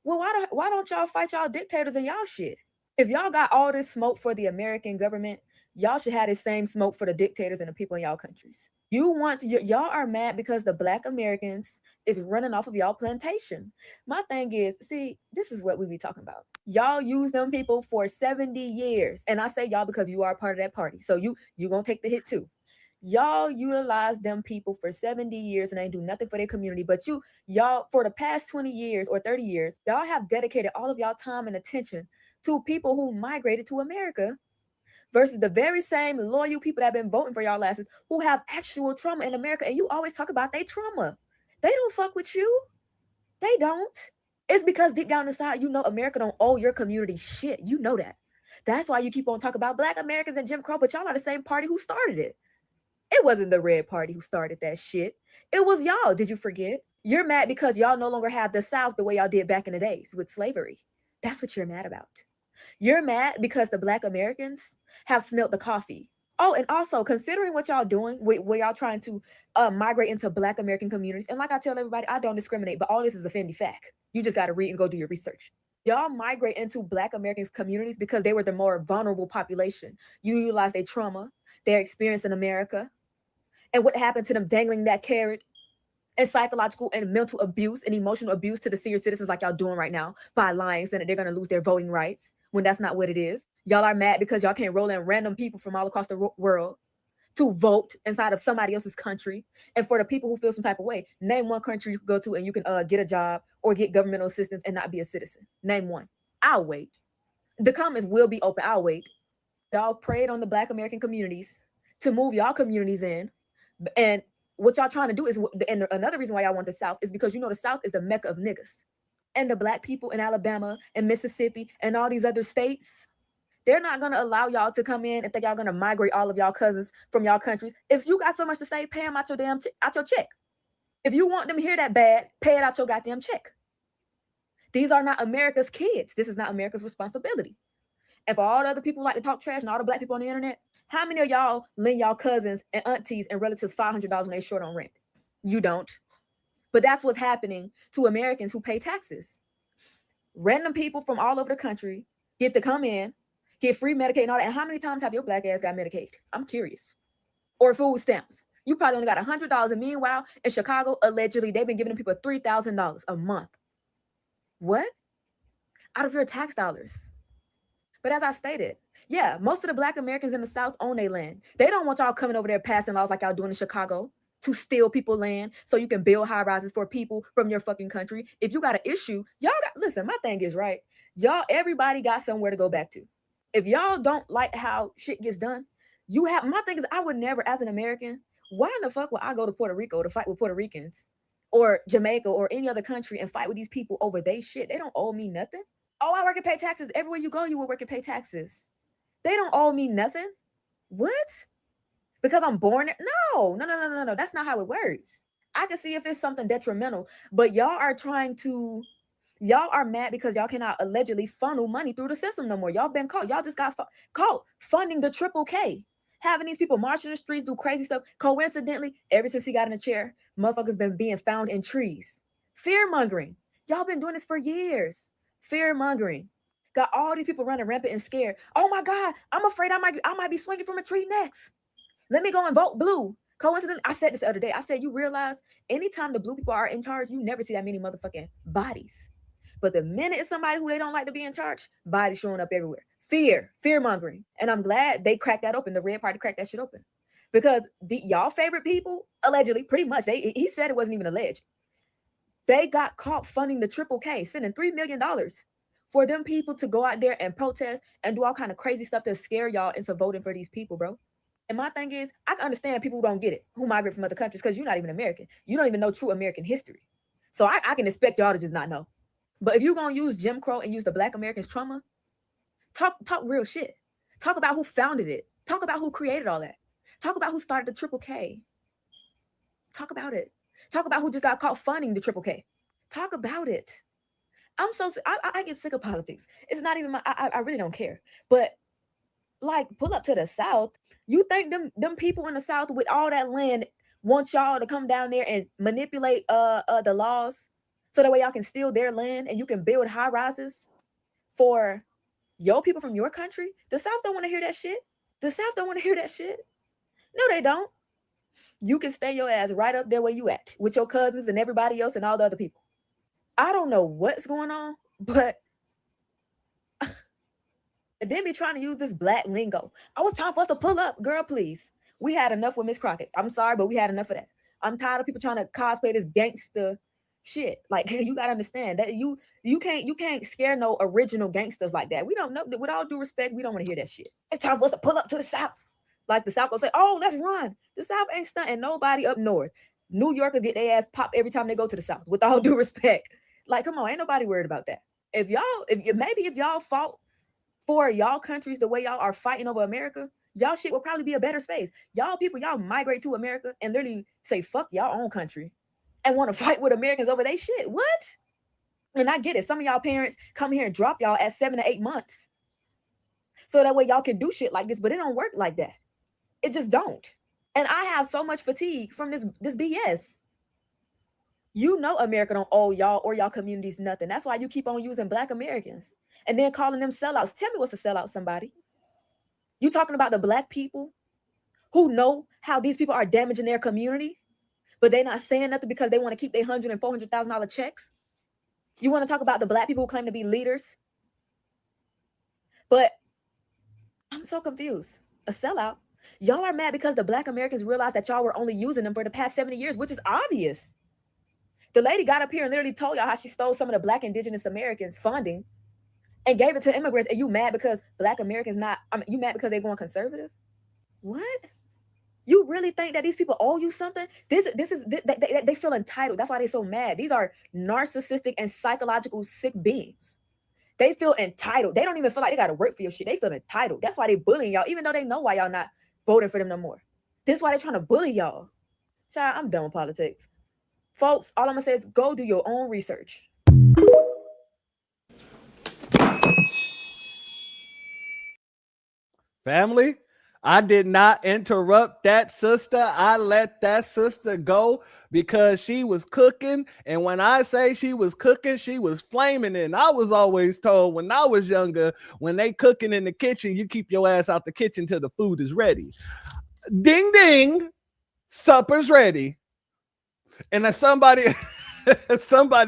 Well, why don't y'all fight y'all dictators and y'all shit? If y'all got all this smoke for the American government, y'all should have the same smoke for the dictators and the people in y'all countries. Y'all are mad because the Black Americans is running off of y'all plantation. My thing is, see, this is what we be talking about. Y'all use them people for 70 years. And I say y'all because you are a part of that party. So you gonna take the hit too. Y'all utilize them people for 70 years and ain't do nothing for their community. But y'all, for the past 20 years or 30 years, y'all have dedicated all of y'all time and attention to people who migrated to America versus the very same loyal people that have been voting for y'all asses who have actual trauma in America. And you always talk about their trauma. They don't fuck with you. They don't. It's because deep down inside, you know America don't owe your community shit. You know that. That's why you keep on talking about Black Americans and Jim Crow, but y'all are the same party who started it. It wasn't the Red Party who started that shit. It was y'all. Did you forget? You're mad because y'all no longer have the South the way y'all did back in the days with slavery. That's what you're mad about. You're mad because the Black Americans have smelt the coffee. Oh, and also considering what y'all doing, where y'all trying to migrate into Black American communities. And like I tell everybody, I don't discriminate, but all this is a Fendi fact. You just got to read and go do your research. Y'all migrate into Black American communities because they were the more vulnerable population. You utilize their trauma, their experience in America, and what happened to them dangling that carrot, and psychological and mental abuse and emotional abuse to the senior citizens like y'all doing right now by lying, saying that they're going to lose their voting rights when that's not what it is. Y'all are mad because y'all can't roll in random people from all across the world to vote inside of somebody else's country. And for the people who feel some type of way, name one country you can go to and you can get a job or get governmental assistance and not be a citizen. Name one. I'll wait. The comments will be open. I'll wait. Y'all preyed on the Black American communities to move y'all communities in. And what y'all trying to do is, and another reason why y'all want the South is because you know the South is the mecca of niggas. And the Black people in Alabama and Mississippi and all these other states, they're not going to allow y'all to come in and think y'all going to migrate all of y'all cousins from y'all countries. If you got so much to say, pay them out your damn out your check. If you want them to hear that bad, pay it out your goddamn check. These are not America's kids. This is not America's responsibility. And for all the other people who like to talk trash and all the Black people on the internet, how many of y'all lend y'all cousins and aunties and relatives $500 when they short on rent? You don't. But that's what's happening to Americans who pay taxes. Random people from all over the country get to come in, get free Medicaid and all that. And how many times have your Black ass got Medicaid? I'm curious. Or food stamps. You probably only got $100. And meanwhile, in Chicago, allegedly, they've been giving people $3,000 a month. What? Out of your tax dollars. But as I stated, yeah, most of the Black Americans in the South own their land. They don't want y'all coming over there passing laws like y'all doing in Chicago to steal people land so you can build high rises for people from your fucking country. If you got an issue, listen, my thing is right. Everybody got somewhere to go back to. If y'all don't like how shit gets done, my thing is I would never, as an American, why in the fuck would I go to Puerto Rico to fight with Puerto Ricans or Jamaica or any other country and fight with these people over they shit. They don't owe me nothing. Oh, I work and pay taxes. Everywhere you go, you will work and pay taxes. They don't owe me nothing. What? Because I'm born there? No. That's not how it works. I can see if it's something detrimental, but y'all are mad because y'all cannot allegedly funnel money through the system no more. Y'all been caught. Y'all just got caught funding the Triple K. Having these people march in the streets, do crazy stuff. Coincidentally, ever since he got in the chair, motherfuckers been being found in trees. Fear mongering. Y'all been doing this for years. Fear mongering. Got all these people running rampant and scared. Oh my God, I'm afraid I might be swinging from a tree next. Let me go and vote blue. Coincidentally, I said this the other day. I said, you realize anytime the blue people are in charge, you never see that many motherfucking bodies. But the minute it's somebody who they don't like to be in charge, bodies showing up everywhere. Fear mongering. And I'm glad they cracked that open. The Red Party cracked that shit open. Because y'all favorite people, allegedly, pretty much, he said it wasn't even alleged. They got caught funding the Triple K, sending $3 million for them people to go out there and protest and do all kind of crazy stuff to scare y'all into voting for these people, bro. And my thing is, I can understand people who don't get it, who migrate from other countries, because you're not even American. You don't even know true American history. So I can expect y'all to just not know. But if you're going to use Jim Crow and use the Black Americans' trauma, talk real shit. Talk about who founded it. Talk about who created all that. Talk about who started the Triple K. Talk about it. Talk about who just got caught funding the Triple K. Talk about it. I get sick of politics. It's not even I really don't care. But like, pull up to the South. You think them people in the South with all that land want y'all to come down there and manipulate the laws so that way y'all can steal their land and you can build high rises for your people from your country? The South don't want to hear that shit. The South don't want to hear that shit. No, they don't. You can stay your ass right up there where you at with your cousins and everybody else and all the other people. I don't know what's going on, but then be trying to use this black lingo. Oh, it's time for us to pull up. Girl, please. We had enough with Miss Crockett. I'm sorry, but we had enough of that. I'm tired of people trying to cosplay this gangster shit. Like, you gotta understand that you can't scare no original gangsters like that. We don't know. With all due respect, we don't want to hear that shit. It's time for us to pull up to the South. Like the South will say, oh, let's run. The South ain't stunting nobody up north. New Yorkers get their ass popped every time they go to the South, with all due respect. Like, come on, ain't nobody worried about that. If y'all fought for y'all countries the way y'all are fighting over America, y'all shit will probably be a better space. Y'all people, y'all migrate to America and literally say, fuck y'all own country and want to fight with Americans over they shit. What? And I get it. Some of y'all parents come here and drop y'all at 7 to 8 months. So that way y'all can do shit like this, but it don't work like that. It just don't. And I have so much fatigue from this BS. You know America don't owe y'all or y'all communities nothing. That's why you keep on using Black Americans and then calling them sellouts. Tell me what's a sellout, somebody. You talking about the Black people who know how these people are damaging their community, but they're not saying nothing because they want to keep their $100,000 and $400,000 checks? You want to talk about the Black people who claim to be leaders? But I'm so confused. A sellout? Y'all are mad because the Black Americans realized that y'all were only using them for the past 70 years, which is obvious. The lady got up here and literally told y'all how she stole some of the Black indigenous Americans' funding and gave it to immigrants. And you mad because Black Americans you mad because they're going conservative? What? You really think that these people owe you something? They feel entitled. That's why they're so mad. These are narcissistic and psychological sick beings. They feel entitled. They don't even feel like they got to work for your shit. They feel entitled. That's why they bullying y'all, even though they know why y'all not voting for them no more. This is why they're trying to bully y'all. Child, I'm done with politics. Folks, all I'm going to say is go do your own research. Family, I did not interrupt that sister. I let that sister go because she was cooking. And when I say she was cooking, she was flaming it. And I was always told when I was younger, when they cooking in the kitchen, you keep your ass out the kitchen till the food is ready. Ding, ding, supper's ready. And as somebody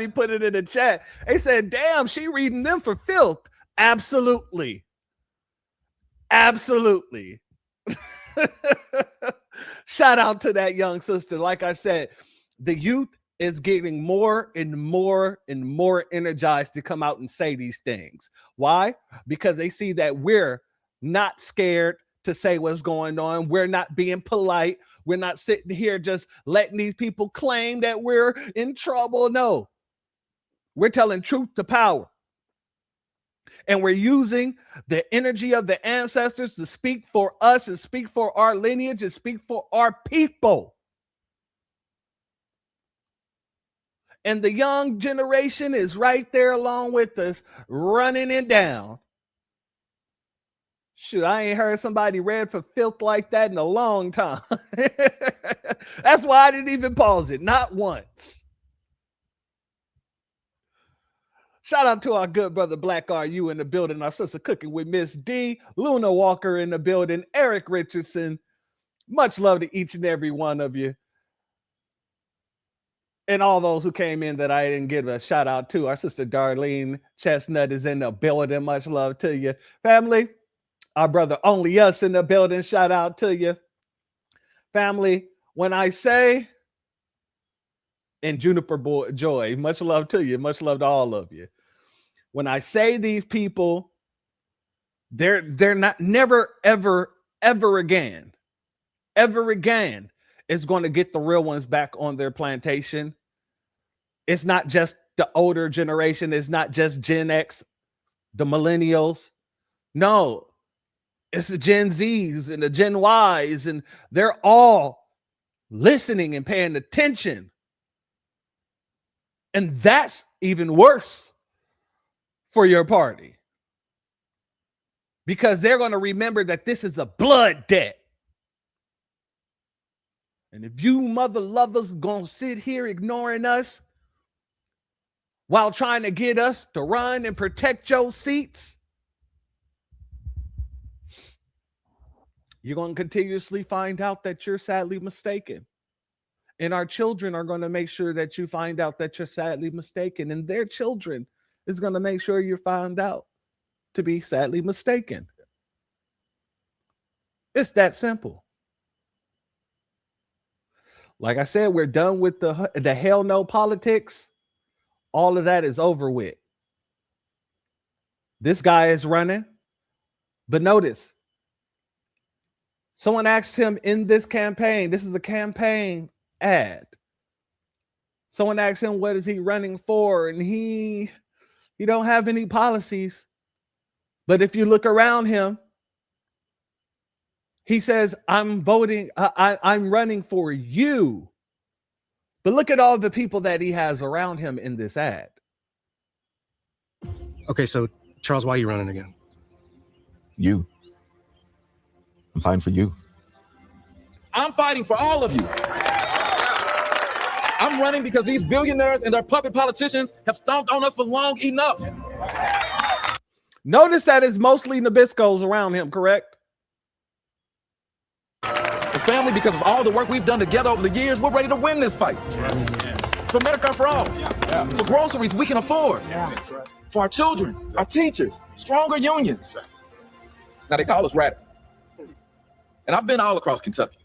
put it in the chat, they said, damn, she reading them for filth. Absolutely. Absolutely. Shout out to that young sister. Like I said, the youth is getting more and more and more energized to come out and say these things. Why? Because they see that we're not scared to say what's going on. We're not being polite. We're not sitting here just letting these people claim that we're in trouble. No, we're telling truth to power. And we're using the energy of the ancestors to speak for us and speak for our lineage and speak for our people. And the young generation is right there along with us, running it down. Shoot, I ain't heard somebody read for filth like that in a long time. That's why I didn't even pause it, not once. Shout out to our good brother Black RU in the building, our sister Cooking with Miss D, Luna Walker in the building, Eric Richardson. Much love to each and every one of you. And all those who came in that I didn't give a shout out to. Our sister Darlene Chestnut is in the building. Much love to you. Family, our brother Only Us in the building. Shout out to you. Family, when I say, and Juniper Joy, much love to you. Much love to all of you. When I say these people, they're not, never, ever again is going to get the real ones back on their plantation. It's not just the older generation. It's not just Gen X, the millennials. No, it's the Gen Zs and the Gen Ys, and they're all listening and paying attention. And that's even worse for your party, because they're going to remember that this is a blood debt. And if you mother lovers going to sit here ignoring us while trying to get us to run and protect your seats, you're going to continuously find out that you're sadly mistaken. And our children are going to make sure that you find out that you're sadly mistaken. And their children is going to make sure you're found out to be sadly mistaken. It's that simple. Like I said, we're done with the hell no politics. All of that is over with. This guy is running. But notice, someone asked him in this campaign, this is a campaign ad. Someone asked him, what is he running for? And he don't have any policies. But if you look around him, he says, I'm voting, I'm running for you. But look at all the people that he has around him in this ad. Okay, so Charles, why are you running again? You. I'm fighting for you. I'm fighting for all of you. I'm running because these billionaires and their puppet politicians have stomped on us for long enough. Notice that it's mostly Nabiscos around him, correct? The family, because of all the work we've done together over the years, we're ready to win this fight. For Medicare for all. For groceries we can afford. For our children, our teachers, stronger unions. Now they call us radical. And I've been all across Kentucky.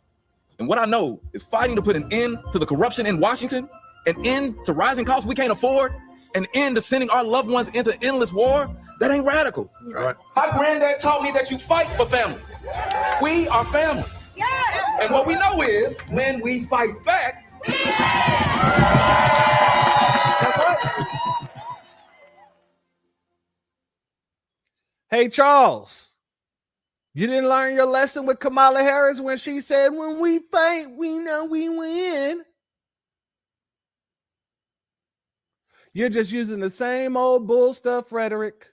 And what I know is fighting to put an end to the corruption in Washington, an end to rising costs we can't afford, an end to sending our loved ones into endless war. That ain't radical. Right. My granddad taught me that you fight for family. We are family. And what we know is when we fight back, that's right. Hey, Charles, you didn't learn your lesson with Kamala Harris when she said, when we fight, we know we win. You're just using the same old bull stuff rhetoric.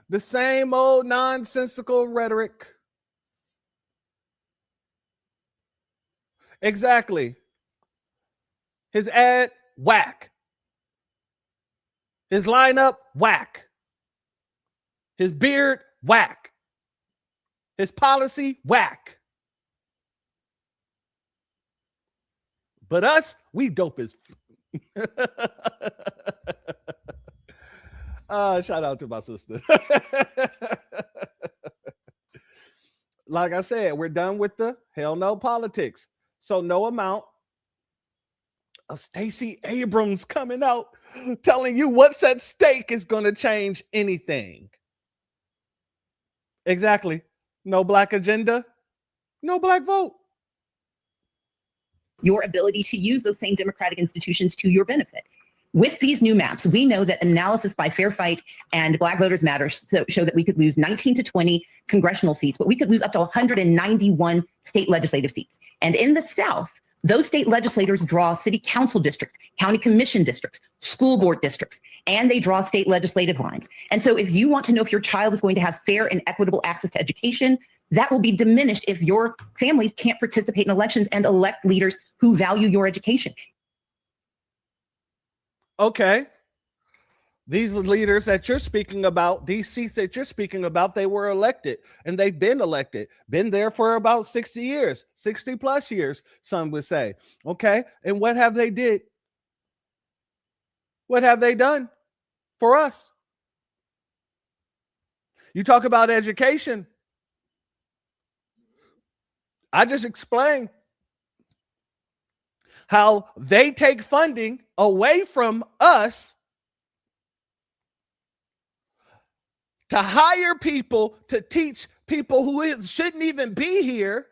The same old nonsensical rhetoric. Exactly. His ad, whack. His lineup, whack. His beard, whack. His policy, whack. But us, we dope as shout out to my sister. Like I said, we're done with the hell no politics. So no amount of Stacey Abrams coming out telling you what's at stake is going to change anything. Exactly. No black agenda. No black vote. Your ability to use those same democratic institutions to your benefit. With these new maps, we know that analysis by Fair Fight and Black Voters Matter show that we could lose 19 to 20 congressional seats, but we could lose up to 191 state legislative seats. And in the South, those state legislators draw city council districts, county commission districts, school board districts, and they draw state legislative lines. And so if you want to know if your child is going to have fair and equitable access to education, that will be diminished if your families can't participate in elections and elect leaders who value your education. Okay. These leaders that you're speaking about, these seats that you're speaking about, they were elected and they've been elected, been there for about 60 years, 60 plus years, some would say. Okay. And what have they did? What have they done for us? You talk about education. I just explained how they take funding away from us to hire people to teach people who shouldn't even be here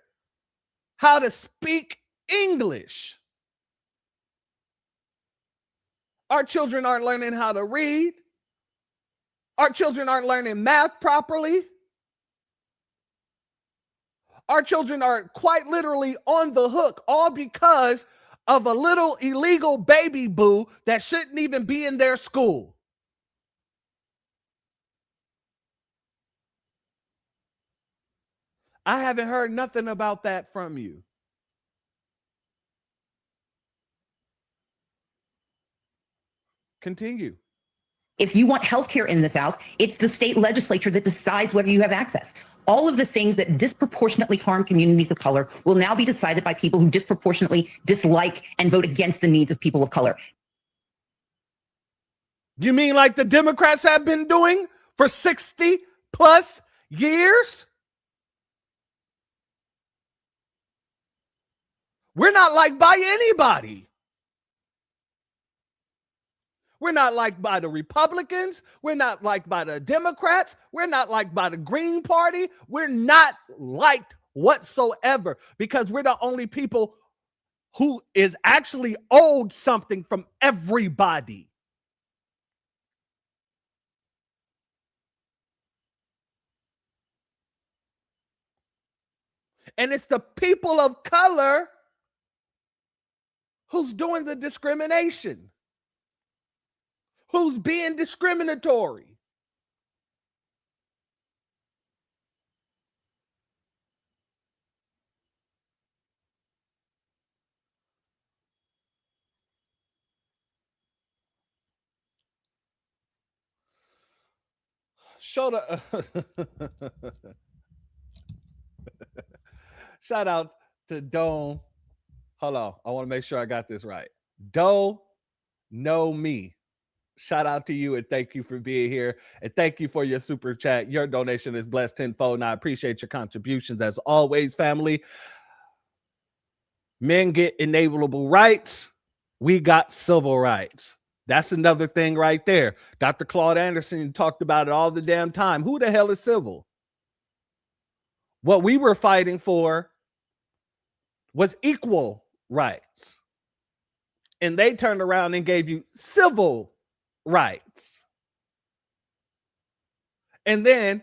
how to speak English. Our children aren't learning how to read. Our children aren't learning math properly. Our children are quite literally on the hook, all because of a little illegal baby boo that shouldn't even be in their school. I haven't heard nothing about that from you. Continue. If you want healthcare in the South, it's the state legislature that decides whether you have access. All of the things that disproportionately harm communities of color will now be decided by people who disproportionately dislike and vote against the needs of people of color. You mean like the Democrats have been doing for 60 plus years? We're not liked by anybody. We're not liked by the Republicans. We're not liked by the Democrats. We're not liked by the Green Party. We're not liked whatsoever because we're the only people who is actually owed something from everybody. And it's the people of color who's doing the discrimination. Who's being discriminatory? Shout out to Dome. Hold on. I want to make sure I got this right. Doe Know Me. Shout out to you and thank you for being here. And thank you for your super chat. Your donation is blessed tenfold. And I appreciate your contributions as always, family. Men get inalienable rights. We got civil rights. That's another thing right there. Dr. Claude Anderson talked about it all the damn time. Who the hell is civil? What we were fighting for was equal rights. And they turned around and gave you civil rights. And then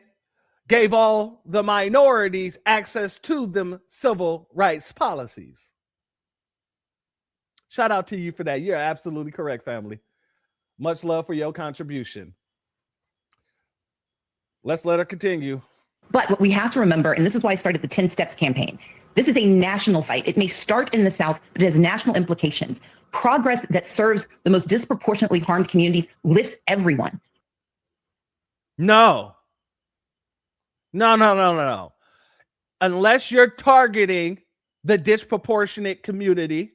gave all the minorities access to them civil rights policies. Shout out to you for that. You're absolutely correct, family. Much love for your contribution. Let's let her continue. But what we have to remember, and this is why I started the 10 Steps campaign, this is a national fight. It may start in the South, but it has national implications. Progress that serves the most disproportionately harmed communities lifts everyone. No. Unless you're targeting the disproportionate community,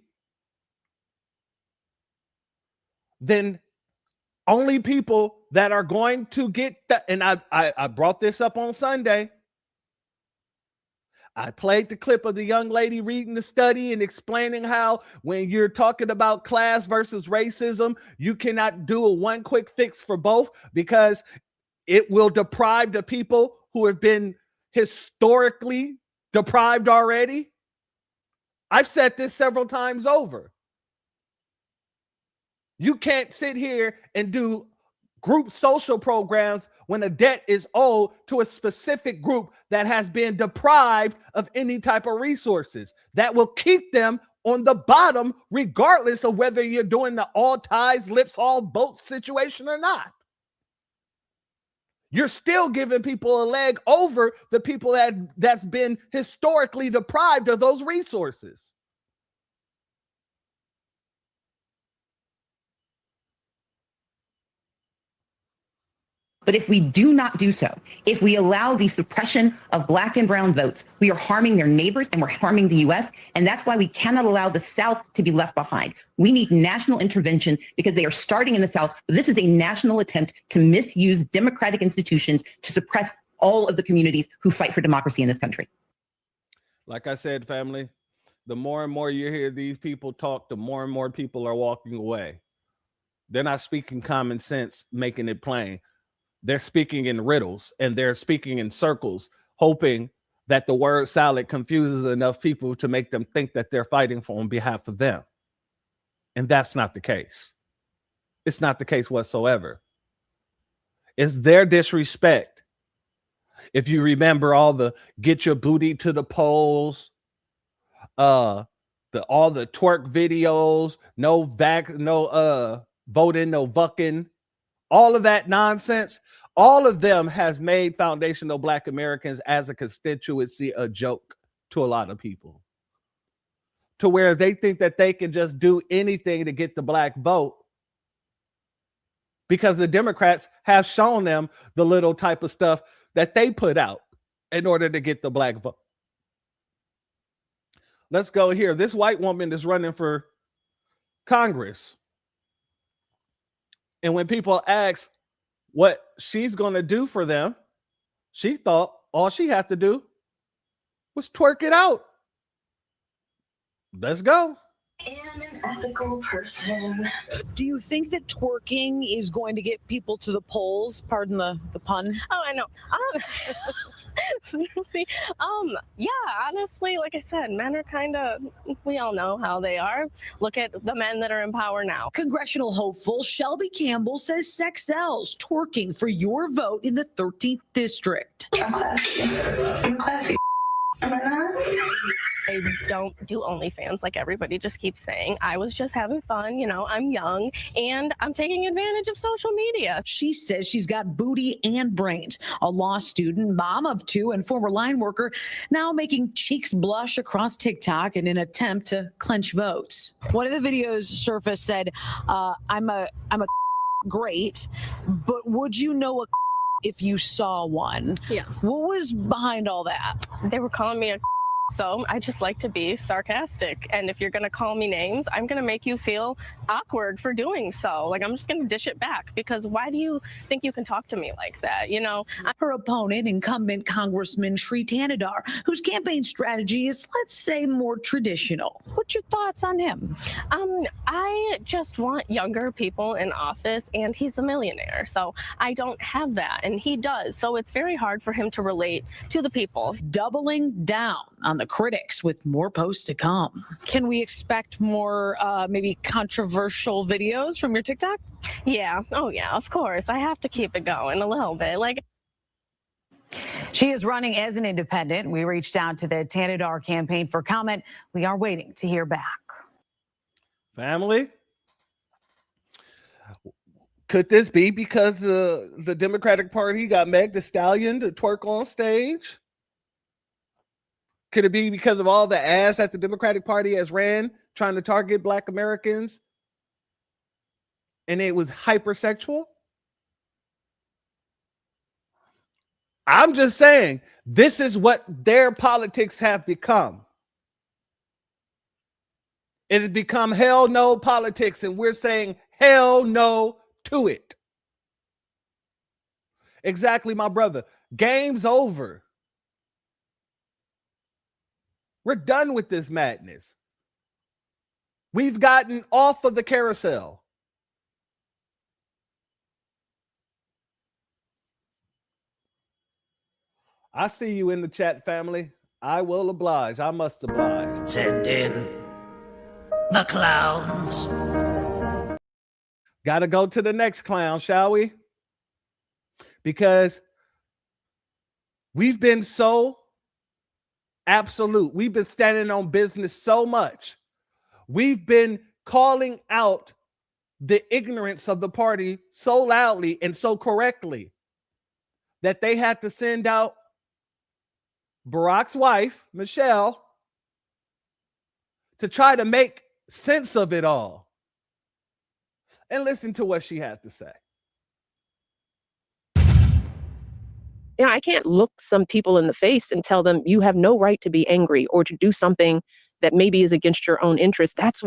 then only people that are going to get that, and I brought this up on Sunday. I played the clip of the young lady reading the study and explaining how when you're talking about class versus racism, you cannot do a one quick fix for both because it will deprive the people who have been historically deprived already? I've said this several times over. You can't sit here and do group social programs when a debt is owed to a specific group that has been deprived of any type of resources that will keep them on the bottom, regardless of whether you're doing the all ties, lips, all boats situation or not. You're still giving people a leg over the people that's been historically deprived of those resources. But if we do not do so, if we allow the suppression of black and brown votes, we are harming their neighbors and we're harming the U.S. And that's why we cannot allow the South to be left behind. We need national intervention because they are starting in the South. This is a national attempt to misuse democratic institutions to suppress all of the communities who fight for democracy in this country. Like I said, family, the more and more you hear these people talk, the more and more people are walking away. They're not speaking common sense, making it plain. They're speaking in riddles and they're speaking in circles, hoping that the word salad confuses enough people to make them think that they're fighting on behalf of them. And that's not the case. It's not the case whatsoever. It's their disrespect. If you remember all the get your booty to the polls, all the twerk videos, no voting, no vucking, all of that nonsense, all of them has made foundational Black Americans as a constituency a joke to a lot of people, to where they think that they can just do anything to get the Black vote because the Democrats have shown them the little type of stuff that they put out in order to get the Black vote. Let's go here. This white woman is running for Congress. And when people ask what she's going to do for them, she thought all she had to do was twerk it out. Let's go. I'm an ethical person. Do you think that twerking is going to get people to the polls? Pardon the pun. Oh, I know. Yeah, honestly, like I said, men are kind of, we all know how they are. Look at the men that are in power now. Congressional hopeful Shelby Campbell says sex sells, twerking for your vote in the 13th district. I'm classy. I'm classy. Am I not? I don't do OnlyFans like everybody just keeps saying. I was just having fun, you know, I'm young and I'm taking advantage of social media. She says she's got booty and brains. A law student, mom of two, and former line worker, now making cheeks blush across TikTok in an attempt to clinch votes. One of the videos surfaced said, I'm a great, but would you know a if you saw one? Yeah. What was behind all that? They were calling me a so I just like to be sarcastic. And if you're going to call me names, I'm going to make you feel awkward for doing so. Like, I'm just going to dish it back because why do you think you can talk to me like that? You know, her opponent, incumbent Congressman Sri Tanadar, whose campaign strategy is, let's say, more traditional. What's your thoughts on him? I just want younger people in office, and he's a millionaire. So I don't have that, and he does. So it's very hard for him to relate to the people. Doubling down on the critics with more posts to come. Can we expect more maybe controversial videos from your TikTok? Yeah. Oh, yeah, of course. I have to keep it going a little bit. Like, she is running as an independent. We reached out to the Tanadar campaign for comment. We are waiting to hear back. Family, could this be because the Democratic Party got Meg Thee Stallion to twerk on stage? Could it be because of all the ass that the Democratic Party has ran trying to target Black Americans and it was hypersexual? I'm just saying, this is what their politics have become. It has become hell no politics, and we're saying hell no to it. Exactly, my brother. Game's over. We're done with this madness. We've gotten off of the carousel. I see you in the chat, family. I will oblige. I must oblige. Send in the clowns. Got to go to the next clown, shall we? Because we've been so absolute. We've been standing on business so much. We've been calling out the ignorance of the party so loudly and so correctly that they had to send out Barack's wife, Michelle, to try to make sense of it all. And listen to what she had to say. I can't look some people in the face and tell them you have no right to be angry or to do something that maybe is against your own interest. That's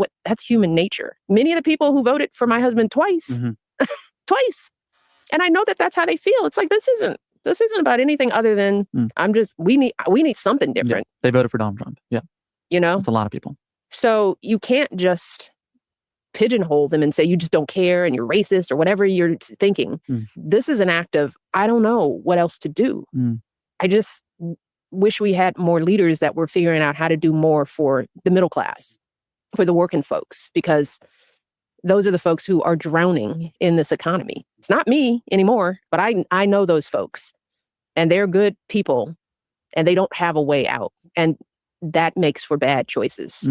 human nature. Many of the people who voted for my husband twice, twice. And I know that that's how they feel. It's like, this isn't about anything other than we need something different. Yeah, they voted for Donald Trump. Yeah. That's a lot of people. So you can't just pigeonhole them and say you just don't care and you're racist or whatever you're thinking. This is an act of, I don't know what else to do. I just wish we had more leaders that were figuring out how to do more for the middle class, for the working folks, because those are the folks who are drowning in this economy. It's not me anymore, but I know those folks, and they're good people, and they don't have a way out, and that makes for bad choices.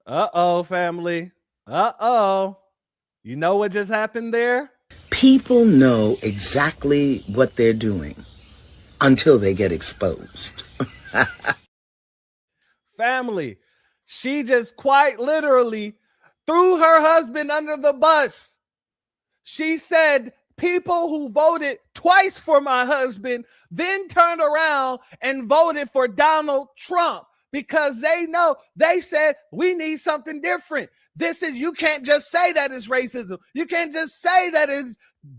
Uh-oh, family. Uh-oh. You know what just happened there? People know exactly what they're doing until they get exposed. Family, she just quite literally threw her husband under the bus. She said, people who voted twice for my husband then turned around and voted for Donald Trump because they said we need something different. You can't just say that it's racism. You can't just say that it's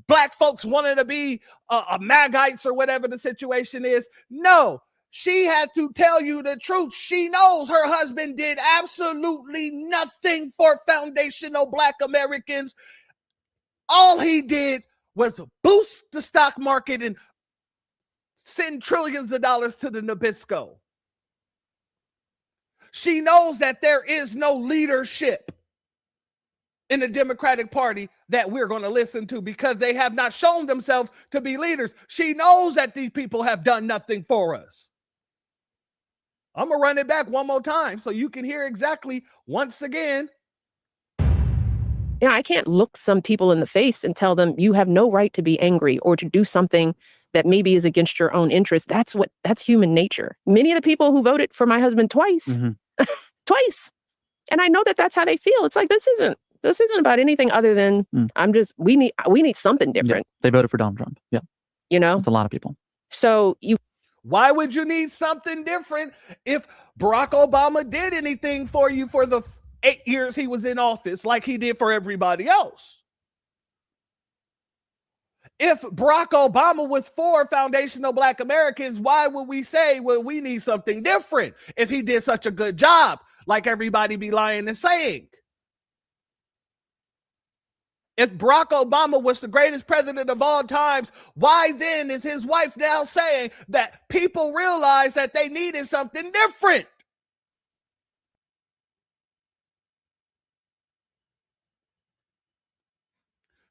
black folks wanting to be MAGites or whatever the situation is. No, she had to tell you the truth. She knows her husband did absolutely nothing for foundational black Americans. All he did was boost the stock market and send trillions of dollars to the Nabisco. She knows that there is no leadership in the Democratic Party that we're going to listen to because they have not shown themselves to be leaders. She knows that these people have done nothing for us. I'm going to run it back one more time so you can hear exactly once again. I can't look some people in the face and tell them you have no right to be angry or to do something that maybe is against your own interest. That's human nature. Many of the people who voted for my husband twice, twice. And I know that that's how they feel. It's like, this isn't about anything other than we need something different. Yeah, they voted for Donald Trump. Yeah. It's a lot of people. So why would you need something different if Barack Obama did anything for you for the 8 years he was in office like he did for everybody else? If Barack Obama was for foundational black Americans, why would we say, well, we need something different if he did such a good job like everybody be lying and saying? If Barack Obama was the greatest president of all times, why then is his wife now saying that people realized that they needed something different?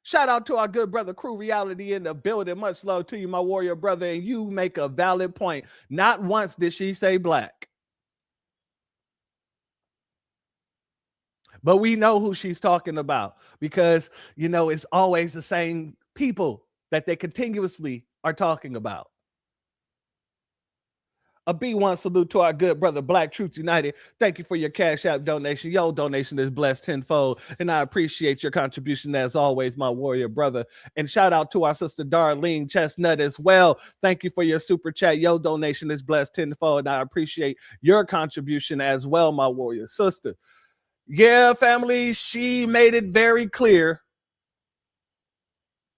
Shout out to our good brother Crew Reality in the building. Much love to you, my warrior brother. And you make a valid point. Not once did she say black. But we know who she's talking about because, it's always the same people that they continuously are talking about. A B1 salute to our good brother, Black Truth United. Thank you for your Cashapp donation. Your donation is blessed tenfold, and I appreciate your contribution as always, my warrior brother. And shout out to our sister Darlene Chestnut as well. Thank you for your super chat. Your donation is blessed tenfold, and I appreciate your contribution as well, my warrior sister. Yeah, family, she made it very clear.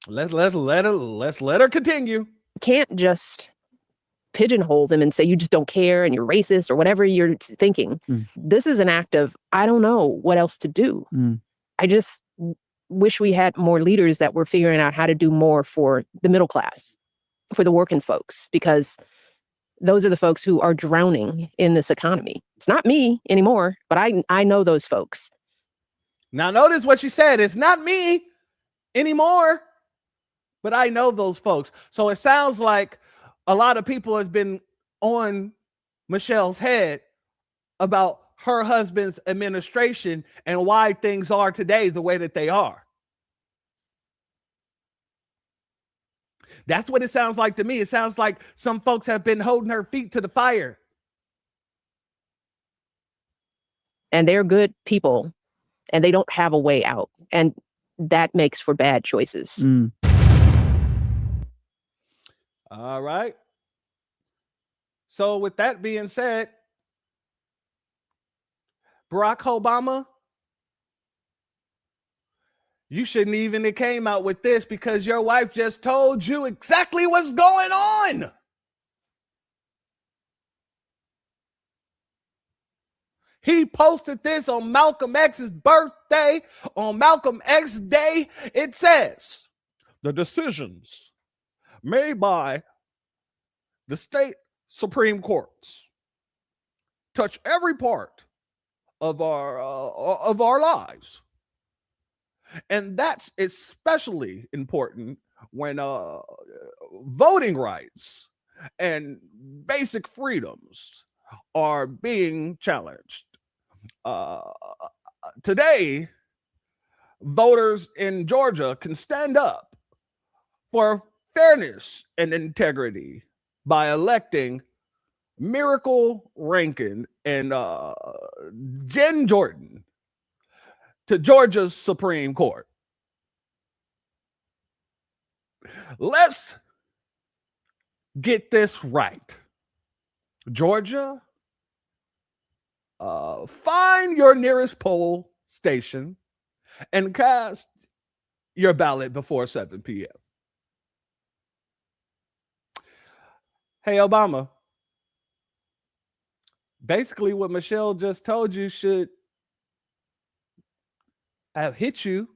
Let's let her continue. Can't just pigeonhole them and say you just don't care and you're racist or whatever you're thinking. This is an act of, I don't know what else to do. I just wish we had more leaders that were figuring out how to do more for the middle class, for the working folks, because those are the folks who are drowning in this economy. It's not me anymore, but I know those folks. Now notice what she said. It's not me anymore, but I know those folks. So it sounds like a lot of people has been on Michelle's head about her husband's administration and why things are today the way that they are. That's what it sounds like to me. It sounds like some folks have been holding her feet to the fire. And they're good people, and they don't have a way out. And that makes for bad choices. All right. So with that being said, Barack Obama, you shouldn't even have came out with this, because your wife just told you exactly what's going on. He posted this on Malcolm X's birthday, on Malcolm X Day. It says, the decisions made by the state Supreme Courts touch every part of our lives. And that's especially important when voting rights and basic freedoms are being challenged. Today, voters in Georgia can stand up for fairness and integrity by electing Miracle Rankin and Jen Jordan to Georgia's Supreme Court. Let's get this right. Georgia, find your nearest poll station and cast your ballot before 7 p.m. Hey, Obama. Basically, what Michelle just told you should have hit you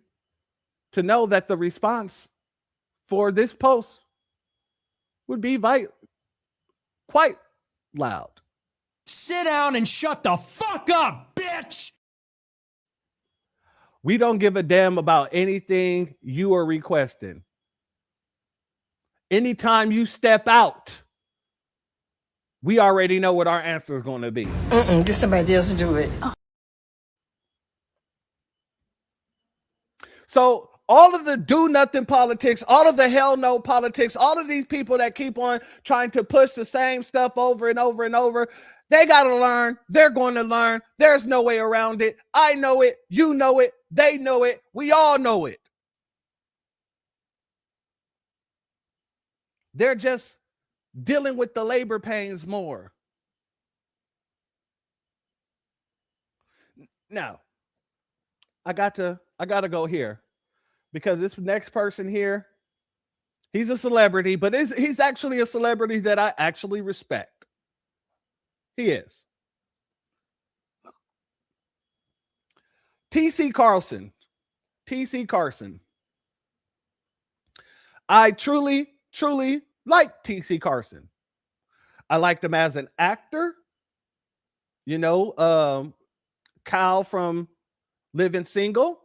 to know that the response for this post would be quite loud. Sit down and shut the fuck up, bitch! We don't give a damn about anything you are requesting. Anytime you step out, we already know what our answer is going to be. Get somebody else to do it. So all of the do nothing politics, all of the hell no politics, all of these people that keep on trying to push the same stuff over and over and over, they got to learn. They're going to learn. There's no way around it. I know it. You know it. They know it. We all know it. They're just dealing with the labor pains more. Now, I got to go here, because this next person here, he's a celebrity, but he's actually a celebrity that I actually respect. He is. T.C. Carlson. T.C. Carson. I truly like T.C. Carson. I liked him as an actor. You know, Kyle from Living Single.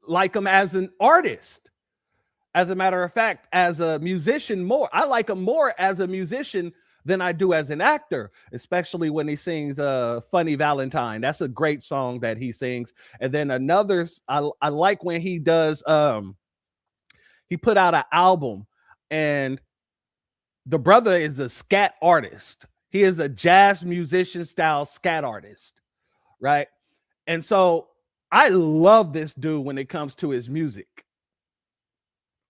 Like him as an artist. As a matter of fact, as a musician more. I like him more as a musician than I do as an actor, especially when he sings Funny Valentine. That's a great song that he sings. And then another, I like when he does, he put out an album, and the brother is a scat artist. He is a jazz musician style scat artist, right? And so I love this dude when it comes to his music.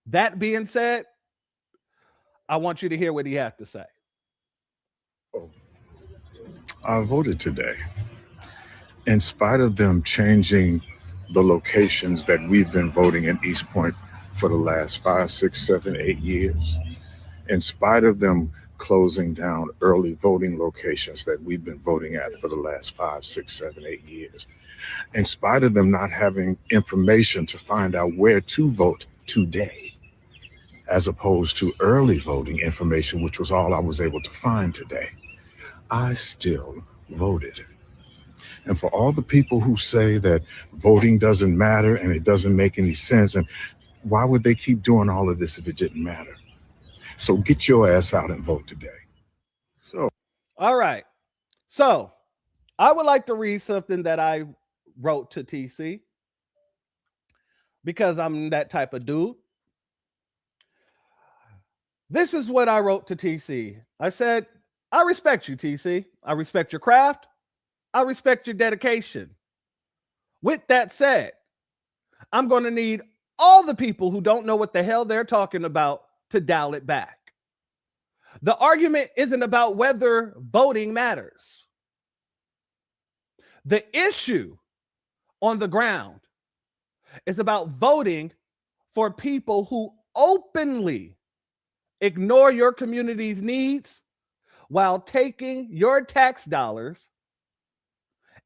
That being said, I want you to hear what he had to say. I voted today. In spite of them changing the locations that we've been voting in East Point for the last 5, 6, 7, 8 years, in spite of them closing down early voting locations that we've been voting at for the last 5, 6, 7, 8 years, in spite of them not having information to find out where to vote today, as opposed to early voting information, which was all I was able to find today, I still voted. And for all the people who say that voting doesn't matter and it doesn't make any sense, and why would they keep doing all of this if it didn't matter? So get your ass out and vote today. So, all right. So I would like to read something that I wrote to TC because I'm that type of dude. This is what I wrote to TC. I said, I respect you, TC. I respect your craft. I respect your dedication. With that said, I'm going to need all the people who don't know what the hell they're talking about to dial it back. The argument isn't about whether voting matters. The issue on the ground is about voting for people who openly ignore your community's needs while taking your tax dollars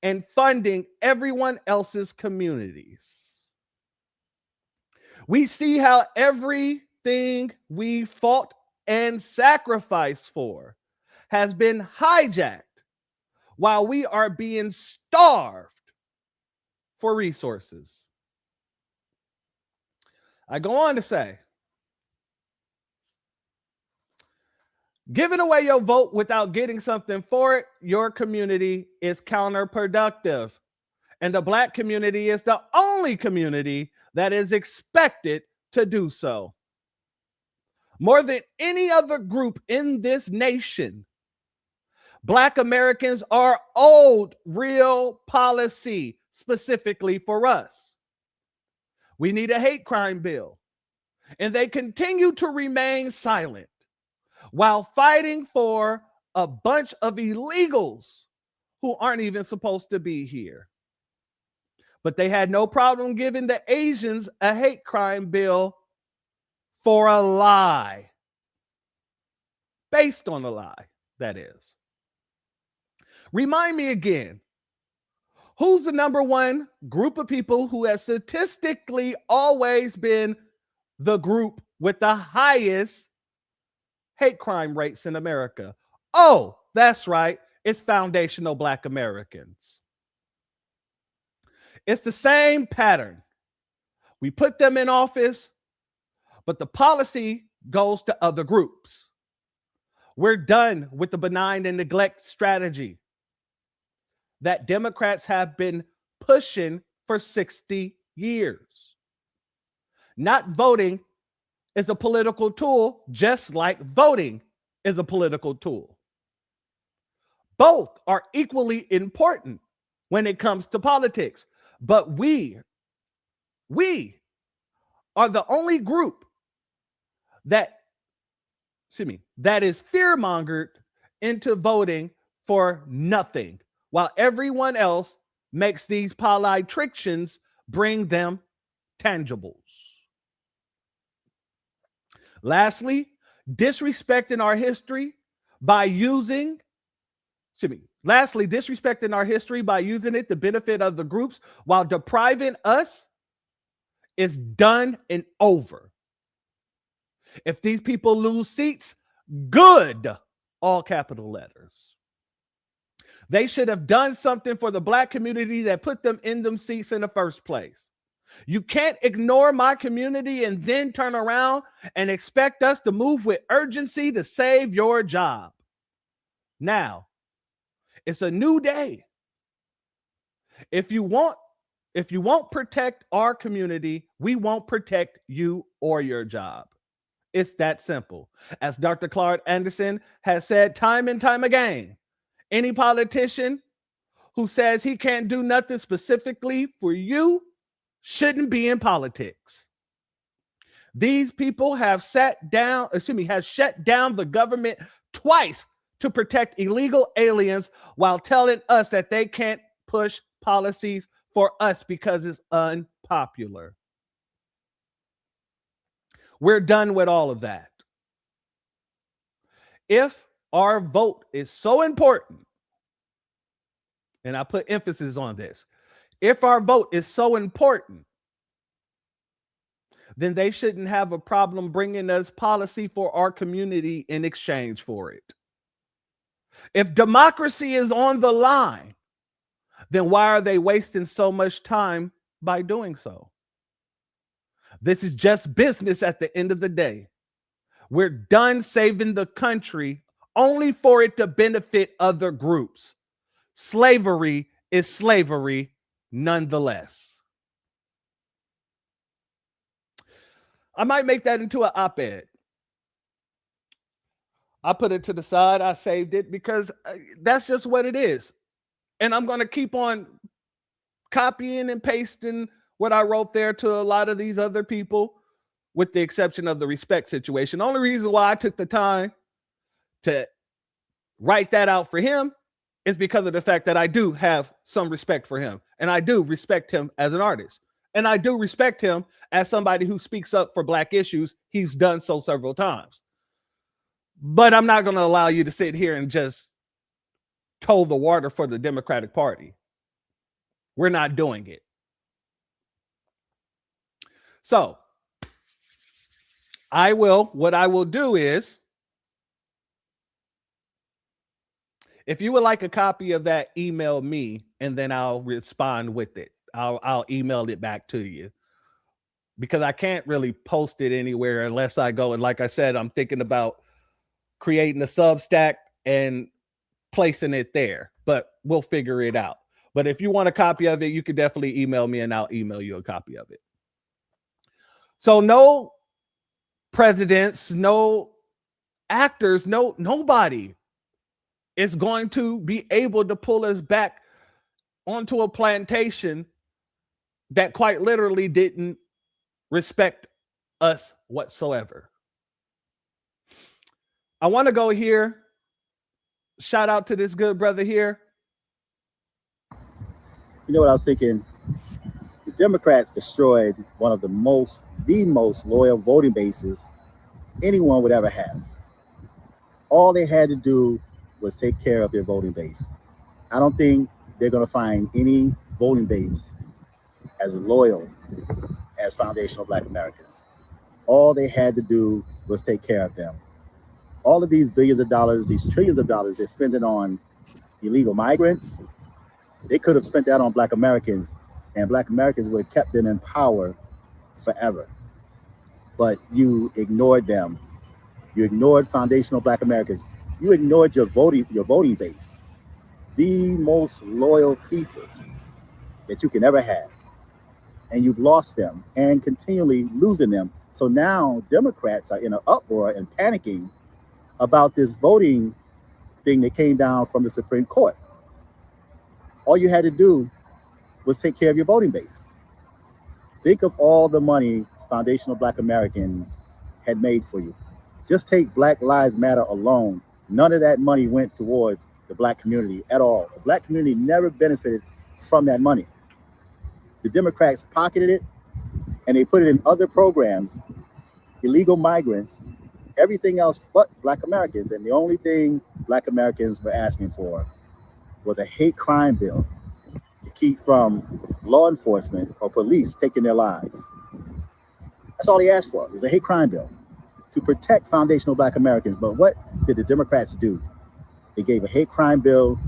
and funding everyone else's communities. We see how everything we fought and sacrificed for has been hijacked while we are being starved for resources. I go on to say, giving away your vote without getting something for it, your community is counterproductive. And the Black community is the only community that is expected to do so. More than any other group in this nation, Black Americans are owed real policy specifically for us. We need a hate crime bill, and they continue to remain silent while fighting for a bunch of illegals who aren't even supposed to be here. But they had no problem giving the Asians a hate crime bill for a lie. Based on a lie, that is. Remind me again, who's the number one group of people who has statistically always been the group with the highest hate crime rates in America? Oh, that's right. It's foundational Black Americans. It's the same pattern. We put them in office, but the policy goes to other groups. We're done with the benign and neglect strategy that Democrats have been pushing for 60 years. Not voting is a political tool, just like voting is a political tool. Both are equally important when it comes to politics, but we are the only group that is fear-mongered into voting for nothing, while everyone else makes these politicians bring them tangibles. Lastly, disrespecting our history by using it to benefit other groups while depriving us is done and over. If these people lose seats, good, all capital letters. They should have done something for the Black community that put them in them seats in the first place. You can't ignore my community and then turn around and expect us to move with urgency to save your job. Now, it's a new day. If you won't protect our community, we won't protect you or your job. It's that simple. As Dr. Clark Anderson has said time and time again, any politician who says he can't do nothing specifically for you shouldn't be in politics. These people have shut down the government twice to protect illegal aliens while telling us that they can't push policies for us because it's unpopular. We're done with all of that. If our vote is so important, and I put emphasis on this, if our vote is so important, then they shouldn't have a problem bringing us policy for our community in exchange for it. If democracy is on the line, then why are they wasting so much time by doing so? This is just business at the end of the day. We're done saving the country only for it to benefit other groups. Slavery is slavery nonetheless. I might make that into an op-ed. I put it to the side. I saved it because that's just what it is. And I'm going to keep on copying and pasting what I wrote there to a lot of these other people, with the exception of the respect situation. The only reason why I took the time to write that out for him is because of the fact that I do have some respect for him. And I do respect him as an artist. And I do respect him as somebody who speaks up for Black issues. He's done so several times. But I'm not going to allow you to sit here and just tow the water for the Democratic Party. We're not doing it. So what I will do is, if you would like a copy of that, email me and then I'll respond with it. I'll email it back to you, because I can't really post it anywhere unless I go. And like I said, I'm thinking about creating a Substack and placing it there, but we'll figure it out. But if you want a copy of it, you can definitely email me and I'll email you a copy of it. So no presidents, no actors, nobody is going to be able to pull us back onto a plantation that quite literally didn't respect us whatsoever. I want to go here. Shout out to this good brother here. You know what I was thinking? The Democrats destroyed one of the most loyal voting bases anyone would ever have. All they had to do was take care of their voting base. I don't think they're going to find any voting base as loyal as foundational Black Americans. All they had to do was take care of them. All of these billions of dollars, these trillions of dollars they're spending on illegal migrants, they could have spent that on Black Americans, and Black Americans would have kept them in power forever. But you ignored them. You ignored foundational Black Americans. You ignored your voting base, the most loyal people that you can ever have. And you've lost them and continually losing them. So now Democrats are in an uproar and panicking about this voting thing that came down from the Supreme Court. All you had to do was take care of your voting base. Think of all the money foundational Black Americans had made for you. Just take Black Lives Matter alone. None of that money went towards the Black community at all. The Black community never benefited from that money. The Democrats pocketed it and they put it in other programs, illegal migrants, everything else but Black Americans. And the only thing Black Americans were asking for was a hate crime bill to keep from law enforcement or police taking their lives. That's all they asked for, is a hate crime bill to protect foundational Black Americans. But what did the Democrats do? They gave a hate crime bill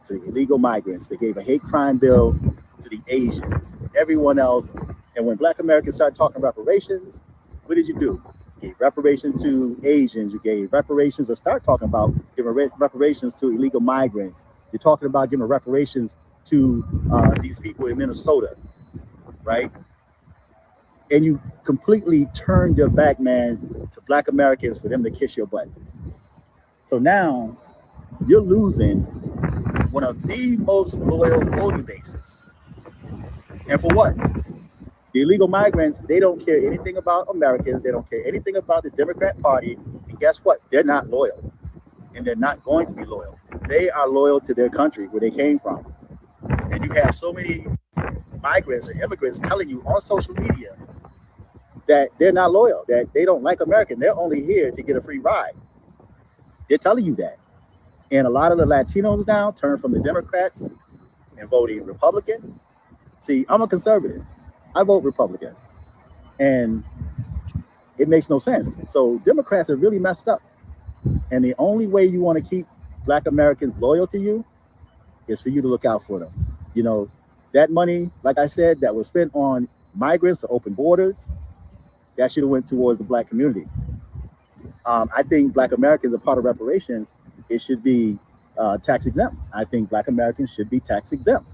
to illegal migrants. They gave a hate crime bill to the Asians, everyone else. And when Black Americans started talking reparations, what did you do? You gave reparations to Asians. You gave reparations, or start talking about giving reparations to illegal migrants. You're talking about giving reparations to these people in Minnesota, right? And you completely turned your back, man, to Black Americans for them to kiss your butt. So now you're losing one of the most loyal voting bases. And for what? The illegal migrants, they don't care anything about Americans. They don't care anything about the Democrat Party. And guess what? They're not loyal. And they're not going to be loyal. They are loyal to their country, where they came from. And you have so many migrants or immigrants telling you on social media that they're not loyal, that they don't like America. They're only here to get a free ride. They're telling you that. And a lot of the Latinos now turn from the Democrats and voting Republican. See, I'm a conservative. I vote Republican. And It makes no sense. So Democrats are really messed up. And the only way you want to keep Black Americans loyal to you is for you to look out for them. You know, that money, like I said, that was spent on migrants to open borders, that should have went towards the Black community. I think Black Americans are part of reparations. It should be tax exempt. I think Black Americans should be tax exempt.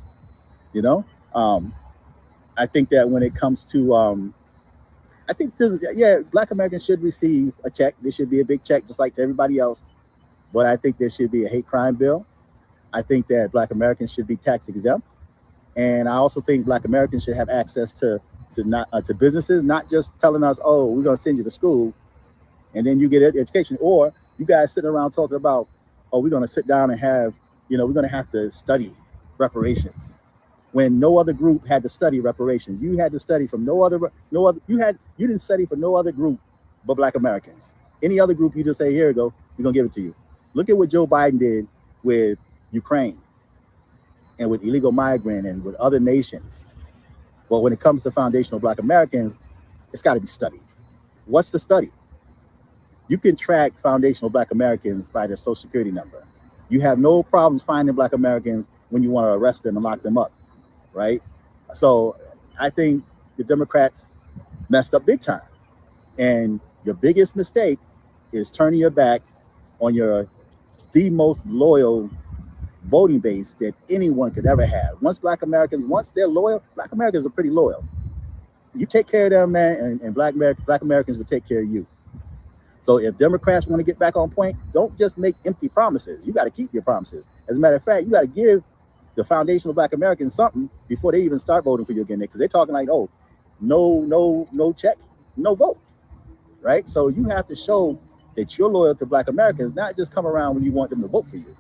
You know, I think that when it comes to, I think Black Americans should receive a check. There should be a big check, just like to everybody else. But I think there should be a hate crime bill. I think that Black Americans should be tax exempt, and I also think Black Americans should have access to businesses, not just telling us, "Oh, we're going to send you to school, and then you get an education," or you guys sitting around talking about, "Oh, we're going to sit down and have, we're going to have to study reparations," when no other group had to study reparations. You had to study from you didn't study for no other group but Black Americans. Any other group, you just say, "Here you go, we're going to give it to you." Look at what Joe Biden did with Ukraine and with illegal migrant and with other nations. Well, when it comes to foundational Black Americans, it's got to be studied. What's the study? You can track foundational Black Americans by their social security number. You have no problems finding Black Americans when you want to arrest them and lock them up, right? So I think the Democrats messed up big time. And your biggest mistake is turning your back on the most loyal voting base that anyone could ever have. Once they're loyal, Black Americans are pretty loyal. You take care of them, man, and Black Americans will take care of you. So if Democrats want to get back on point, don't just make empty promises. You got to keep your promises. As a matter of fact, you got to give the foundational Black Americans something before they even start voting for you again, because they're talking like, "Oh, no check, no vote," right? So you have to show that you're loyal to Black Americans, not just come around when you want them to vote for you.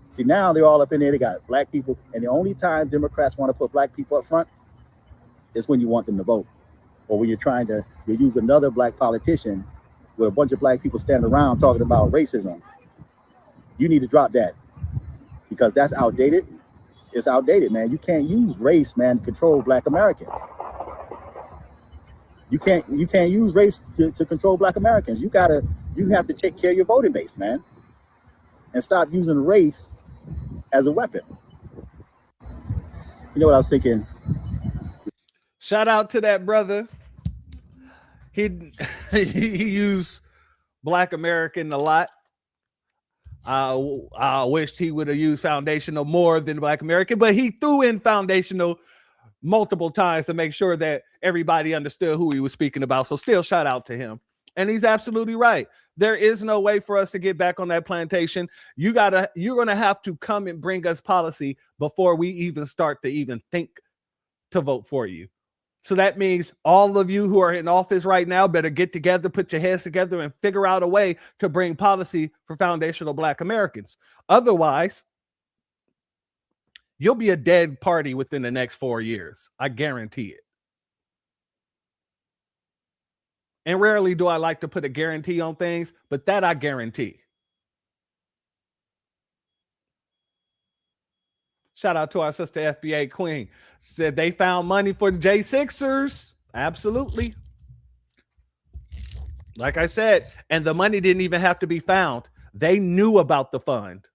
See, now they're all up in there. They got Black people, and the only time Democrats want to put Black people up front is when you want them to vote, or when you use another Black politician with a bunch of Black people standing around talking about racism. You need to drop that, because that's outdated. It's outdated, man. You can't use race, man, to control Black Americans. You can't use race to control Black Americans. You have to take care of your voting base, man, and stop using race as a weapon. You know what I was thinking? Shout out to that brother. He used Black American a lot. I wished he would have used foundational more than Black American, but he threw in foundational multiple times to make sure that everybody understood who he was speaking about. So still shout out to him. And he's absolutely right. There is no way for us to get back on that plantation. You're going to have to come and bring us policy before we even start to even think to vote for you. So that means all of you who are in office right now better get together, put your heads together, and figure out a way to bring policy for foundational Black Americans. Otherwise, you'll be a dead party within the next 4 years. I guarantee it. And rarely do I like to put a guarantee on things, but that I guarantee. Shout out to our sister FBA Queen. Said they found money for the J6ers. Absolutely. Like I said, and the money didn't even have to be found. They knew about the fund.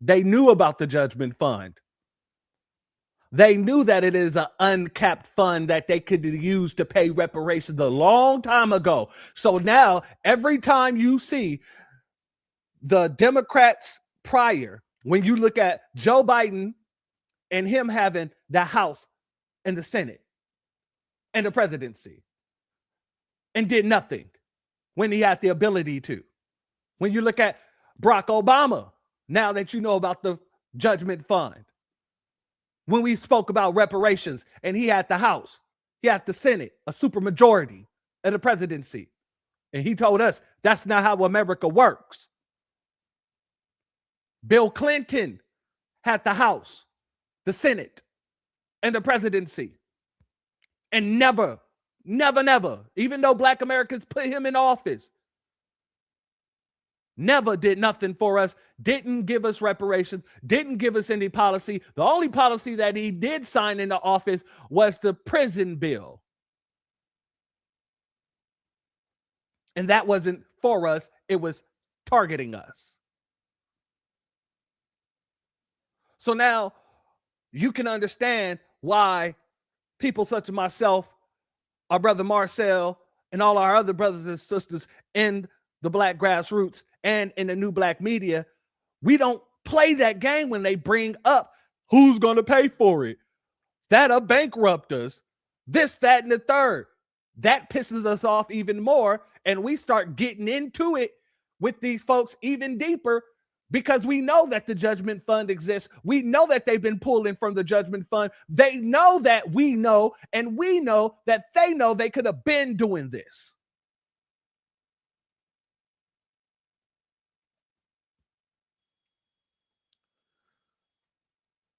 They knew about the judgment fund. They knew that it is an uncapped fund that they could use to pay reparations a long time ago. So now, every time you see the Democrats prior, when you look at Joe Biden and him having the House and the Senate and the presidency and did nothing when he had the ability to. When you look at Barack Obama, now that you know about the judgment fund, when we spoke about reparations and he had the House, he had the Senate, a supermajority and the presidency. And he told us that's not how America works. Bill Clinton had the House, the Senate, and the presidency. And never, even though Black Americans put him in office, never did nothing for us, didn't give us reparations, didn't give us any policy. The only policy that he did sign into office was the prison bill. And that wasn't for us. It was targeting us. So now you can understand why people such as myself, our brother Marcel, and all our other brothers and sisters in the black grassroots and in the new black media, we don't play that game when they bring up who's going to pay for it. That'll bankrupt us. This, that, and the third. That pisses us off even more. And we start getting into it with these folks even deeper because we know that the judgment fund exists. We know that they've been pulling from the judgment fund. They know that we know, and we know that they know they could have been doing this.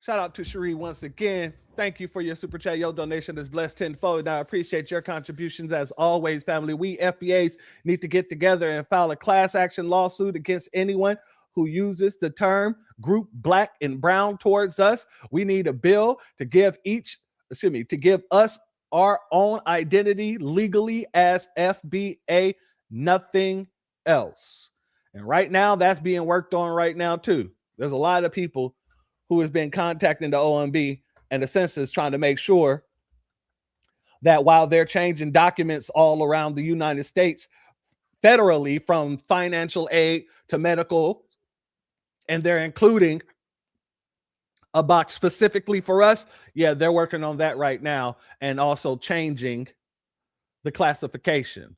Shout out to Cherie once again. Thank you for your super chat. Your donation is blessed tenfold. Now, I appreciate your contributions as always, family. We FBAs need to get together and file a class action lawsuit against anyone who uses the term group black and brown towards us. We need a bill to give us our own identity legally as FBA, nothing else. And right now, that's being worked on right now too. There's a lot of people who has been contacting the OMB and the census trying to make sure that while they're changing documents all around the United States federally, from financial aid to medical, and they're including a box specifically for us, yeah, they're working on that right now and also changing the classification.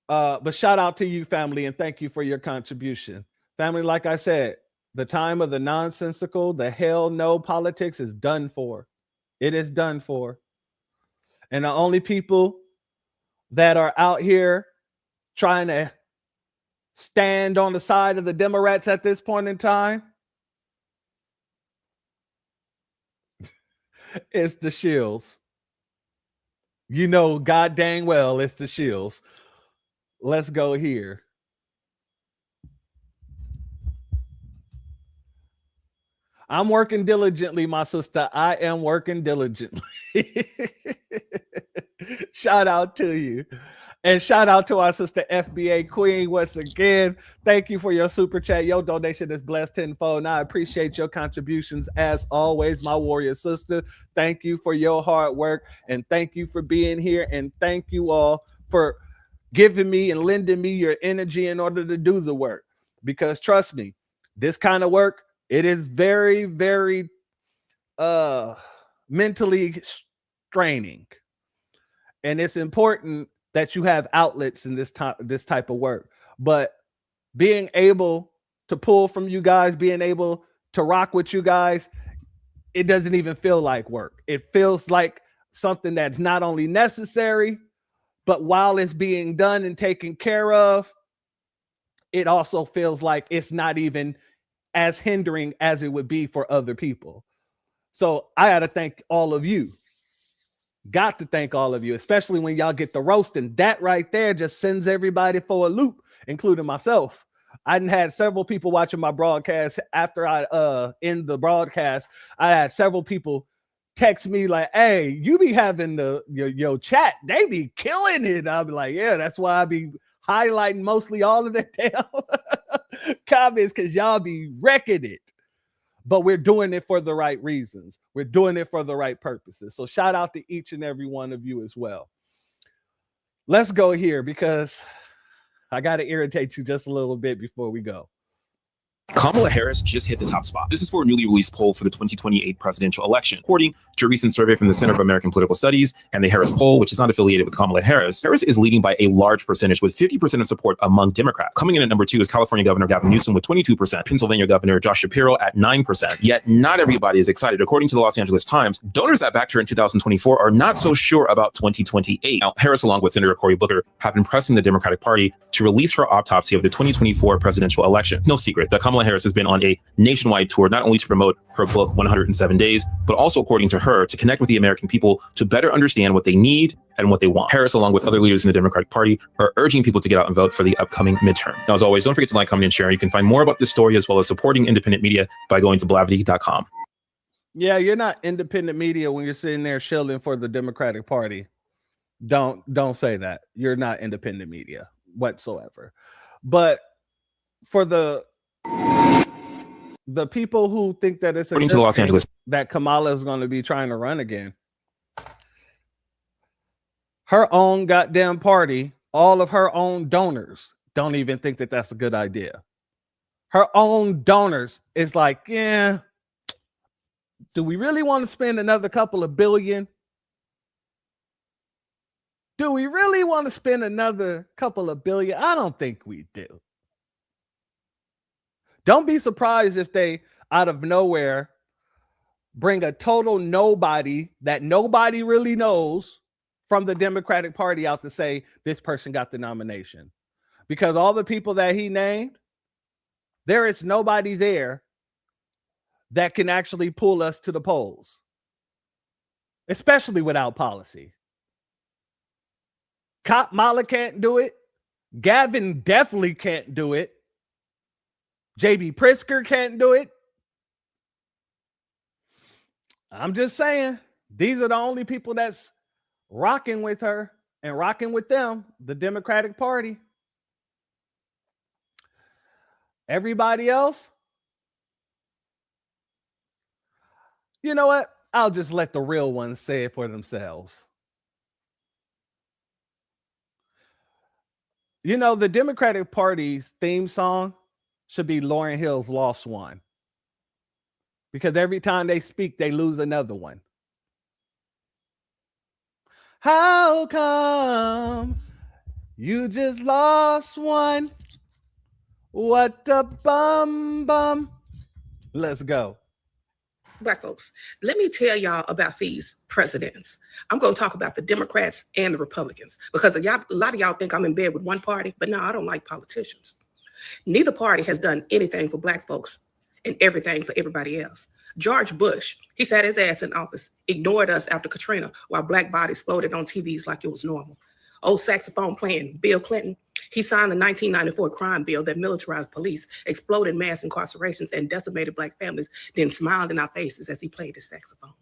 But shout out to you, family, and thank you for your contribution. Family, like I said, the time of the nonsensical, the hell no politics is done for. It is done for. And the only people that are out here trying to stand on the side of the Democrats at this point in time is the shills. You know, god dang well, it's the shills. Let's go here. I'm working diligently, my sister. I am working diligently. Shout out to you. And shout out to our sister FBA Queen once again. Thank you for your super chat. Your donation is blessed tenfold. And I appreciate your contributions as always, my warrior sister. Thank you for your hard work. And thank you for being here. And thank you all for giving me and lending me your energy in order to do the work. Because trust me, this kind of work, it is very, very mentally straining. And it's important that you have outlets in this type of work. But being able to pull from you guys, being able to rock with you guys, it doesn't even feel like work. It feels like something that's not only necessary, but while it's being done and taken care of, it also feels like it's not even as hindering as it would be for other people. So I got to thank all of you. Got to thank all of you, especially when y'all get the roasting. That right there just sends everybody for a loop, including myself. I had several people watching my broadcast after I end the broadcast. I had several people text me like, hey, you be having your chat. They be killing it. I'll be like, yeah, that's why I be highlighting mostly all of their damn comments, because y'all be wrecking it. But we're doing it for the right reasons. We're doing it for the right purposes. So shout out to each and every one of you as well. Let's go here because I got to irritate you just a little bit before we go. Kamala Harris just hit the top spot. This is for a newly released poll for the 2028 presidential election. According to a recent survey from the Center for American Political Studies and the Harris poll, which is not affiliated with Kamala Harris, Harris is leading by a large percentage with 50% of support among Democrats. Coming in at number 2 is California Governor Gavin Newsom with 22%, Pennsylvania Governor Josh Shapiro at 9%. Yet not everybody is excited. According to the Los Angeles Times, donors that backed her in 2024 are not so sure about 2028. Now, Harris, along with Senator Cory Booker, have been pressing the Democratic Party to release her autopsy of the 2024 presidential election. No secret that Kamala Harris has been on a nationwide tour, not only to promote her book 107 Days, but also, according to her, to connect with the American people to better understand what they need and what they want. Harris, along with other leaders in the Democratic Party, are urging people to get out and vote for the upcoming midterm. Now, as always, don't forget to like, comment, and share. You can find more about this story as well as supporting independent media by going to blavity.com. Yeah, you're not independent media when you're sitting there shilling for the Democratic Party. Don't say that. You're not independent media whatsoever. But for the people who think that it's a According to Los Angeles, that Kamala is going to be trying to run again, her own goddamn party, all of her own donors don't even think that that's a good idea. Her own donors is like, yeah, do we really want to spend another couple of billion? Do we really want to spend another couple of billion? I don't think we do. Don't be surprised if they, out of nowhere, bring a total nobody that nobody really knows from the Democratic Party out to say this person got the nomination. Because all the people that he named, there is nobody there that can actually pull us to the polls, especially without policy. Kamala can't do it. Gavin definitely can't do it. JB Pritzker can't do it. I'm just saying, these are the only people that's rocking with her and rocking with them, the Democratic Party. Everybody else, you know what? I'll just let the real ones say it for themselves. You know, the Democratic Party's theme song should be Lauryn Hill's Lost One. Because every time they speak, they lose another one. How come you just lost one? What a bum. Let's go. Black folks, let me tell y'all about these presidents. I'm going to talk about the Democrats and the Republicans because a lot of y'all think I'm in bed with one party, but no, I don't like politicians. Neither party has done anything for Black folks and everything for everybody else. George Bush, he sat his ass in office, ignored us after Katrina while Black bodies floated on TVs like it was normal. Old saxophone playing Bill Clinton, he signed the 1994 crime bill that militarized police, exploded mass incarcerations, and decimated Black families, then smiled in our faces as he played his saxophone.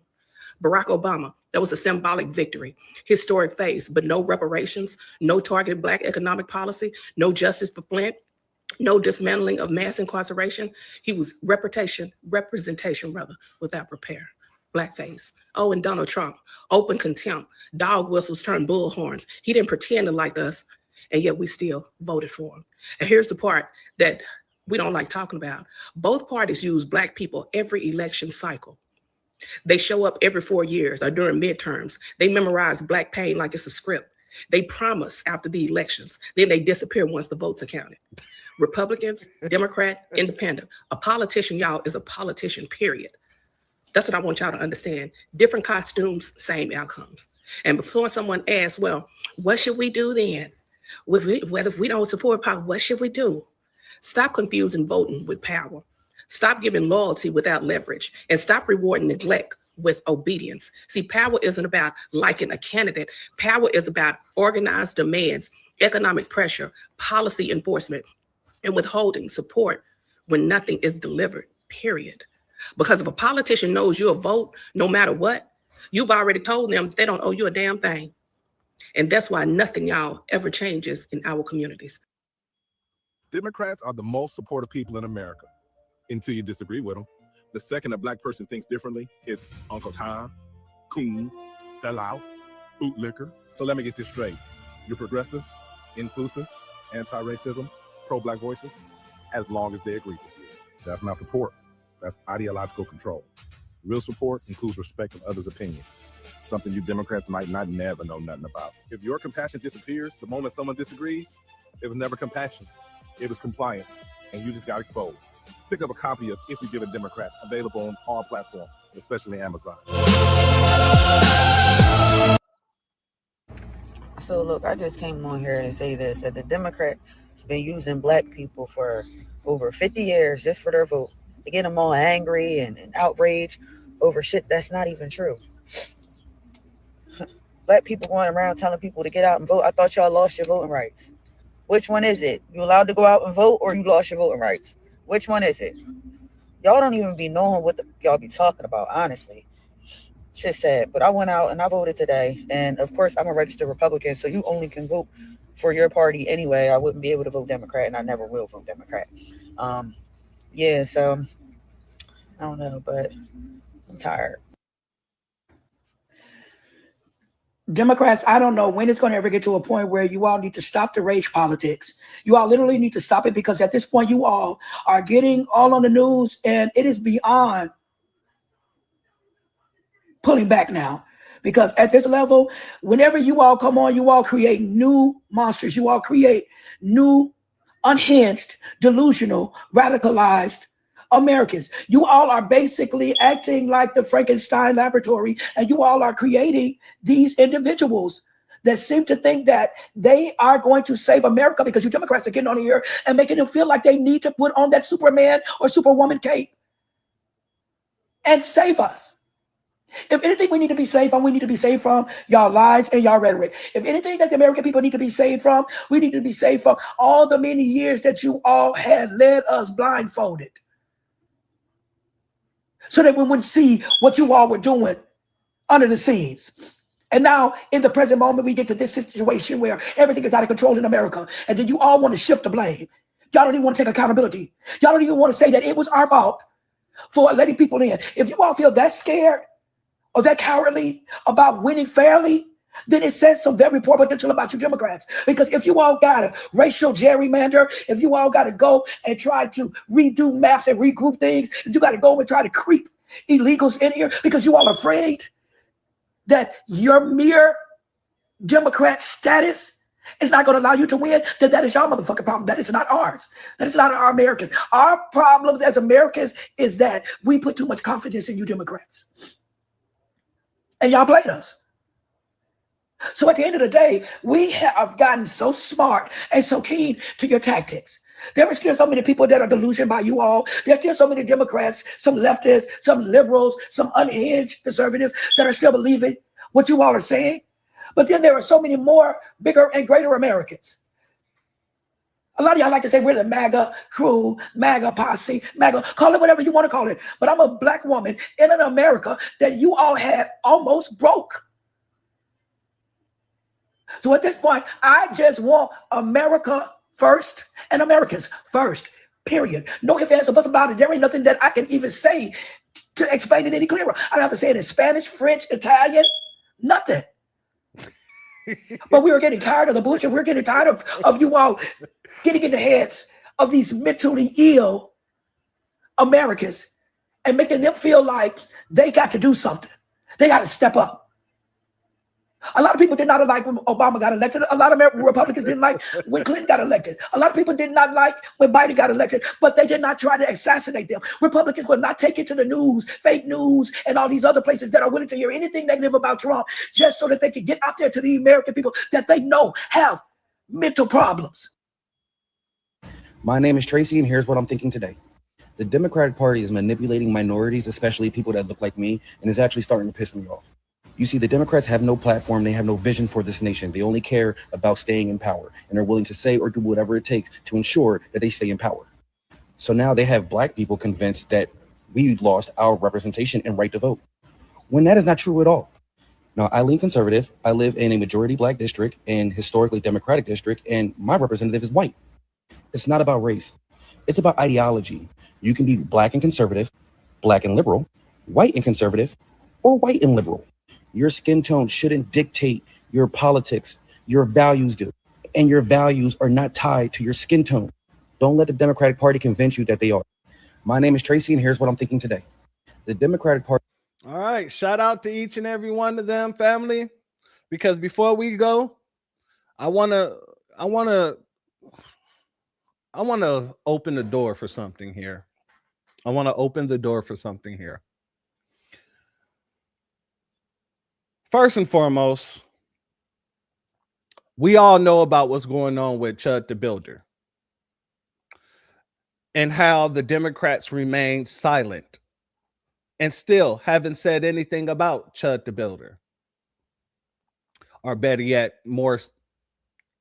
Barack Obama, that was a symbolic victory, historic phase, but no reparations, no targeted Black economic policy, no justice for Flint, no dismantling of mass incarceration. He was representation without repair. Blackface. Oh, and Donald Trump, open contempt, dog whistles turned bull horns. He didn't pretend to like us, and yet we still voted for him. And here's the part that we don't like talking about. Both parties use Black people every election cycle. They show up every 4 years or during midterms. They memorize Black pain like it's a script. They promise after the elections, then they disappear once the votes are counted. Republicans, Democrat, Independent. A politician, y'all, is a politician, period. That's what I want y'all to understand. Different costumes, same outcomes. And before someone asks, well, what should we do then? Whether if we don't support power, what should we do? Stop confusing voting with power. Stop giving loyalty without leverage. And stop rewarding neglect with obedience. See, power isn't about liking a candidate. Power is about organized demands, economic pressure, policy enforcement, and withholding support when nothing is delivered, period. Because if a politician knows you'll vote no matter what, you've already told them they don't owe you a damn thing. And that's why nothing, y'all, ever changes in our communities. Democrats are the most supportive people in America until you disagree with them. The second a Black person thinks differently, it's Uncle Tom, coon, sell out, bootlicker. So let me get this straight. You're progressive, inclusive, anti-racism, pro-Black voices, as long as they agree with you. That's not support. That's ideological control. Real support includes respect of others' opinion, something you Democrats might not never know nothing about. If your compassion disappears the moment someone disagrees, it was never compassion. It was compliance, and you just got exposed. Pick up a copy of If You Give a Democrat, available on all platforms, especially Amazon. So look, I just came on here to say this, that the Democrats been using Black people for over 50 years just for their vote, to get them all angry and outraged over shit that's not even true. Black people going around telling people to get out and vote. I thought y'all lost your voting rights. Which one is it? You allowed to go out and vote, or you lost your voting rights? Which one is it? Y'all don't even be knowing what y'all be talking about, honestly. It's just sad. But I went out and I voted today. And of course, I'm a registered Republican, so you only can vote for your party anyway. I wouldn't be able to vote Democrat, and I never will vote Democrat. Yeah, so I don't know, but I'm tired. Democrats, I don't know when it's going to ever get to a point where you all need to stop the rage politics. You all literally need to stop it, because at this point you all are getting all on the news and it is beyond pulling back now. Because at this level, whenever you all come on, you all create new monsters. You all create new, unhinged, delusional, radicalized Americans. You all are basically acting like the Frankenstein laboratory, and you all are creating these individuals that seem to think that they are going to save America, because you Democrats are getting on here and making them feel like they need to put on that Superman or Superwoman cape and save us. If anything we need to be saved from, we need to be saved from y'all lies and y'all rhetoric. If anything that the American people need to be saved from, we need to be saved from all the many years that you all had led us blindfolded, so that we wouldn't see what you all were doing under the scenes. And now, in the present moment, we get to this situation where everything is out of control in America. And then you all want to shift the blame. Y'all don't even want to take accountability. Y'all don't even want to say that it was our fault for letting people in. If you all feel that scared or that cowardly about winning fairly, then it says some very poor potential about you Democrats. Because if you all got to racial gerrymander, if you all got to go and try to redo maps and regroup things, if you got to go and try to creep illegals in here because you all are afraid that your mere Democrat status is not going to allow you to win, then that is your motherfucking problem. That is not ours. That is not our Americans. Our problems as Americans is that we put too much confidence in you Democrats. And y'all played us. So at the end of the day, we have gotten so smart and so keen to your tactics. There are still so many people that are delusioned by you all. There's still so many Democrats, some leftists, some liberals, some unhinged conservatives that are still believing what you all are saying. But then there are so many more bigger and greater Americans. A lot of y'all like to say we're the MAGA crew, MAGA posse, MAGA, call it whatever you want to call it. But I'm a black woman in an America that you all had almost broke. So at this point, I just want America first and Americans first, period. No ifs, ands, or buts about it. There ain't nothing that I can even say to explain it any clearer. I don't have to say it in Spanish, French, Italian, nothing. But we were getting tired of the bullshit. We're getting tired of you all getting in the heads of these mentally ill Americans and making them feel like they got to do something. They got to step up. A lot of people did not like when Obama got elected. A lot of Republicans didn't like when Clinton got elected. A lot of people did not like when Biden got elected, but they did not try to assassinate them. Republicans will not take it to the news, fake news, and all these other places that are willing to hear anything negative about Trump just so that they can get out there to the American people that they know have mental problems. My name is Tracy, and here's what I'm thinking today. The Democratic Party is manipulating minorities, especially people that look like me, and is actually starting to piss me off. You see, the Democrats have no platform. They have no vision for this nation. They only care about staying in power, and are willing to say or do whatever it takes to ensure that they stay in power. So now they have black people convinced that we lost our representation and right to vote, when that is not true at all. Now, I lean conservative. I live in a majority black district and historically Democratic district, and my representative is white. It's not about race. It's about ideology. You can be black and conservative, black and liberal, white and conservative, or white and liberal. Your skin tone shouldn't dictate your politics. Your values do. And your values are not tied to your skin tone. Don't let the Democratic Party convince you that they are. My name is Tracy, and here's what I'm thinking today. The Democratic Party. All right. Shout out to each and every one of them, family. Because before we go, I wanna open the door for something here. I want to open the door for something here. First and foremost, we all know about what's going on with Chud the Builder and how the Democrats remain silent and still haven't said anything about Chud the Builder. Or better yet, more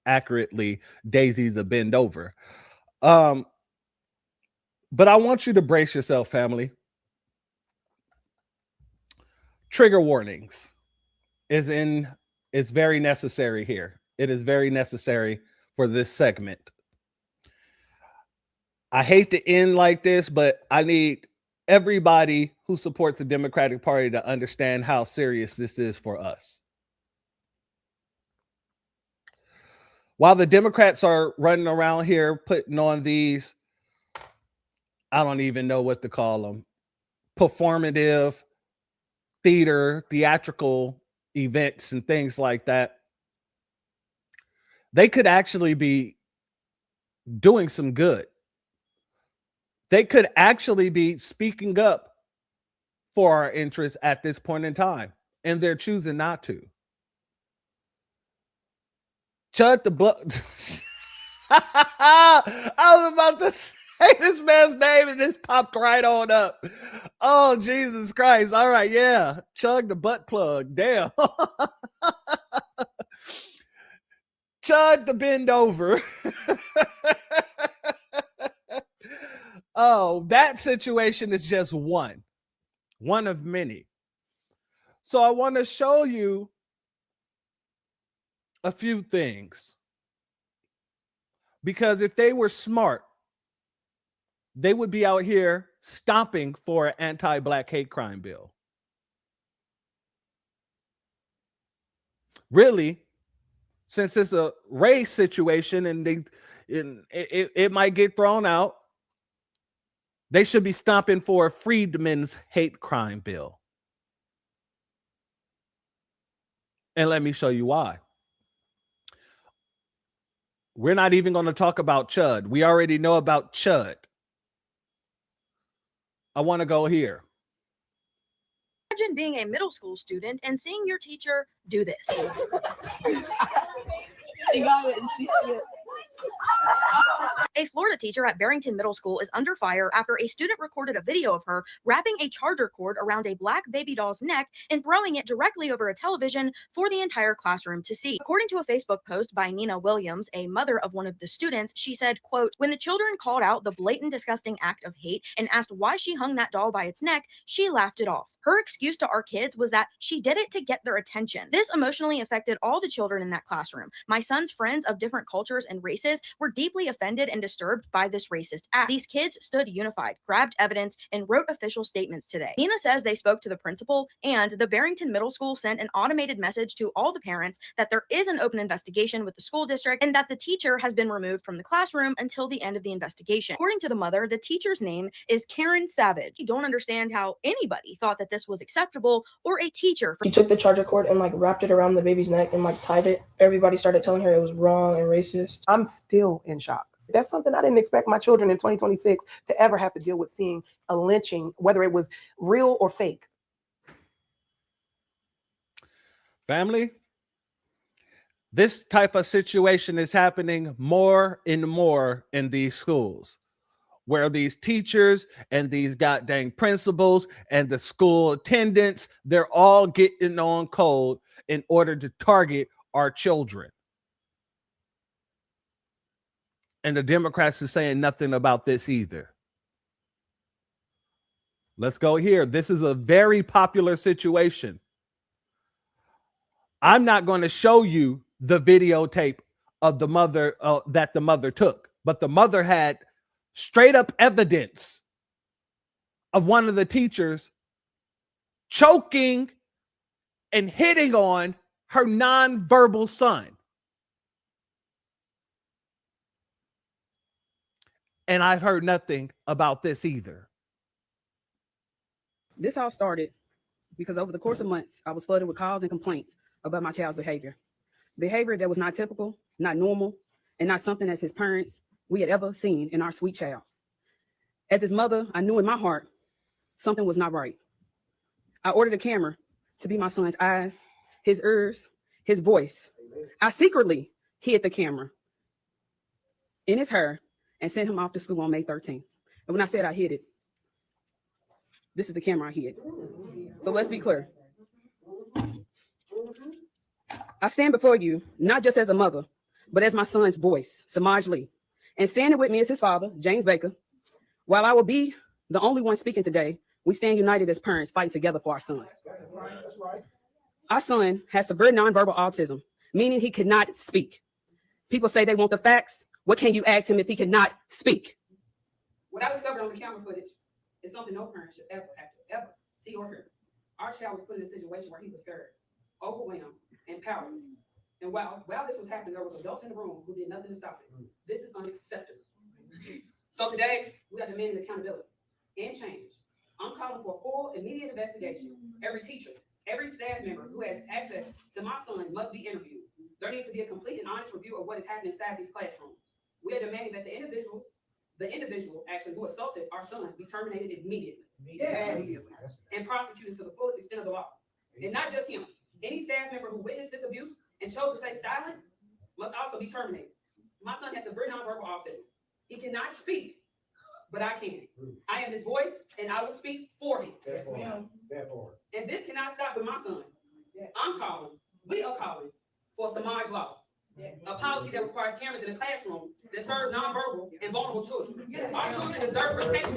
accurately, Daisy the Bend Over. But I want you to brace yourself, family. trigger warnings is very necessary here. It is very necessary for this segment. I hate to end like this, but I need everybody who supports the Democratic Party to understand how serious this is for us. While the Democrats are running around here putting on these, I don't even know what to call them, performative theatrical events and things like that, they could actually be doing some good. They could actually be speaking up for our interests at this point in time, and they're choosing not to. Chud the Butt. I was about to say this man's name and this popped right on up. Oh, Jesus Christ. All right, yeah. Chug the butt plug. Damn. Chud the bend over. Oh, that situation is just one of many. So I want to show you a few things, because if they were smart, they would be out here stomping for an anti-black hate crime bill. Really, since it's a race situation and it might get thrown out, they should be stomping for a freedmen's hate crime bill. And let me show you why. We're not even going to talk about Chud. We already know about Chud. I want to go here. Imagine being a middle school student and seeing your teacher do this. A Florida teacher at Barrington Middle School is under fire after a student recorded a video of her wrapping a charger cord around a black baby doll's neck and throwing it directly over a television for the entire classroom to see. According to a Facebook post by Nina Williams, a mother of one of the students, she said, quote, "When the children called out the blatant, disgusting act of hate and asked why she hung that doll by its neck, she laughed it off. Her excuse to our kids was that she did it to get their attention. This emotionally affected all the children in that classroom. My son's friends of different cultures and races were deeply offended and disturbed by this racist act. These kids stood unified, grabbed evidence, and wrote official statements today." Nina says they spoke to the principal, and the Barrington Middle School sent an automated message to all the parents that there is an open investigation with the school district and that the teacher has been removed from the classroom until the end of the investigation. According to the mother, the teacher's name is Karen Savage. You don't understand how anybody thought that this was acceptable, or a teacher. She took the charger cord and wrapped it around the baby's neck and tied it. Everybody started telling her it was wrong and racist. I'm still in shock. That's something I didn't expect my children in 2026 to ever have to deal with, seeing a lynching, whether it was real or fake. Family, this type of situation is happening more and more in these schools, where these teachers and these goddamn principals and the school attendants, they're all getting on code in order to target our children. And the Democrats are saying nothing about this either. Let's go here. This is a very popular situation. I'm not going to show you the videotape of the mother that the mother took, but the mother had straight up evidence of one of the teachers choking and hitting on her nonverbal son. And I've heard nothing about this either. This all started because over the course of months, I was flooded with calls and complaints about my child's behavior. Behavior that was not typical, not normal, and not something as his parents we had ever seen in our sweet child. As his mother, I knew in my heart something was not right. I ordered a camera to be my son's eyes, his ears, his voice. I secretly hid the camera in his hair and sent him off to school on May 13th. And when I said I hid it, this is the camera I hid. So let's be clear. I stand before you, not just as a mother, but as my son's voice, Samaj Lee. And standing with me is his father, James Baker. While I will be the only one speaking today, We stand united as parents, fighting together for our son. That's right. Our son has severe nonverbal autism, meaning he cannot speak. People say they want the facts. What can you ask him if he cannot speak? What I discovered on the camera footage is something no parent should ever have to ever see or hear. Our child was put in a situation where he was scared, overwhelmed, and powerless. And while this was happening, there was adults in the room who did nothing to stop it. This is unacceptable. So today, we are demanding accountability and change. I'm calling for a full, immediate investigation. Every teacher, every staff member who has access to my son must be interviewed. There needs to be a complete and honest review of what is happening inside these classrooms. We are demanding that the individual actually who assaulted our son be terminated immediately. Yes. And prosecuted to the fullest extent of the law. And not just him. Any staff member who witnessed this abuse and chose to stay silent must also be terminated. My son has severe nonverbal autism. He cannot speak, but I can. I am his voice, and I will speak for him. And this cannot stop with my son. We are calling for a Samaj law, a policy that requires cameras in the classroom that serves nonverbal and vulnerable children. Our children deserve protection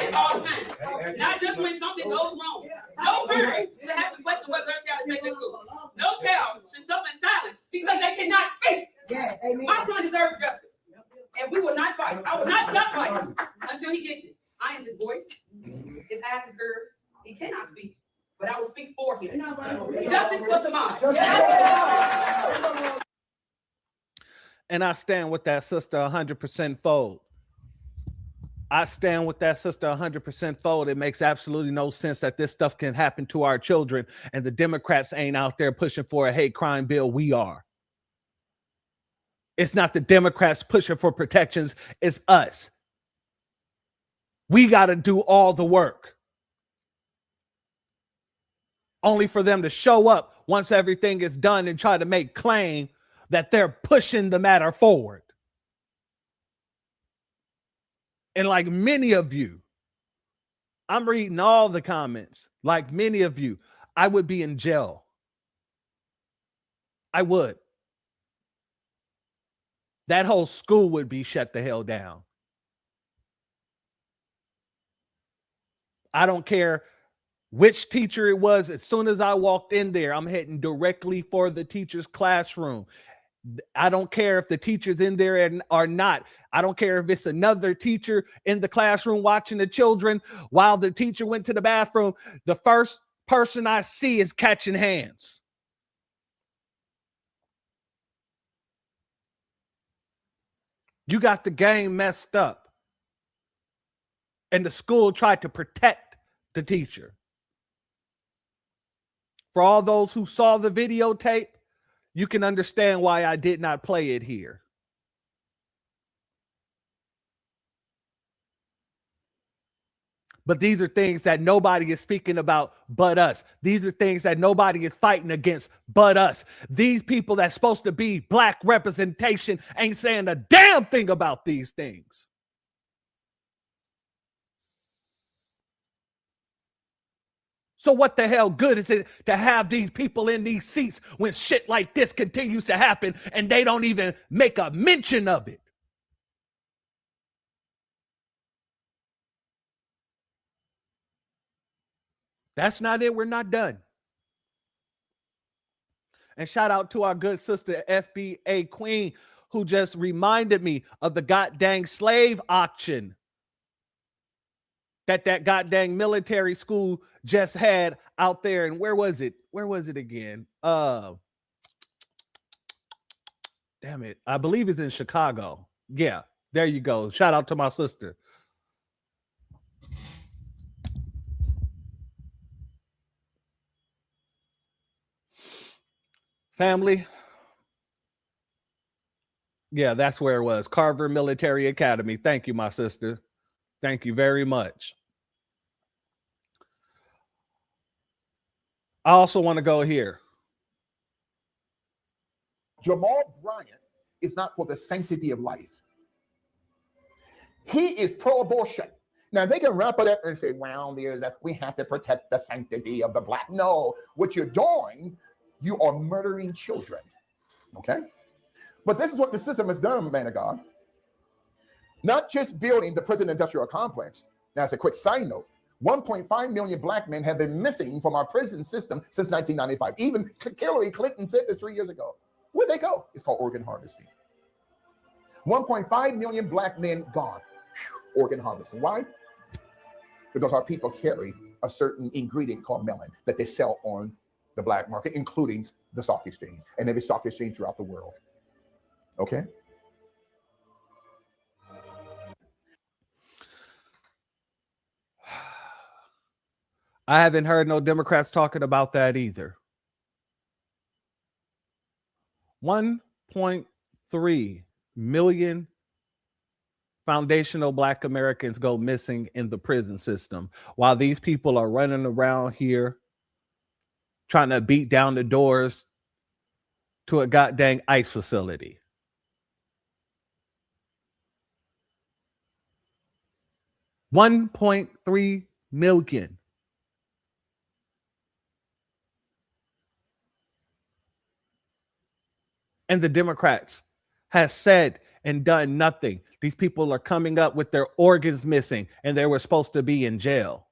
at all times, not just when something goes wrong. No parent should have to question whether their child is safe in school. No child should suffer in silence because they cannot speak. My son deserves justice, and we will not fight. I will not stop fighting until he gets it. I am his voice, his eyes, his ears. He cannot speak, but I will speak for him. Justice for Samaj. And I stand with that sister 100% fold. I stand with that sister 100% fold. It makes absolutely no sense that this stuff can happen to our children, and the Democrats ain't out there pushing for a hate crime bill. We are. It's not the Democrats pushing for protections. It's us. We got to do all the work. Only for them to show up once everything is done and try to make claim that they're pushing the matter forward. And like many of you, I'm reading all the comments. Like many of you, I would be in jail. I would. That whole school would be shut the hell down. I don't care which teacher it was. As soon as I walked in there, I'm heading directly for the teacher's classroom. I don't care if the teacher's in there or not. I don't care if it's another teacher in the classroom watching the children while the teacher went to the bathroom. The first person I see is catching hands. You got the game messed up. And the school tried to protect the teacher. For all those who saw the videotape, you can understand why I did not play it here. But these are things that nobody is speaking about but us. These are things that nobody is fighting against but us. These people that's supposed to be black representation ain't saying a damn thing about these things. So what the hell good is it to have these people in these seats when shit like this continues to happen and they don't even make a mention of it? That's not it. We're not done. And shout out to our good sister FBA Queen, who just reminded me of the goddamn slave auction that goddamn military school just had out there. And where was it? Where was it again? Damn it. I believe it's in Chicago. Yeah, there you go. Shout out to my sister. Family. Yeah, that's where it was. Carver Military Academy. Thank you, my sister. Thank you very much. I also want to go here. Jamal Bryant is not for the sanctity of life. He is pro-abortion. Now, they can wrap it up and say, well, we have to protect the sanctity of the black. No, what you're doing, you are murdering children. Okay? But this is what the system has done, man of God. Not just building the prison industrial complex. Now, as a quick side note, 1.5 million black men have been missing from our prison system since 1995. Even Hillary Clinton said this 3 years ago. Where'd they go? It's called organ harvesting. 1.5 million black men gone. Organ harvesting. Why? Because our people carry a certain ingredient called melanin that they sell on the black market, including the stock exchange and every stock exchange throughout the world. Okay? I haven't heard no Democrats talking about that either. 1.3 million foundational black Americans go missing in the prison system while these people are running around here trying to beat down the doors to a goddamn ICE facility. $1.3 million. And the Democrats has said and done nothing. These people are coming up with their organs missing and they were supposed to be in jail.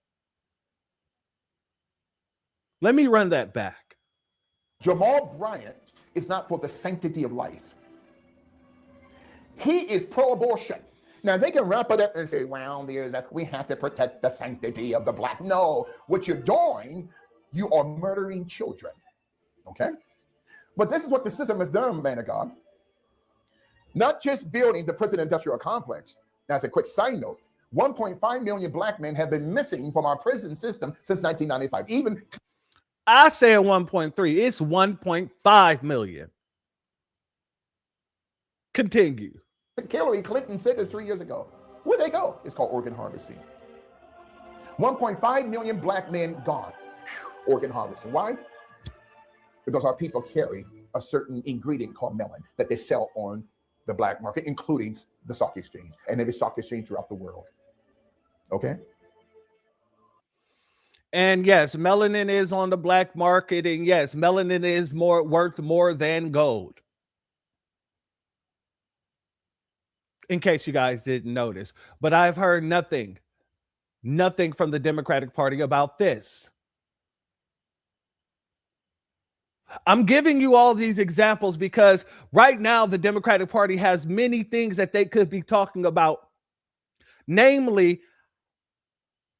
Let me run that back. Jamal Bryant is not for the sanctity of life. He is pro-abortion. Now, they can wrap it up and say, well, we have to protect the sanctity of the black. No, what you're doing, you are murdering children. Okay? But this is what the system has done, man of God. Not just building the prison industrial complex. Now, as a quick side note, 1.5 million black men have been missing from our prison system since 1995. Even I say 1.3, it's 1.5 million. Continue. Hillary Clinton said this 3 years ago. Where'd they go? It's called organ harvesting. 1.5 million black men gone. Organ harvesting. Why? Because our people carry a certain ingredient called melanin that they sell on the black market, including the stock exchange and every stock exchange throughout the world. Okay? And yes, melanin is on the black market, and yes, melanin is worth more than gold. In case you guys didn't notice, but I've heard nothing from the Democratic Party about this. I'm giving you all these examples because right now the Democratic Party has many things that they could be talking about, namely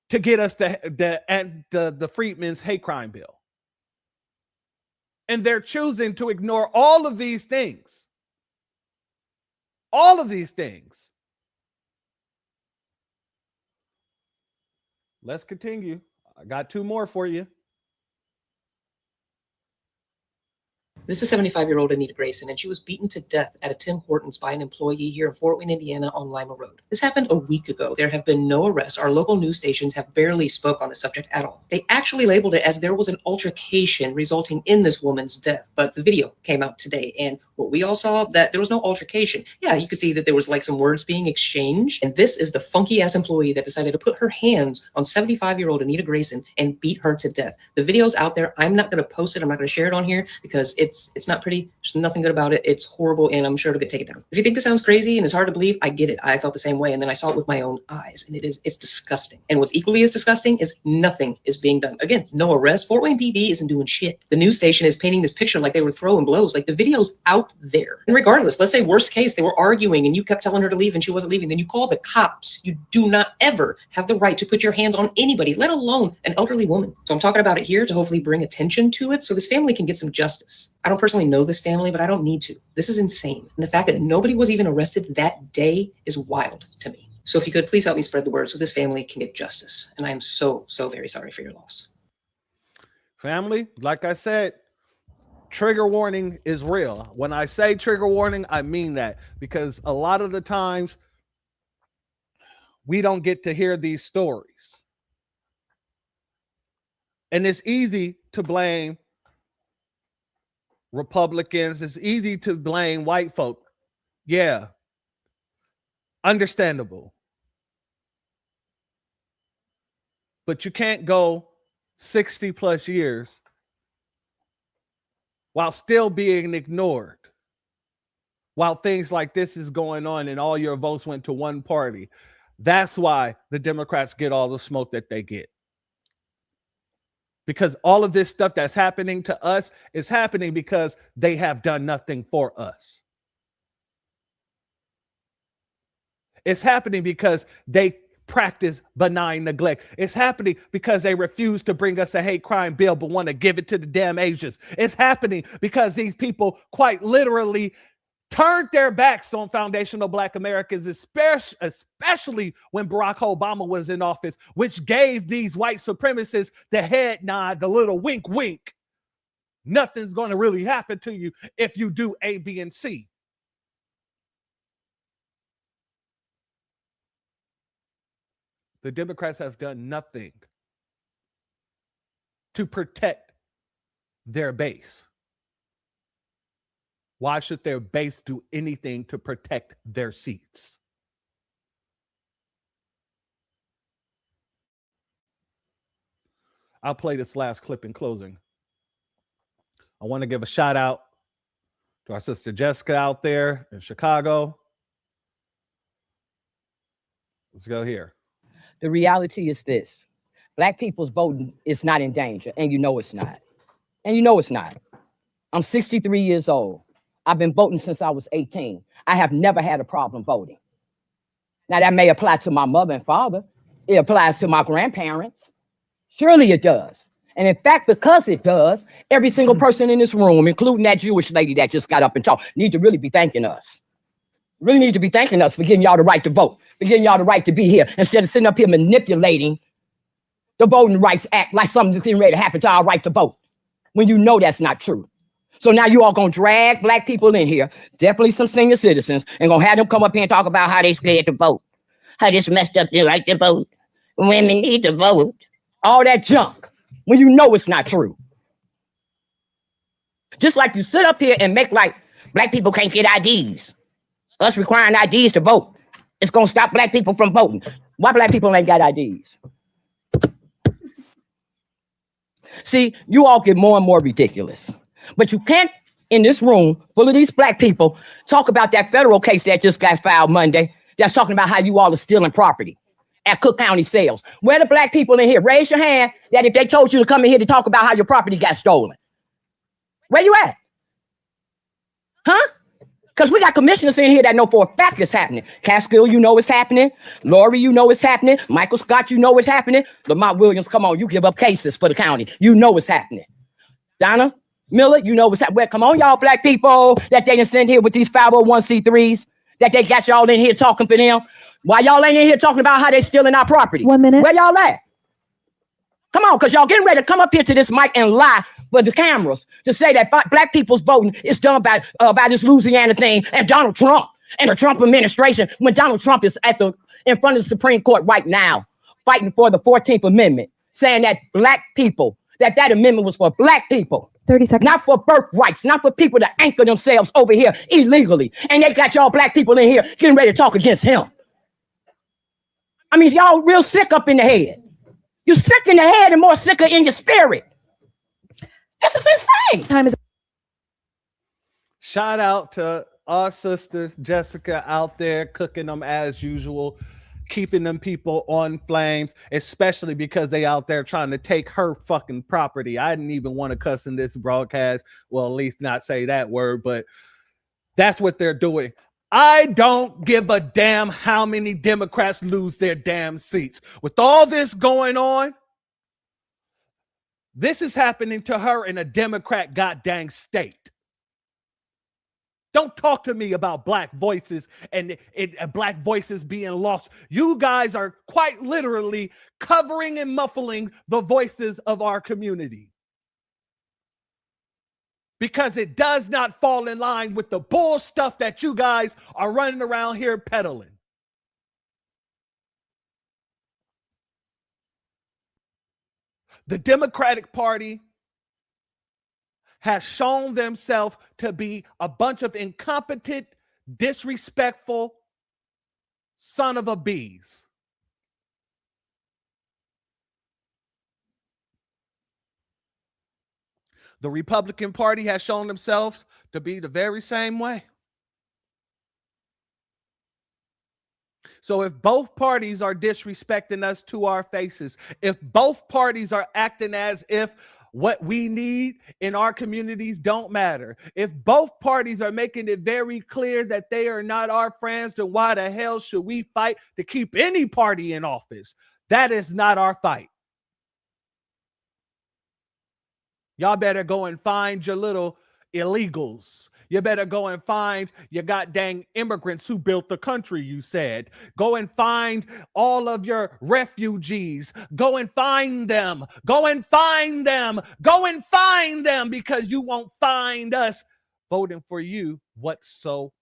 to get us to the Freedmen's hate crime bill. And they're choosing to ignore all of these things. All of these things. Let's continue. I got two more for you. This is 75-year-old Anita Grayson, and she was beaten to death at a Tim Hortons by an employee here in Fort Wayne, Indiana on Lima Road. This happened a week ago. There have been no arrests. Our local news stations have barely spoke on the subject at all. They actually labeled it as there was an altercation resulting in this woman's death, but the video came out today, and what we all saw, that there was no altercation. Yeah, you could see that there was like some words being exchanged, and this is the funky-ass employee that decided to put her hands on 75-year-old Anita Grayson and beat her to death. The video's out there. I'm not going to post it. I'm not going to share it on here because it's not pretty. There's nothing good about it. It's horrible, and I'm sure it'll get taken down. If you think this sounds crazy and it's hard to believe, I get it. I felt the same way, and then I saw it with my own eyes, and it's disgusting. And what's equally as disgusting is nothing is being done. Again, no arrest. Fort Wayne PD isn't doing shit. The news station is painting this picture like they were throwing blows. Like the video's out there. And regardless, let's say worst case, they were arguing and you kept telling her to leave and she wasn't leaving. Then you call the cops. You do not ever have the right to put your hands on anybody, let alone an elderly woman. So I'm talking about it here to hopefully bring attention to it so this family can get some justice. I don't personally know this family, but I don't need to. This is insane. And the fact that nobody was even arrested that day is wild to me. So if you could please help me spread the word so this family can get justice. And I am so, so very sorry for your loss. Family, like I said, trigger warning is real. When I say trigger warning, I mean that because a lot of the times we don't get to hear these stories. And it's easy to blame Republicans. It's easy to blame white folk. Yeah. Understandable. But you can't go 60 plus years while still being ignored, while things like this is going on and all your votes went to one party. That's why the Democrats get all the smoke that they get. Because all of this stuff that's happening to us is happening because they have done nothing for us. It's happening because they practice benign neglect. It's happening because they refuse to bring us a hate crime bill but want to give it to the damn Asians. It's happening because these people quite literally turned their backs on foundational Black Americans, especially when Barack Obama was in office, which gave these white supremacists the head nod, the little wink, wink. Nothing's going to really happen to you if you do A, B, and C. The Democrats have done nothing to protect their base. Why should their base do anything to protect their seats? I'll play this last clip in closing. I want to give a shout out to our sister Jessica out there in Chicago. Let's go here. The reality is this. Black people's voting is not in danger, and you know it's not. And you know it's not. I'm 63 years old. I've been voting since I was 18. I have never had a problem voting. Now, that may apply to my mother and father. It applies to my grandparents. Surely it does. And in fact, because it does, every single person in this room, including that Jewish lady that just got up and talked, need to really be thanking us. Really need to be thanking us for giving y'all the right to vote, for giving y'all the right to be here, instead of sitting up here manipulating the Voting Rights Act like something's getting ready to happen to our right to vote, when you know that's not true. So now you all gonna drag Black people in here, definitely some senior citizens, and gonna have them come up here and talk about how they scared to vote, how this messed up their right to vote, women need to vote, all that junk, when you know it's not true. Just like you sit up here and make like Black people can't get IDs. Us requiring IDs to vote, it's gonna stop Black people from voting. Why Black people ain't got IDs? See, you all get more and more ridiculous. But you can't, in this room full of these Black people, talk about that federal case that just got filed Monday that's talking about how you all are stealing property at Cook County sales. Where the Black people in here? Raise your hand that if they told you to come in here to talk about how your property got stolen. Where you at? Huh? Because we got commissioners in here that know for a fact it's happening. Catskill, you know it's happening. Lori, you know it's happening. Michael Scott, you know it's happening. Lamont Williams, come on, you give up cases for the county. You know it's happening. Donna Miller, you know what's happening. Come on, y'all Black people that they done send here with these 501c3s, that they got y'all in here talking for them. Why y'all ain't in here talking about how they stealing our property? 1 minute. Where y'all at? Come on, because y'all getting ready to come up here to this mic and lie for the cameras to say that Black people's voting is done by this Louisiana thing and Donald Trump and the Trump administration, when Donald Trump is in front of the Supreme Court right now fighting for the 14th Amendment, saying that Black people, that amendment was for Black people. 30 seconds. Not for birthrights, not for people to anchor themselves over here illegally. And they got y'all Black people in here getting ready to talk against him. I mean, y'all real sick up in the head. You're sick in the head and more sicker in your spirit. This is insane. Time is. Shout out to our sister Jessica out there cooking them as usual, keeping them people on flames, especially because they out there trying to take her fucking property. I didn't even want to cuss in this broadcast. Well, at least not say that word, but that's what they're doing. I don't give a damn how many Democrats lose their damn seats. With all this going on, this is happening to her in a Democrat goddamn state. Don't talk to me about Black voices and Black voices being lost. You guys are quite literally covering and muffling the voices of our community, because it does not fall in line with the bull stuff that you guys are running around here peddling. The Democratic Party has shown themselves to be a bunch of incompetent, disrespectful son of a bees. The Republican Party has shown themselves to be the very same way. So if both parties are disrespecting us to our faces, if both parties are acting as if what we need in our communities don't matter, if both parties are making it very clear that they are not our friends, then why the hell should we fight to keep any party in office? That is not our fight. Y'all better go and find your little illegals. You better go and find your goddamn immigrants who built the country, you said. Go and find all of your refugees. Go and find them. Go and find them. Go and find them, because you won't find us voting for you whatsoever.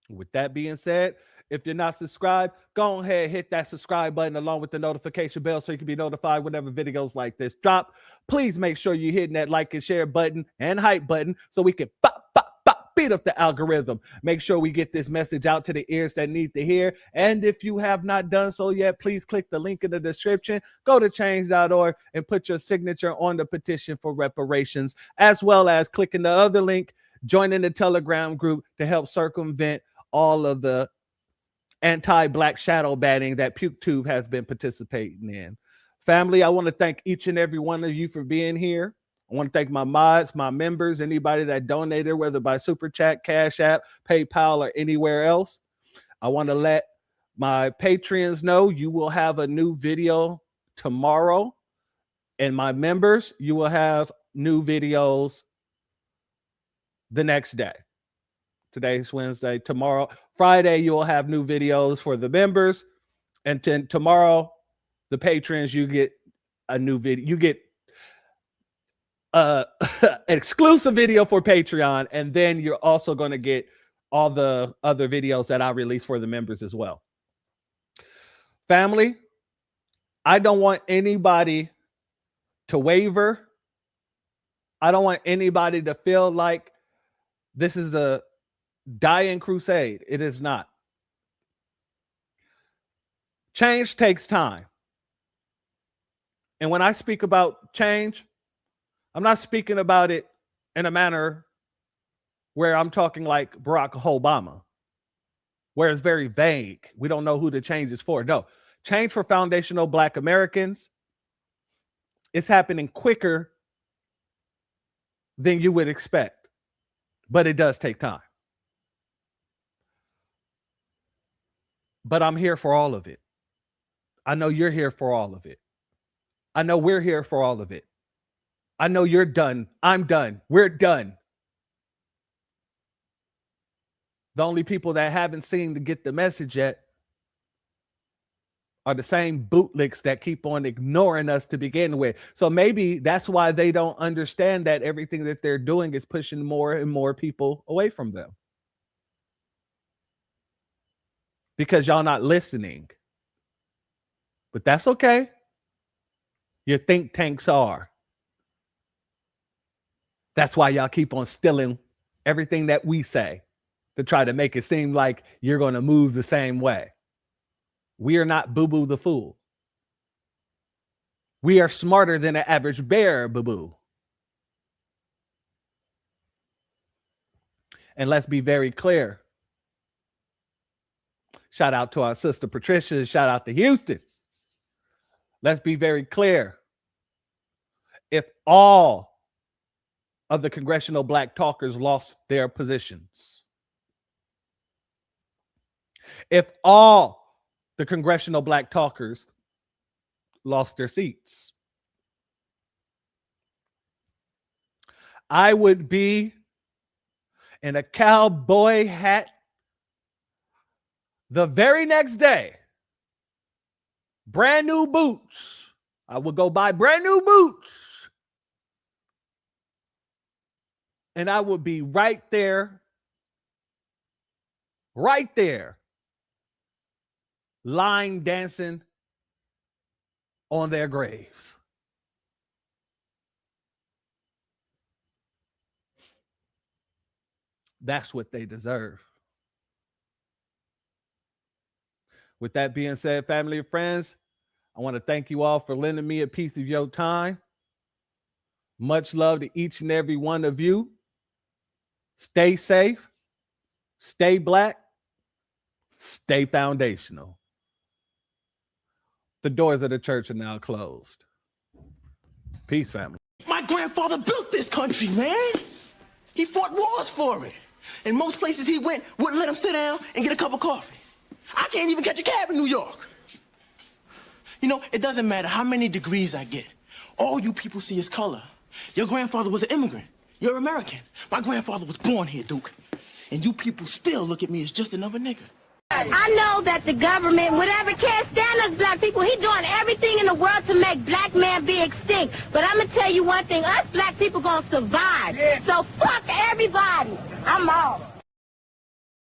With that being said, if you're not subscribed, go ahead, hit that subscribe button along with the notification bell so you can be notified whenever videos like this drop. Please make sure you're hitting that like and share button and hype button so we can beat up the algorithm. Make sure we get this message out to the ears that need to hear. And if you have not done so yet, please click the link in the description. Go to change.org and put your signature on the petition for reparations, as well as clicking the other link, joining the Telegram group to help circumvent all of the anti-black shadow banning that PukeTube has been participating in. Family, I want to thank each and every one of you for being here. I want to thank my mods, my members, anybody that donated, whether by Super Chat, Cash App, PayPal, or anywhere else. I want to let my Patreons know you will have a new video tomorrow. And my members, you will have new videos the next day. Today's Wednesday. Tomorrow, Friday, you will have new videos for the members. And then tomorrow, the patrons, you get a new video. You get an exclusive video for Patreon. And then you're also going to get all the other videos that I release for the members as well. Family, I don't want anybody to waver. I don't want anybody to feel like this is the dying crusade. It is not. Change takes time. And when I speak about change, I'm not speaking about it in a manner where I'm talking like Barack Obama, where it's very vague. We don't know who the change is for. No, change for foundational Black Americans is happening quicker than you would expect, but it does take time. But I'm here for all of it. I know you're here for all of it. I know we're here for all of it. I know you're done. I'm done. We're done. The only people that haven't seen to get the message yet are the same bootlicks that keep on ignoring us to begin with. So maybe that's why they don't understand that everything that they're doing is pushing more and more people away from them. Because y'all not listening. But that's okay. Your think tanks are. That's why y'all keep on stealing everything that we say to try to make it seem like you're going to move the same way. We are not Boo-Boo the Fool. We are smarter than an average bear, Boo-Boo. And let's be very clear. Shout out to our sister Patricia. Shout out to Houston. Let's be very clear. If all of the congressional Black talkers lost their positions, if all the congressional Black talkers lost their seats, I would be in a cowboy hat the very next day. Brand new boots. I would go buy brand new boots. And I would be right there, line dancing on their graves. That's what they deserve. With that being said, family and friends, I want to thank you all for lending me a piece of your time. Much love to each and every one of you. Stay safe. Stay black, stay foundational. The doors of the church are now closed. Peace, family. My grandfather built this country, man. He fought wars for it. And most places he went wouldn't let him sit down and get a cup of coffee. I can't even catch a cab in New York. You know, it doesn't matter how many degrees I get. All you people see is color. Your grandfather was an immigrant. You're American. My grandfather was born here, Duke. And you people still look at me as just another nigga. I know that the government, whatever can't stand us black people, he doing everything in the world to make black man be extinct. But I'm going to tell you one thing, us black people going to survive. So fuck everybody. I'm out.